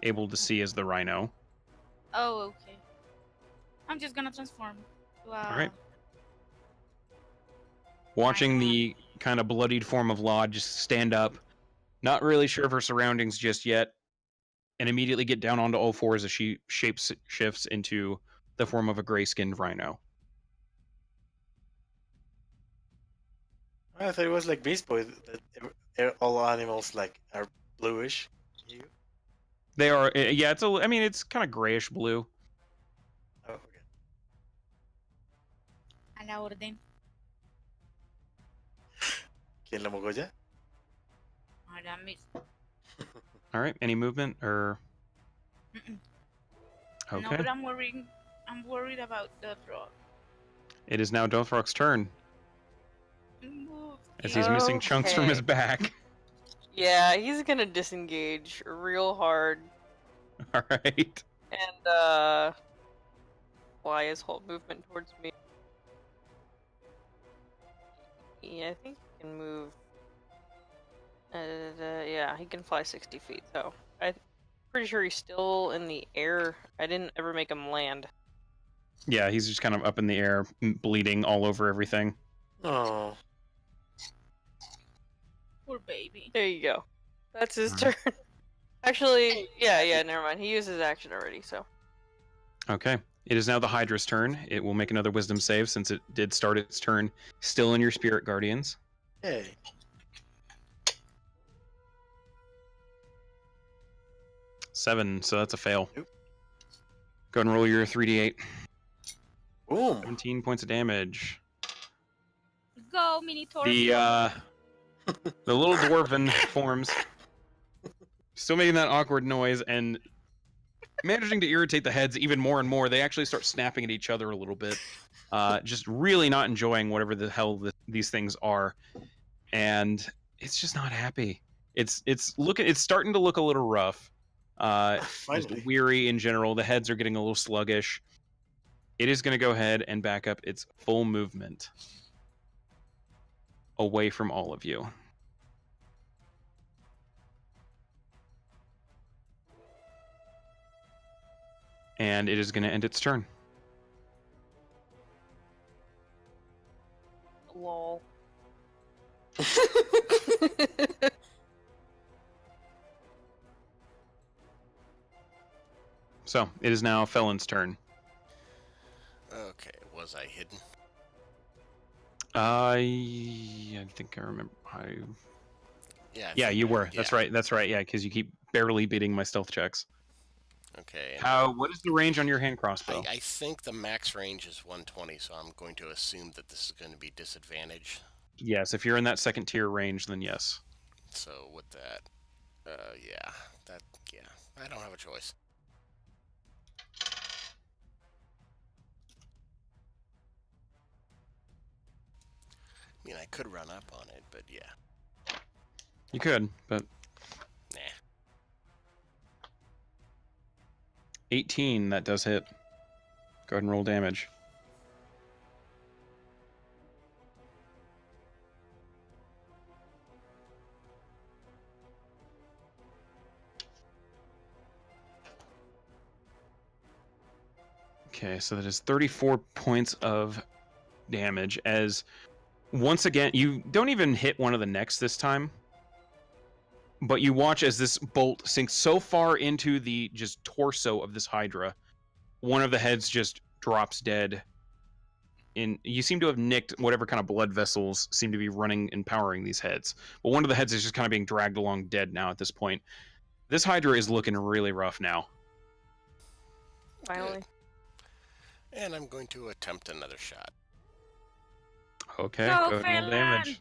Speaker 2: able to see as the rhino.
Speaker 4: Oh, okay. I'm just gonna transform to a.
Speaker 2: All right. Watching
Speaker 4: rhino.
Speaker 2: the kind of bloodied form of Laud just stand up, not really sure of her surroundings just yet, and immediately get down onto all fours as she shifts into the form of a gray-skinned rhino.
Speaker 1: I thought it was like Beast Boy that all animals like are bluish. You?
Speaker 2: They are, yeah. I mean, it's kind of grayish blue.
Speaker 1: Oh, okay.
Speaker 4: A la orden.
Speaker 1: ¿Quién la mogolla?
Speaker 4: Ahora mismo.
Speaker 2: All right. Any movement or?
Speaker 4: Mm-mm.
Speaker 2: Okay.
Speaker 4: No, but I'm worried about the rock.
Speaker 2: It is now Dothrock's turn
Speaker 4: Move.
Speaker 2: as he's missing chunks from his
Speaker 3: Okay.
Speaker 2: back.
Speaker 3: Yeah, he's gonna disengage real hard
Speaker 2: All right.
Speaker 3: and fly his whole movement towards me. Yeah, I think he can move. Yeah, he can fly 60 feet. So I'm pretty sure he's still in the air. I didn't ever make him land.
Speaker 2: Yeah, he's just kind of up in the air, bleeding all over everything.
Speaker 1: Oh,
Speaker 4: Poor baby.
Speaker 3: There you go. That's his
Speaker 2: Alright.
Speaker 3: turn. Actually, yeah, never mind. He used his action already, so.
Speaker 2: Okay. It is now the Hydra's turn. It will make another wisdom save since it did start its turn still in your Spirit Guardians.
Speaker 1: yay.
Speaker 2: 7, so that's a fail.
Speaker 1: Nope.
Speaker 2: Go ahead and roll your 3d8.
Speaker 1: Boom.
Speaker 2: 17 points of damage.
Speaker 4: Go, mini torso.
Speaker 2: The little dwarven forms still making that awkward noise and managing to irritate the heads even more and more. They actually start snapping at each other a little bit, just really not enjoying whatever the hell these things are, and it's just not happy. It's starting to look a little rough. Just
Speaker 1: Finally.
Speaker 2: weary in general. The heads are getting a little sluggish. It is going to go ahead and back up its full movement away from all of you. And it is going to end its turn.
Speaker 3: Lol.
Speaker 2: So it is now Felon's turn.
Speaker 5: Okay, was I hidden?
Speaker 2: I think I remember.
Speaker 5: Yeah. I
Speaker 2: Yeah,
Speaker 5: think
Speaker 2: you
Speaker 5: I-
Speaker 2: were.
Speaker 5: yeah.
Speaker 2: That's right. Yeah, because you keep barely beating my stealth checks.
Speaker 5: Okay.
Speaker 2: What is the range on your hand crossbow?
Speaker 5: I think the max range is 120, so I'm going to assume that this is going to be disadvantage.
Speaker 2: Yes, if you're in that second tier range, then yes.
Speaker 5: So with that, yeah, I don't have a choice. I mean, I could run up on it, but yeah,
Speaker 2: You could, but
Speaker 5: nah.
Speaker 2: 18, that does hit. Go ahead and roll damage. Okay, so that is 34 points of damage as once again, you don't even hit one of the necks this time, but you watch as this bolt sinks so far into the just torso of this Hydra, one of the heads just drops dead you seem to have nicked whatever kind of blood vessels seem to be running and powering these heads. But one of the heads is just kind of being dragged along dead now at this point. This Hydra is looking really rough now.
Speaker 3: Finally.
Speaker 5: And I'm going to attempt another shot.
Speaker 2: Okay,
Speaker 4: Go,
Speaker 2: go ahead and roll damage.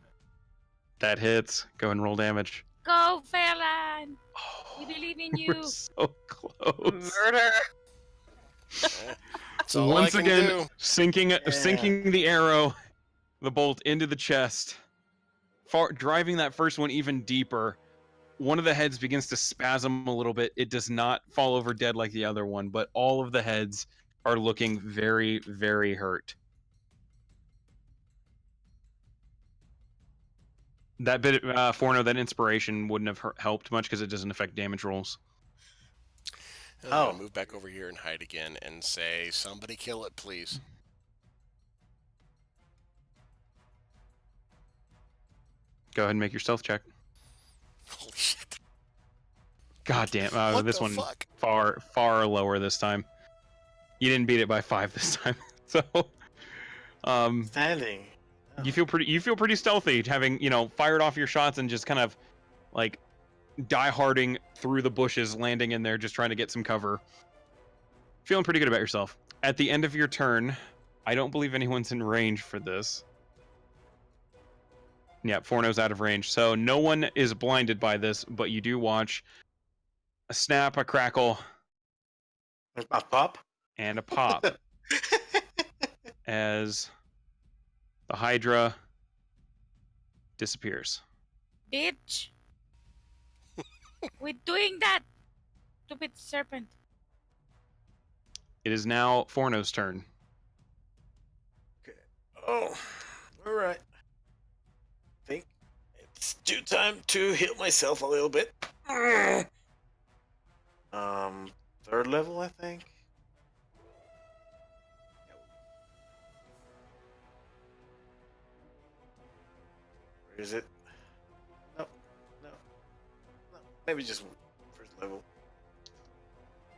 Speaker 2: That hits. Go ahead and roll damage.
Speaker 4: Go, Phelan!
Speaker 2: Oh,
Speaker 4: We believe in
Speaker 2: we're
Speaker 4: you.
Speaker 2: so close.
Speaker 3: Murder.
Speaker 5: That's all
Speaker 2: Once
Speaker 5: I can
Speaker 2: again,
Speaker 5: do.
Speaker 2: sinking the arrow, the bolt into the chest, driving that first one even deeper. One of the heads begins to spasm a little bit. It does not fall over dead like the other one, but all of the heads are looking very, very hurt. That bit, Forno, that inspiration wouldn't have helped much because it doesn't affect damage rolls.
Speaker 5: I'm gonna move back over here and hide again and say, somebody kill it, please.
Speaker 2: Go ahead and make your stealth check.
Speaker 5: Holy shit.
Speaker 2: God damn,
Speaker 5: What
Speaker 2: this
Speaker 5: the
Speaker 2: one
Speaker 5: fuck?
Speaker 2: far lower this time. You didn't beat it by 5 this time, so
Speaker 1: Standing.
Speaker 2: you feel pretty stealthy, having fired off your shots and just kind of like die-harding through the bushes, landing in there, just trying to get some cover. Feeling pretty good about yourself. At the end of your turn, I don't believe anyone's in range for this. Yeah, Forno's out of range, so no one is blinded by this, but you do watch a snap, a crackle,
Speaker 1: A pop?
Speaker 2: and a pop as the Hydra disappears.
Speaker 4: Bitch! We're doing that! Stupid serpent.
Speaker 2: It is now Forno's turn.
Speaker 1: Okay. Oh, all right. I think it's due time to heal myself a little bit. Third level, I think. Where is it? No, no, no. Maybe just first level.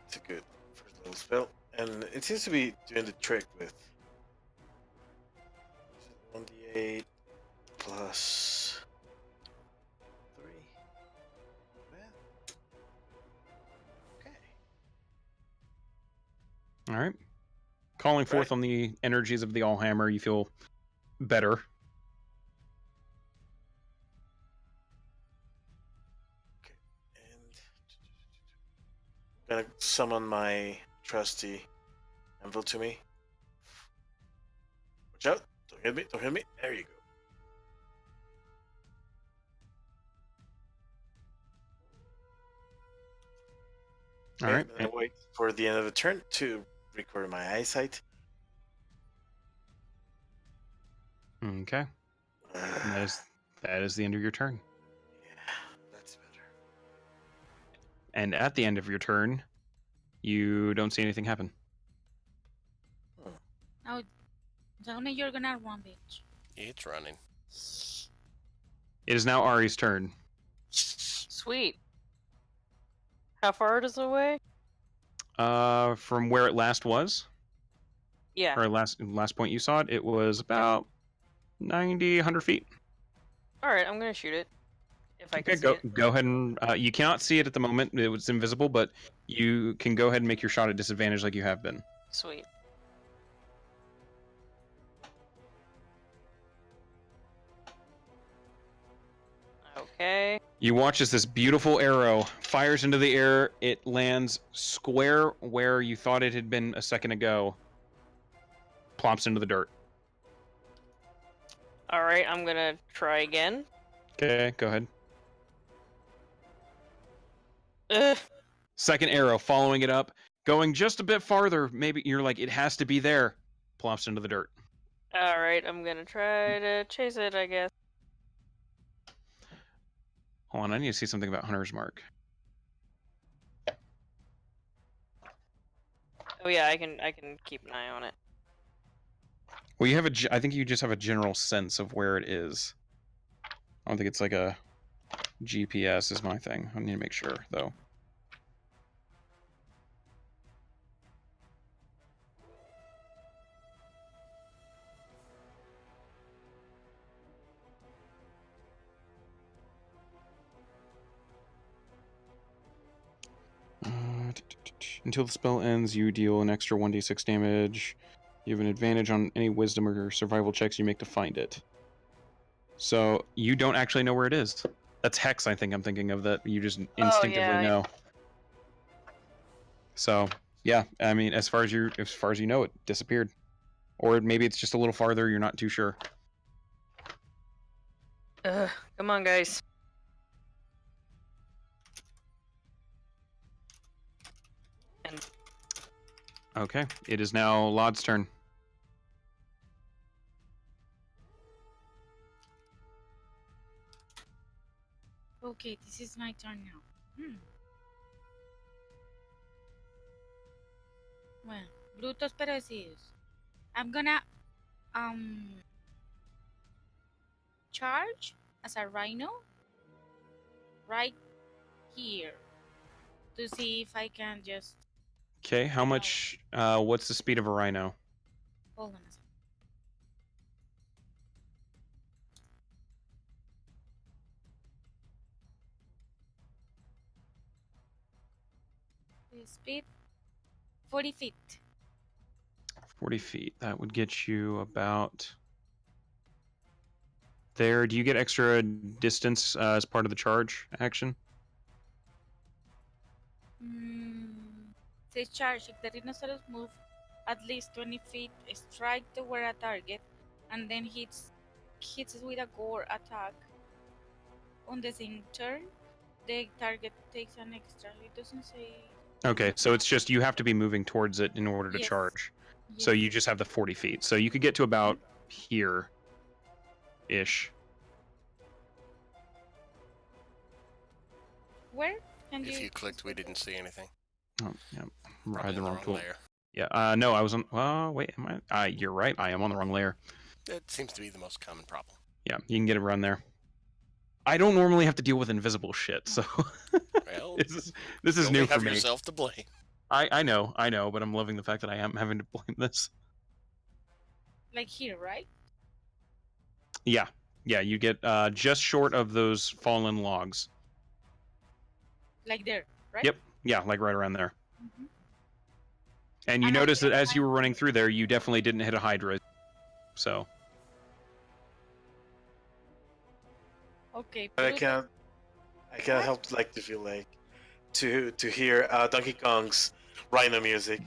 Speaker 1: It's a good first level spell, and it seems to be doing the trick with 1d8 plus 3. Well, okay.
Speaker 2: All right. Calling forth
Speaker 1: Right.
Speaker 2: on the energies of the Allhammer, you feel better.
Speaker 1: And gonna summon my trusty anvil to me. Watch out! Don't hit me! Don't hit me! There you go.
Speaker 2: All right.
Speaker 1: And wait for the end of the turn to recover my eyesight.
Speaker 2: Okay. And that is the end of your turn.
Speaker 1: Yeah, that's better.
Speaker 2: And at the end of your turn, you don't see anything happen.
Speaker 4: Now, tell me you're gonna run, bitch.
Speaker 5: It's running.
Speaker 2: It is now Ari's turn.
Speaker 3: Sweet. How far is it away?
Speaker 2: From where it last was,
Speaker 3: Yeah.
Speaker 2: or last point you saw it, it was about 90, 100 feet.
Speaker 3: All right, I'm gonna shoot it. If I
Speaker 2: Okay,
Speaker 3: can see it.
Speaker 2: go ahead and you cannot see it at the moment. It was invisible, but you can go ahead and make your shot at disadvantage like you have been.
Speaker 3: Sweet. Okay.
Speaker 2: You watch as this beautiful arrow fires into the air. It lands square where you thought it had been a second ago. Plumps into the dirt.
Speaker 3: All right, I'm gonna try again.
Speaker 2: Okay, go ahead.
Speaker 3: Ugh.
Speaker 2: Second arrow following it up, going just a bit farther. Maybe you're like, it has to be there. Plumps into the dirt.
Speaker 3: All right, I'm gonna try to chase it, I guess.
Speaker 2: Hold on, I need to see something about Hunter's Mark.
Speaker 3: Oh yeah, I can keep an eye on it.
Speaker 2: Well, you have I think you just have a general sense of where it is. I don't think it's like a GPS is my thing. I need to make sure, though. Until the spell ends, you deal an extra 1d6 damage. You have an advantage on any wisdom or survival checks you make to find it. So you don't actually know where it is. That's Hex, I think I'm thinking of, that you just instinctively
Speaker 3: yeah.
Speaker 2: know. So yeah, I mean, as far as you know, it disappeared. Or maybe it's just a little farther, you're not too sure.
Speaker 3: Come on, guys. And
Speaker 2: Okay, it is now Lod's turn.
Speaker 4: Okay, this is my turn now. Well, brutos pero decididos. I'm gonna charge as a rhino right here to see if I can just
Speaker 2: Okay, how much, what's the speed of a rhino?
Speaker 4: hold on a second. The speed 40 feet.
Speaker 2: 40 feet. That would get you about there. Do you get extra distance as part of the charge action?
Speaker 4: Says charge. If the rhinoceros move at least 20 feet, strike toward a target, and then hits with a gore attack on the same turn, the target takes an extra. It doesn't say.
Speaker 2: Okay, so it's just you have to be moving towards it in order to
Speaker 4: Yes.
Speaker 2: charge.
Speaker 4: Yes.
Speaker 2: So you just have the 40 feet. So you could get to about here ish.
Speaker 4: Where can
Speaker 5: If you clicked, we didn't see anything.
Speaker 2: Oh, yeah. I
Speaker 5: Probably
Speaker 2: had the
Speaker 5: on
Speaker 2: wrong tool.
Speaker 5: layer.
Speaker 2: Yeah, no, I was on. Oh, wait, am I? You're right. I am on the wrong layer.
Speaker 5: That seems to be the most common problem.
Speaker 2: Yeah, you can get it around there. I don't normally have to deal with invisible shit, so
Speaker 5: Well,
Speaker 2: this is
Speaker 5: you
Speaker 2: new
Speaker 5: only
Speaker 2: for
Speaker 5: have
Speaker 2: me.
Speaker 5: yourself to blame.
Speaker 2: I know, but I'm loving the fact that I am having to blame this.
Speaker 4: like here, right?
Speaker 2: Yeah, you get just short of those fallen logs.
Speaker 4: Like there, right?
Speaker 2: Yep, yeah, like right around there.
Speaker 4: Mhm.
Speaker 2: And you
Speaker 4: And I
Speaker 2: notice that
Speaker 4: can
Speaker 2: as you were running through there, you definitely didn't hit a hydra. So
Speaker 4: Okay.
Speaker 1: I
Speaker 4: Pluto-
Speaker 1: can't help like to feel like to hear Donkey Kong's Rhino music.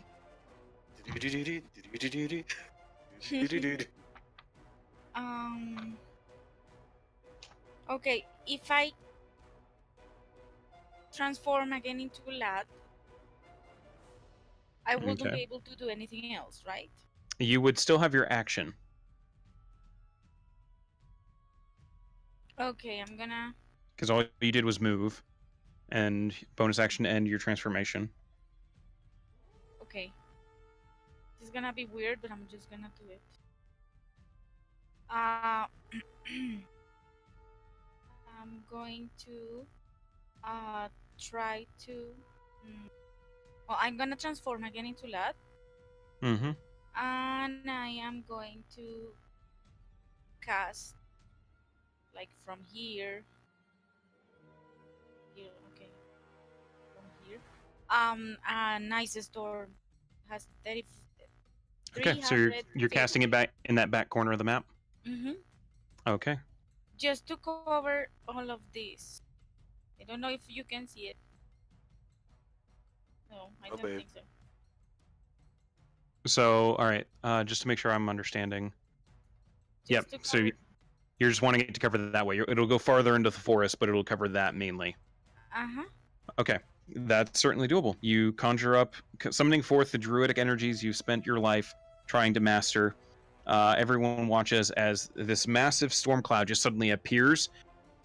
Speaker 4: Okay, if I transform again into a lad, I wouldn't
Speaker 2: Okay.
Speaker 4: be able to do anything else, right?
Speaker 2: you would still have your action.
Speaker 4: Okay, I'm gonna.
Speaker 2: Because all you did was move, and bonus action to end your transformation.
Speaker 4: Okay. This is gonna be weird, but I'm just gonna do it. I'm going to try to. Well, I'm gonna transform again into lad,
Speaker 2: Mm-hmm.
Speaker 4: and I am going to cast like from here. Here, okay. From here. A nice storm has 30.
Speaker 2: Okay, so you're casting it back in that back corner of the map.
Speaker 4: Mm-hmm.
Speaker 2: Okay.
Speaker 4: Just to cover all of this. I don't know if you can see it. No, I don't
Speaker 1: babe.
Speaker 4: think so.
Speaker 2: So, all right, just to make sure I'm understanding. Yep.
Speaker 4: Just to
Speaker 2: So
Speaker 4: cover-
Speaker 2: you're just wanting it to cover that way. It'll go farther into the forest, but it'll cover that mainly.
Speaker 4: Uh-huh.
Speaker 2: Okay, that's certainly doable. You conjure up, summoning forth the druidic energies you've spent your life trying to master. Everyone watches as this massive storm cloud just suddenly appears,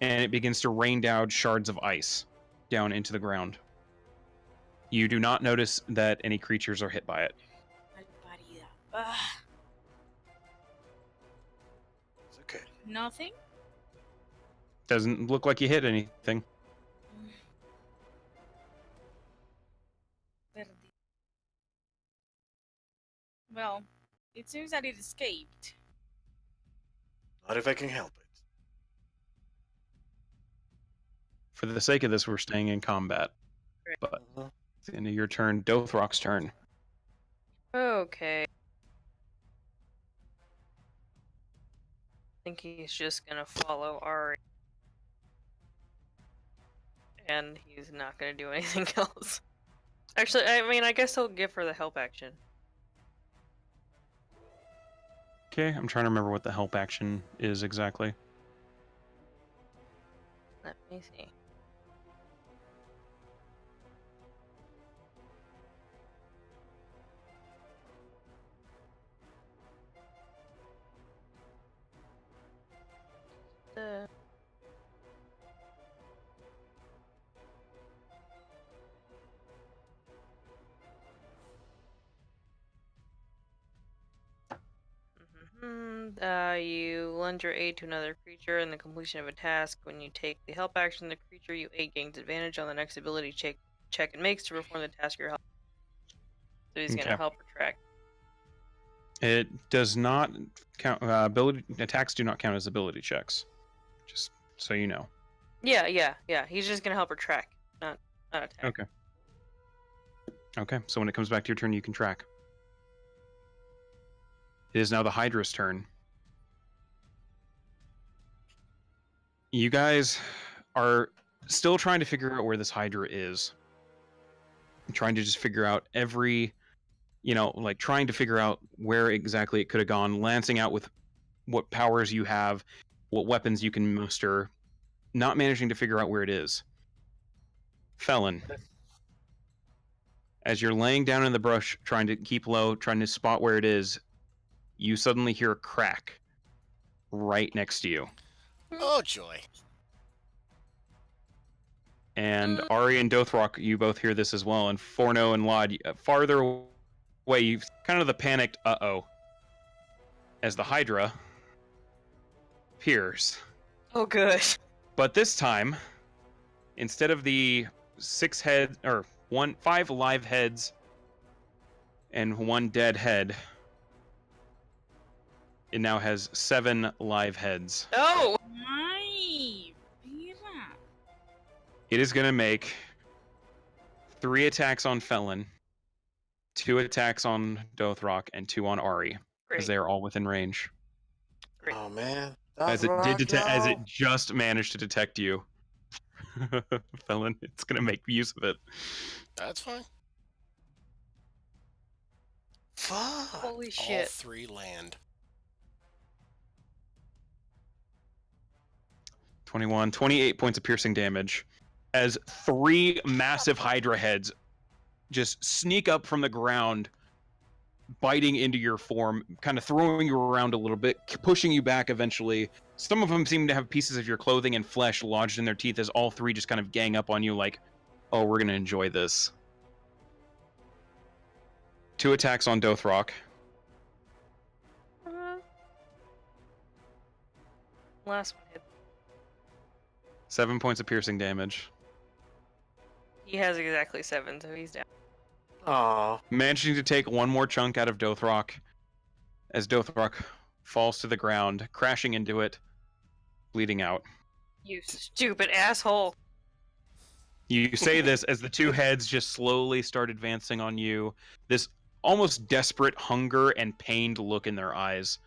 Speaker 2: and it begins to rain down shards of ice down into the ground. You do not notice that any creatures are hit by it.
Speaker 4: Malparida. Ugh,
Speaker 1: It's okay.
Speaker 4: nothing?
Speaker 2: Doesn't look like you hit anything.
Speaker 4: Perdi. Well, it seems that it escaped.
Speaker 1: Not if I can help it.
Speaker 2: For the sake of this, we're staying in combat. But the end of your turn. Dothrock's turn.
Speaker 3: Okay. I think he's just gonna follow Ari. And he's not gonna do anything else. Actually, I mean, I guess he'll give her the help action.
Speaker 2: Okay, I'm trying to remember what the help action is exactly.
Speaker 3: Let me see. The... you lend your aid to another creature in the completion of a task. When you take the help action, the creature you aid gains advantage on the next ability check it makes to perform the task you're helping. So he's gonna
Speaker 2: Okay.
Speaker 3: help her track.
Speaker 2: It does not count. Ability attacks do not count as ability checks. Just so you know.
Speaker 3: Yeah. He's just gonna help her track, not attack.
Speaker 2: Okay. Okay, so when it comes back to your turn, you can track. It is now the Hydra's turn. You guys are still trying to figure out where this Hydra is. Trying to just figure out every, like trying to figure out where exactly it could have gone, lancing out with what powers you have, what weapons you can muster, not managing to figure out where it is. Felon, as you're laying down in the brush, trying to keep low, trying to spot where it is, you suddenly hear a crack right next to you.
Speaker 5: Oh, joy.
Speaker 2: And Ari and Dothrock, you both hear this as well. And Forno and Lod, farther away, you've kind of the panicked uh-oh. As the Hydra appears.
Speaker 3: Oh, good.
Speaker 2: But this time, instead of the 5 live heads and 1 dead head, it now has 7 live heads.
Speaker 3: Oh!
Speaker 4: My vida.
Speaker 2: It is going to make 3 attacks on Felon, 2 attacks on Dothrock, and 2 on Ari, because
Speaker 3: Great.
Speaker 2: they are all within range.
Speaker 3: Great.
Speaker 1: Oh man.
Speaker 2: As it did as it
Speaker 1: No.
Speaker 2: just managed to detect you. Felon, it's going to make use of it.
Speaker 5: That's fine.
Speaker 1: Fuck.
Speaker 3: Holy
Speaker 5: All
Speaker 3: shit.
Speaker 5: 3 land.
Speaker 2: 21, 28 points of piercing damage as 3 massive Hydra heads just sneak up from the ground, biting into your form, kind of throwing you around a little bit, pushing you back eventually. Some of them seem to have pieces of your clothing and flesh lodged in their teeth as all 3 just kind of gang up on you like, oh, we're going to enjoy this. 2 attacks on Dothrock.
Speaker 3: Last one hit.
Speaker 2: 7 points of piercing damage.
Speaker 3: He has exactly 7, so he's down.
Speaker 1: Aw.
Speaker 2: Managing to take 1 more chunk out of Dothrock as Dothrock falls to the ground, crashing into it, bleeding out.
Speaker 3: You stupid asshole.
Speaker 2: You say this as the 2 heads just slowly start advancing on you. This almost desperate hunger and pained look in their eyes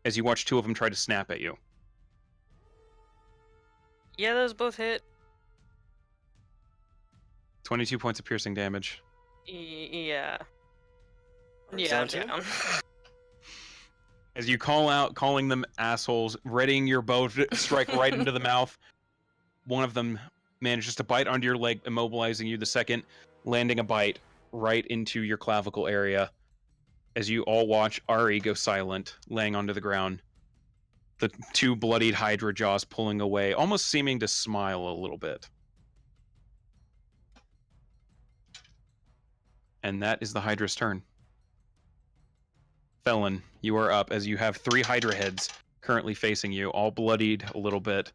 Speaker 2: as you watch 2 of them try to snap at you.
Speaker 3: Yeah, those both hit.
Speaker 2: 22 points of piercing damage.
Speaker 3: Yeah.
Speaker 1: Where's
Speaker 3: Yeah,
Speaker 1: down to?
Speaker 3: down.
Speaker 2: As you call out, calling them assholes, readying your bow to strike right into the mouth. One of them manages to bite onto your leg, immobilizing you. The second, landing a bite right into your clavicle area. As you all watch Ari go silent, laying onto the ground. The 2 bloodied Hydra jaws pulling away, almost seeming to smile a little bit. And that is the Hydra's turn. Felon, you are up as you have 3 Hydra heads currently facing you, all bloodied a little bit,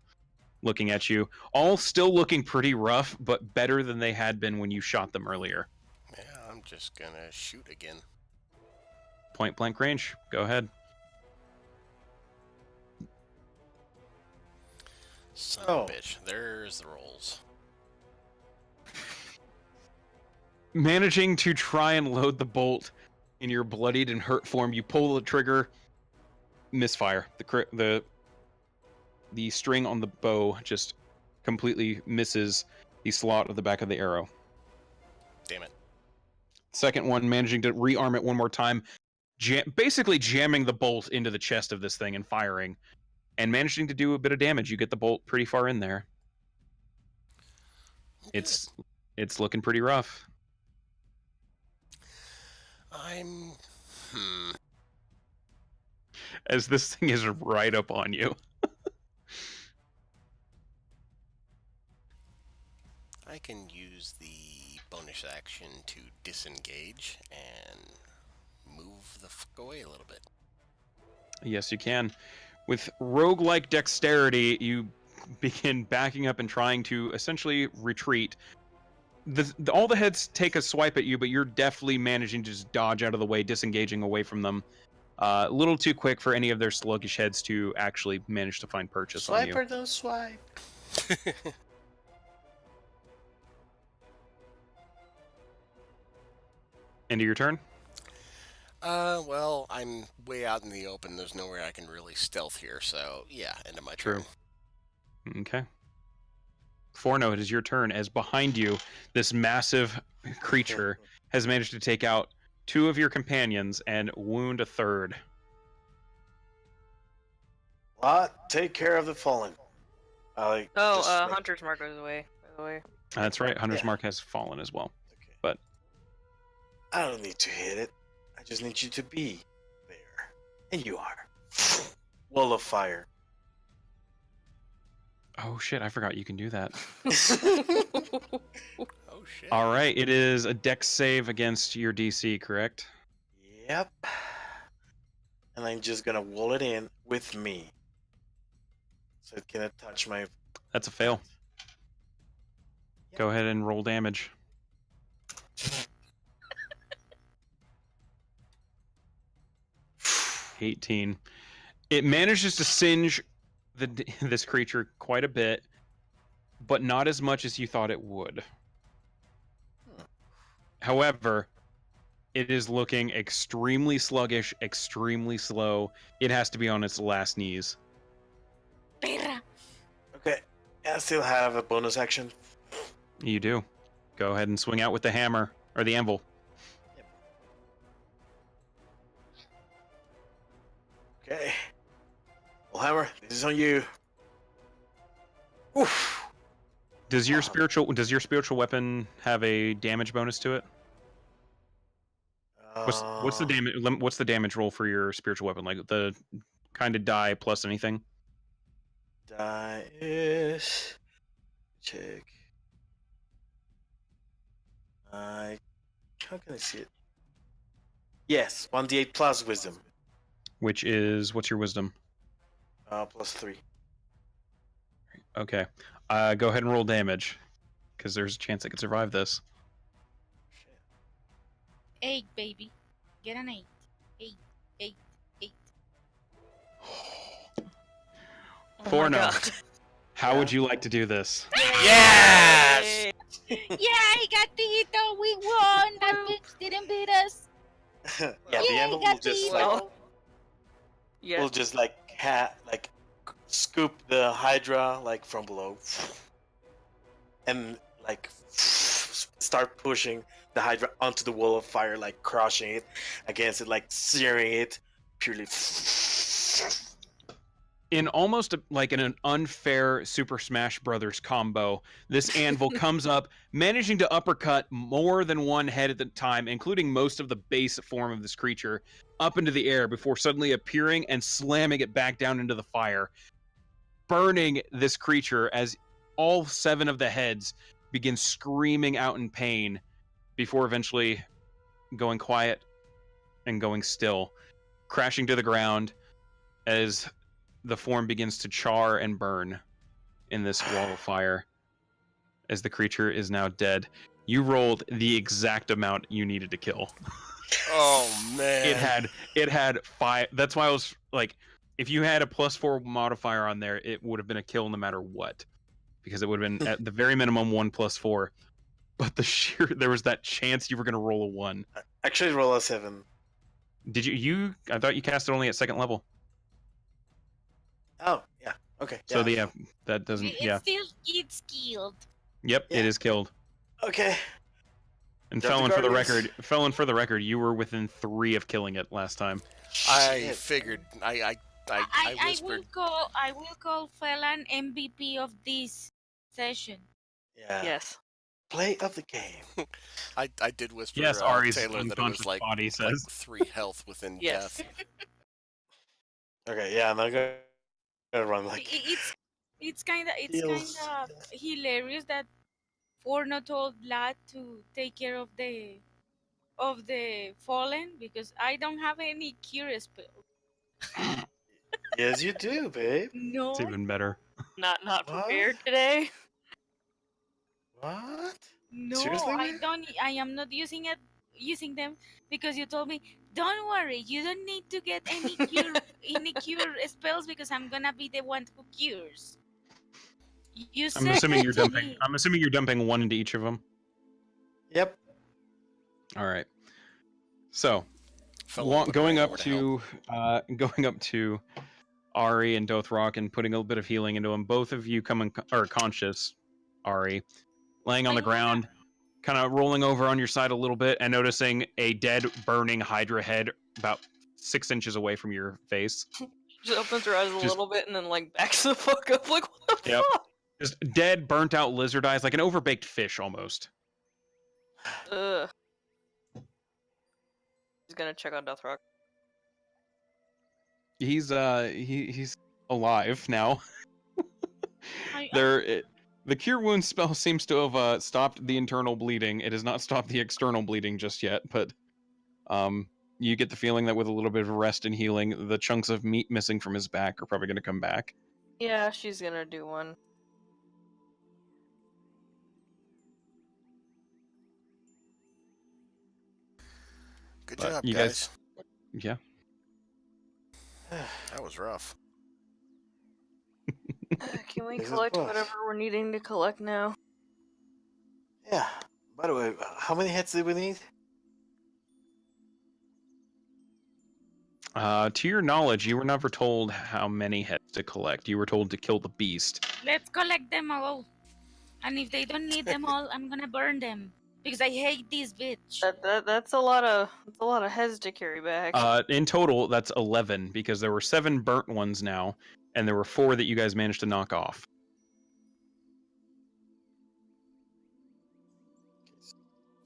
Speaker 2: looking at you. All still looking pretty rough, but better than they had been when you shot them earlier.
Speaker 5: Yeah, I'm just gonna shoot again.
Speaker 2: Point blank range. Go ahead.
Speaker 5: Son of a bitch. There's the rolls.
Speaker 2: Managing to try and load the bolt in your bloodied and hurt form, you pull the trigger, misfire. The string on the bow just completely misses the slot of the back of the arrow.
Speaker 5: Damn it.
Speaker 2: Second one, managing to rearm it one more time, basically jamming the bolt into the chest of this thing and firing, and managing to do a bit of damage. You get the bolt pretty far in there. It's looking pretty rough.
Speaker 5: I'm...
Speaker 2: As this thing is right up on you.
Speaker 5: I can use the bonus action to disengage and move the fuck away a little bit.
Speaker 2: Yes, you can. With roguelike dexterity, you begin backing up and trying to essentially retreat. All the heads take a swipe at you, but you're definitely managing to just dodge out of the way, disengaging away from them. A little too quick for any of their sluggish heads to actually manage to find purchase on you.
Speaker 1: Swipe or don't swipe.
Speaker 2: End of your turn?
Speaker 5: Well, I'm way out in the open. There's nowhere I can really stealth here, so yeah, end of my turn.
Speaker 2: Okay. Forno, it is your turn, as behind you, this massive creature has managed to take out 2 of your companions and wound a third.
Speaker 1: What? Take care of the fallen.
Speaker 3: Hunter's Mark goes away, by the way.
Speaker 2: That's right, Hunter's Mark has fallen as well.
Speaker 1: Okay.
Speaker 2: But
Speaker 1: I don't need to hit it. I just need you to be there. And you are. Wall of fire.
Speaker 2: oh shit, I forgot you can do that.
Speaker 5: Oh shit.
Speaker 2: All right, it is a dex save against your DC, correct?
Speaker 1: Yep. And I'm just gonna wall it in with me. So it cannot touch my...
Speaker 2: That's a fail. Go ahead and roll damage. 18. It manages to singe this creature quite a bit, but not as much as you thought it would. However, it is looking extremely sluggish, extremely slow. It has to be on its last knees.
Speaker 4: Perra.
Speaker 1: Okay. I still have a bonus action.
Speaker 2: You do. Go ahead and swing out with the hammer, or the anvil.
Speaker 1: Okay. Well, Hammer, this is on you. Oof.
Speaker 2: Does your spiritual weapon have a damage bonus to it? What's the damage roll for your spiritual weapon? Like the kind of die plus anything?
Speaker 1: Die is... Check. How can I see it? Yes, 1d8 plus wisdom.
Speaker 2: Which is, what's your wisdom?
Speaker 1: Plus 3.
Speaker 2: Okay. Go ahead and roll damage, because there's a chance I could survive this.
Speaker 4: 8, baby. Get an 8. 8.
Speaker 2: Forno, how would you like to do this?
Speaker 1: Yes!
Speaker 4: Yay, gatito, we won! That bitch didn't beat us.
Speaker 1: Yeah, the
Speaker 4: Yay,
Speaker 1: anvil will just like...
Speaker 3: Yeah.
Speaker 1: We'll just like scoop the Hydra like from below, and like start pushing the Hydra onto the wall of fire, like crushing it against it, like searing it purely.
Speaker 2: In almost like an unfair Super Smash Brothers combo, this anvil comes up, managing to uppercut more than one head at the time, including most of the base form of this creature, up into the air before suddenly appearing and slamming it back down into the fire, burning this creature as all 7 of the heads begin screaming out in pain before eventually going quiet and going still, crashing to the ground as the form begins to char and burn in this wall of fire as the creature is now dead. You rolled the exact amount you needed to kill.
Speaker 5: Oh man.
Speaker 2: It had 5. That's why I was like, if you had a +4 modifier on there, it would have been a kill no matter what, because it would have been at the very minimum 1 + 4. but there was that chance you were going to roll a 1.
Speaker 1: Actually, roll a 7.
Speaker 2: Did you? I thought you cast it only at 2nd level.
Speaker 1: Oh, yeah. Okay.
Speaker 2: So
Speaker 1: Yeah.
Speaker 2: that doesn't.
Speaker 4: It's
Speaker 2: Yeah.
Speaker 4: still it's killed.
Speaker 2: Yep.
Speaker 1: Yeah.
Speaker 2: It is killed.
Speaker 1: Okay.
Speaker 2: And
Speaker 1: Drop the
Speaker 2: Felon for the record, you were within 3 of killing it last time.
Speaker 5: I
Speaker 1: Shit.
Speaker 5: figured. I
Speaker 4: I
Speaker 5: whispered.
Speaker 4: will call Phelan MVP of this session.
Speaker 1: Yeah.
Speaker 3: Yes.
Speaker 1: Play of the game.
Speaker 5: I did whisper.
Speaker 2: Yes, Ari's
Speaker 5: Taylor that it
Speaker 2: unconscious
Speaker 5: was like
Speaker 2: body says.
Speaker 5: 3 health within
Speaker 3: Yes.
Speaker 5: death.
Speaker 1: Okay. Yeah. I'm not gonna run like.
Speaker 4: It's kind of
Speaker 1: Heals.
Speaker 4: hilarious that Forno told Vlad to take care of the fallen because I don't have any cure spell.
Speaker 1: Yes, you do, babe.
Speaker 4: No,
Speaker 2: It's even better.
Speaker 3: Not
Speaker 1: What?
Speaker 3: prepared today.
Speaker 1: What?
Speaker 4: no,
Speaker 1: Seriously,
Speaker 4: I
Speaker 1: man?
Speaker 4: don't. I am not using them because you told me, don't worry, you don't need to get any cure spells because I'm gonna be the one who cures. You
Speaker 2: I'm
Speaker 4: said
Speaker 2: assuming
Speaker 4: it
Speaker 2: you're
Speaker 4: to
Speaker 2: dumping.
Speaker 4: me.
Speaker 2: I'm assuming you're dumping 1 into each of them.
Speaker 1: Yep.
Speaker 2: All right. So
Speaker 5: Felon would
Speaker 2: going
Speaker 5: ran
Speaker 2: up
Speaker 5: over to help.
Speaker 2: going up to Ari and Dothrock and putting a little bit of healing into them. Both of you are conscious. Ari, laying on the ground, kind of rolling over on your side a little bit, and noticing a dead, burning Hydra head about 6 inches away from your face.
Speaker 3: Just opens her eyes a
Speaker 2: Just-
Speaker 3: little bit and then like backs the fuck up. Like what the
Speaker 2: Yep.
Speaker 3: fuck?
Speaker 2: Just dead, burnt out lizard eyes, like an overbaked fish almost.
Speaker 3: Ugh. He's gonna check on Deathrock.
Speaker 2: He's he's alive now.
Speaker 4: I-
Speaker 2: The cure wounds spell seems to have stopped the internal bleeding. It has not stopped the external bleeding just yet, but you get the feeling that with a little bit of rest and healing, the chunks of meat missing from his back are probably going to come back.
Speaker 3: Yeah, she's gonna do one.
Speaker 5: Good
Speaker 2: But
Speaker 5: job,
Speaker 2: you
Speaker 5: guys.
Speaker 2: Yeah.
Speaker 5: That was rough.
Speaker 3: Can we
Speaker 1: This is
Speaker 3: collect
Speaker 1: boss.
Speaker 3: whatever we're needing to collect now?
Speaker 1: Yeah. By the way, how many hits did we need?
Speaker 2: To your knowledge, you were never told how many heads to collect. You were told to kill the beast.
Speaker 4: Let's collect them all. And if they don't need them all, I'm gonna burn them because I hate this bitch.
Speaker 3: That's a lot of heads to carry back.
Speaker 2: In total, that's 11 because there were 7 burnt ones now, and there were 4 that you guys managed to knock off.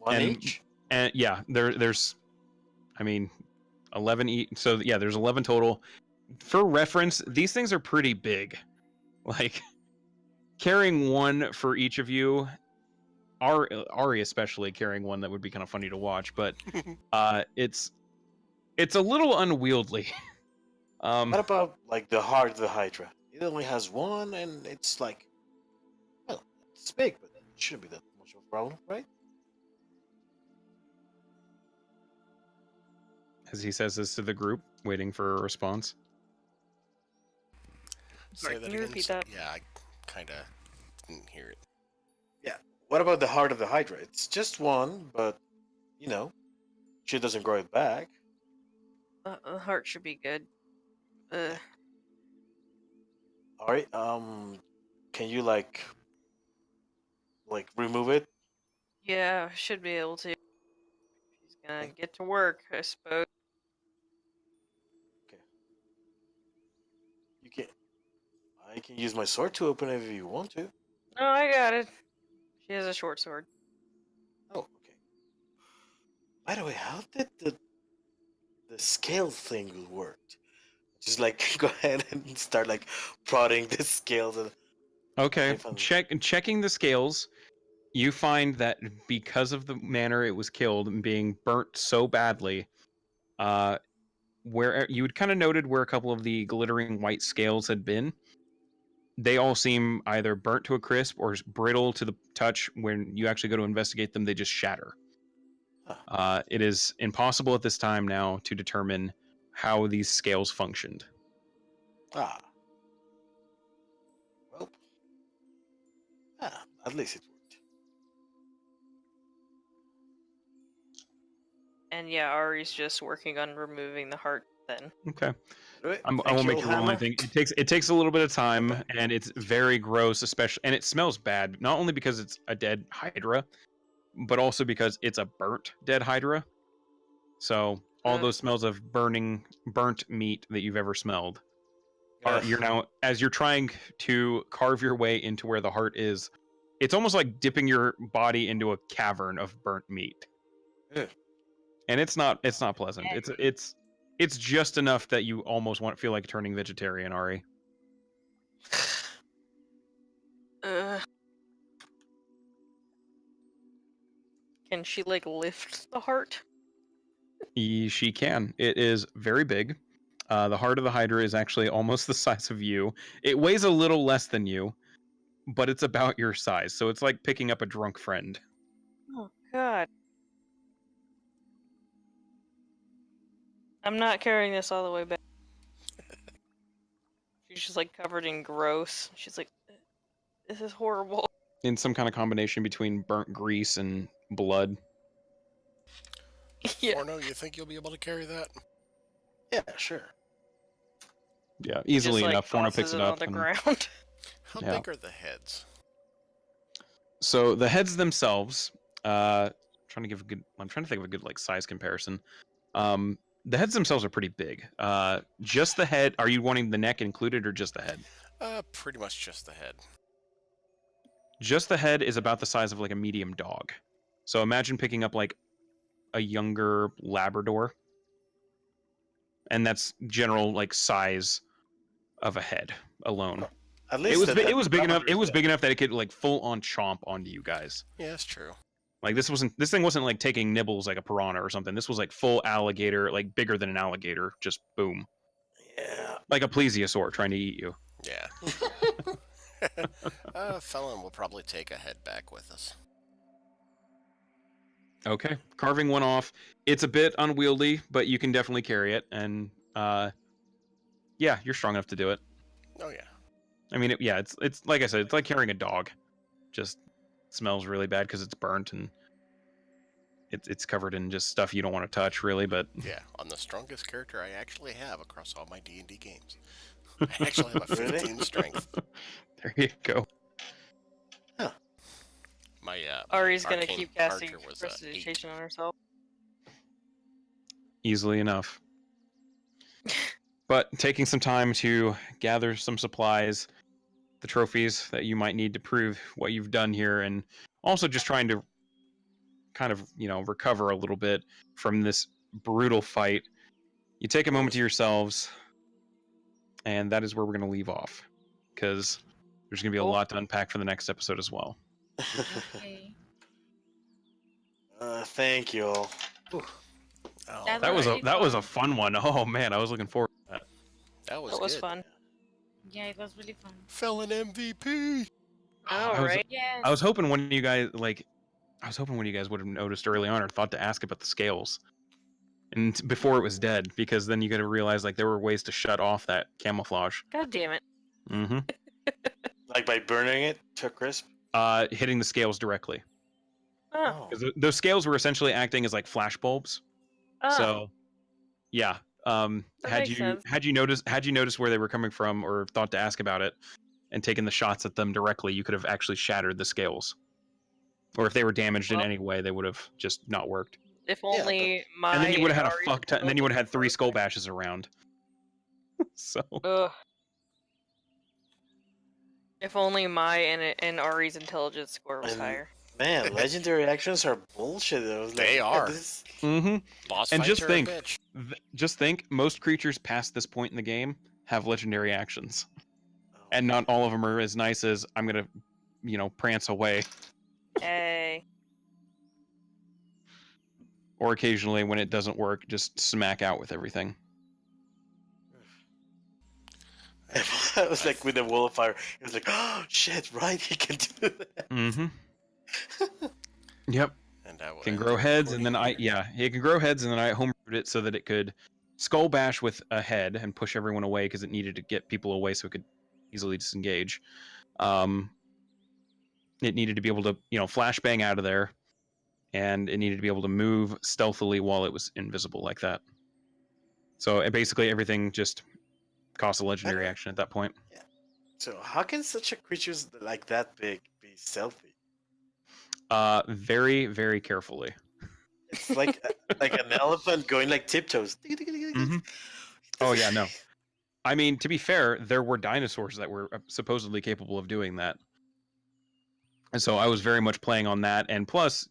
Speaker 1: One
Speaker 2: and-
Speaker 1: each.
Speaker 2: And yeah, there's, I mean, 11 each. So yeah, there's 11 total. For reference, these things are pretty big. Like carrying one for each of you. Ari especially carrying one that would be kind of funny to watch, but it's a little unwieldy.
Speaker 1: What about like the heart of the Hydra? It only has one, and it's like, well, it's big, but it shouldn't be that much of a problem, right?
Speaker 2: As he says this to the group, waiting for a response.
Speaker 3: Sorry,
Speaker 5: Say that
Speaker 3: can you
Speaker 5: again.
Speaker 3: repeat that?
Speaker 5: Yeah, I kind of didn't hear it.
Speaker 1: What about the heart of the Hydra? It's just one, but you know, she doesn't grow it back.
Speaker 3: The heart should be good.
Speaker 1: All right. Can you like remove it?
Speaker 3: Yeah, should be able to. She's gonna get to work, I suppose.
Speaker 1: You can. I can use my sword to open it if you want to.
Speaker 3: Oh, I got it. She has a short sword.
Speaker 1: Oh, okay. By the way, how did the scale thing work? Just like go ahead and start like prodding the scales.
Speaker 2: Okay,
Speaker 1: Okay, fine.
Speaker 2: checking the scales, you find that because of the manner it was killed and being burnt so badly, where you had kind of noted where a couple of the glittering white scales had been, they all seem either burnt to a crisp or brittle to the touch. When you actually go to investigate them, they just shatter. It is impossible at this time now to determine how these scales functioned.
Speaker 1: Ah. Well. At least it worked.
Speaker 3: And yeah, Ari's just working on removing the heart then.
Speaker 2: Okay.
Speaker 1: Right.
Speaker 2: I
Speaker 1: Thank
Speaker 2: won't
Speaker 1: you,
Speaker 2: make you roll
Speaker 1: Hammer.
Speaker 2: anything. It takes a little bit of time,
Speaker 1: Okay.
Speaker 2: and it's very gross, especially, and it smells bad. Not only because it's a dead Hydra, but also because it's a burnt dead Hydra. So all
Speaker 3: Ugh.
Speaker 2: those smells of burnt meat that you've ever smelled you're
Speaker 1: Ugh.
Speaker 2: now, as you're trying to carve your way into where the heart is. It's almost like dipping your body into a cavern of burnt meat,
Speaker 1: Ugh.
Speaker 2: and it's not pleasant. It's just enough that you almost feel like turning vegetarian, Ari.
Speaker 3: Can she like lift the heart?
Speaker 2: She can. It is very big. The heart of the Hydra is actually almost the size of you. It weighs a little less than you, but it's about your size. So it's like picking up a drunk friend.
Speaker 3: Oh god. I'm not carrying this all the way back. She's just like covered in gross. She's like, this is horrible.
Speaker 2: In some kind of combination between burnt grease and blood.
Speaker 3: Yeah.
Speaker 5: Forno, you think you'll be able to carry that?
Speaker 1: Yeah, sure.
Speaker 2: Yeah, easily
Speaker 3: just, like,
Speaker 2: enough. Forno
Speaker 3: tosses
Speaker 2: picks it
Speaker 3: on
Speaker 2: up.
Speaker 3: the
Speaker 2: and-
Speaker 3: ground.
Speaker 5: How
Speaker 2: Yeah.
Speaker 5: big are the heads?
Speaker 2: So the heads themselves, I'm trying to think of a good like size comparison. The heads themselves are pretty big. Just the head. Are you wanting the neck included or just the head?
Speaker 5: Pretty much just the head.
Speaker 2: Just the head is about the size of like a medium dog. So imagine picking up like a younger Labrador, and that's general like size of a head alone.
Speaker 1: At
Speaker 2: It
Speaker 1: least
Speaker 2: was
Speaker 1: the
Speaker 2: it was big enough.
Speaker 1: Labrador
Speaker 2: It
Speaker 1: is
Speaker 2: was
Speaker 1: dead.
Speaker 2: big enough that it could like full on chomp onto you guys.
Speaker 5: Yeah, that's true.
Speaker 2: Like this thing wasn't like taking nibbles like a piranha or something. This was like full alligator, like bigger than an alligator. Just boom,
Speaker 1: Yeah.
Speaker 2: like a plesiosaur trying to eat you.
Speaker 5: Yeah. Felon will probably take a head back with us.
Speaker 2: Okay, carving one off. It's a bit unwieldy, but you can definitely carry it, and yeah, you're strong enough to do it.
Speaker 5: Oh yeah.
Speaker 2: I mean, it's like I said, it's like carrying a dog. Just smells really bad because it's burnt and it's covered in just stuff you don't want to touch, really. But
Speaker 5: Yeah, on the strongest character I actually have across all my D&D games. I actually have a
Speaker 1: Really?
Speaker 5: 15 strength.
Speaker 2: there you go.
Speaker 5: My
Speaker 3: Ari's
Speaker 5: my
Speaker 3: gonna
Speaker 5: arcane
Speaker 3: keep casting
Speaker 5: archer was 8.
Speaker 3: prestidigitation on herself.
Speaker 2: Easily enough. But taking some time to gather some supplies, the trophies that you might need to prove what you've done here, and also just trying to kind of, recover a little bit from this brutal fight. You take a moment to yourselves, and that is where we're going to leave off, because there's going to be a
Speaker 3: Cool.
Speaker 2: lot to unpack for the next episode as well.
Speaker 4: Okay.
Speaker 1: Thank you all.
Speaker 5: Oh,
Speaker 4: That was really
Speaker 2: That was a
Speaker 4: fun.
Speaker 2: fun one. Oh man, I was looking forward to that.
Speaker 5: that was
Speaker 3: That was
Speaker 5: good.
Speaker 3: fun.
Speaker 4: Yeah, it was really fun.
Speaker 5: Felon MVP.
Speaker 3: All
Speaker 2: I was-
Speaker 3: right.
Speaker 4: Yes.
Speaker 2: I was hoping one of you guys would have noticed early on or thought to ask about the scales, and before it was dead, because then you got to realize like there were ways to shut off that camouflage.
Speaker 3: God damn it.
Speaker 2: Mm-hmm.
Speaker 1: Like by burning it to a crisp.
Speaker 2: Hitting the scales directly,
Speaker 3: Oh.
Speaker 2: because those scales were essentially acting as like flash bulbs.
Speaker 3: Oh.
Speaker 2: So, yeah.
Speaker 3: That makes sense.
Speaker 2: Had you noticed where they were coming from or thought to ask about it, and taken the shots at them directly, you could have actually shattered the scales. Or if they were damaged in
Speaker 3: Well-
Speaker 2: any way, they would have just not worked.
Speaker 3: If only my.
Speaker 2: And then you would have had
Speaker 3: Ari's
Speaker 2: a fuck ton. And then you would have had 3
Speaker 3: intelligence
Speaker 2: skull
Speaker 3: were-
Speaker 2: bashes around. So
Speaker 3: Ugh. If only my and Ari's intelligence score was
Speaker 1: And-
Speaker 3: higher.
Speaker 1: Man, legendary actions are bullshit. I was like,
Speaker 5: They are.
Speaker 1: This...
Speaker 5: Boss
Speaker 2: And
Speaker 5: fights
Speaker 2: just
Speaker 5: are
Speaker 2: think-
Speaker 5: a bitch.
Speaker 2: just think, most creatures past this point in the game have legendary actions,
Speaker 1: Oh.
Speaker 2: and not all of them are as nice as I'm gonna, prance away.
Speaker 3: Hey.
Speaker 2: Or occasionally, when it doesn't work, just smack out with everything.
Speaker 1: I was like with the wall of fire. It was like, oh shit, right? He can do that.
Speaker 2: Mm-hmm. Yep.
Speaker 5: And I will
Speaker 2: Can
Speaker 5: end
Speaker 2: grow
Speaker 5: the
Speaker 2: heads, and
Speaker 5: recording
Speaker 2: then
Speaker 5: here.
Speaker 2: it can grow heads, and then I homebrewed it so that it could skull bash with a head and push everyone away because it needed to get people away so it could easily disengage. It needed to be able to, flashbang out of there and it needed to be able to move stealthily while it was invisible like that. So basically everything just cost a legendary action at that point.
Speaker 1: So how can such a creatures like that big be stealthy?
Speaker 2: Very, very carefully.
Speaker 1: It's like like an elephant going like tiptoes.
Speaker 2: Mhm. Oh yeah, no. I mean, to be fair, there were dinosaurs that were supposedly capable of doing that. And so I was very much playing on that. And plus,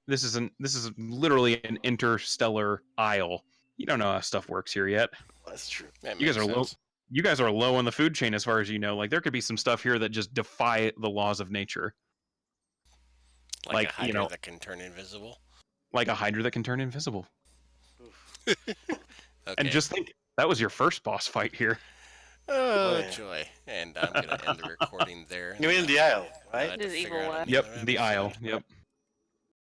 Speaker 2: this is literally an interstellar isle. You don't know how stuff works here yet.
Speaker 1: That's true.
Speaker 5: That
Speaker 2: You guys
Speaker 5: makes
Speaker 2: are low.
Speaker 5: sense.
Speaker 2: You guys are low on the food chain as far as you know. Like there could be some stuff here that just defy the laws of nature.
Speaker 5: Like
Speaker 2: Like,
Speaker 5: a hydra that can turn invisible.
Speaker 2: Like a hydra that can turn invisible.
Speaker 1: Oof.
Speaker 5: Okay.
Speaker 2: And just think, that was your first boss fight here.
Speaker 5: Oh,
Speaker 1: yeah.
Speaker 5: joy. And I'm going to end the recording there.
Speaker 1: You mean the Isle, right?
Speaker 5: I had
Speaker 3: This
Speaker 5: to
Speaker 3: evil
Speaker 5: figure out
Speaker 3: laugh.
Speaker 5: another
Speaker 2: Yep, the
Speaker 5: episode.
Speaker 2: Isle. Yep.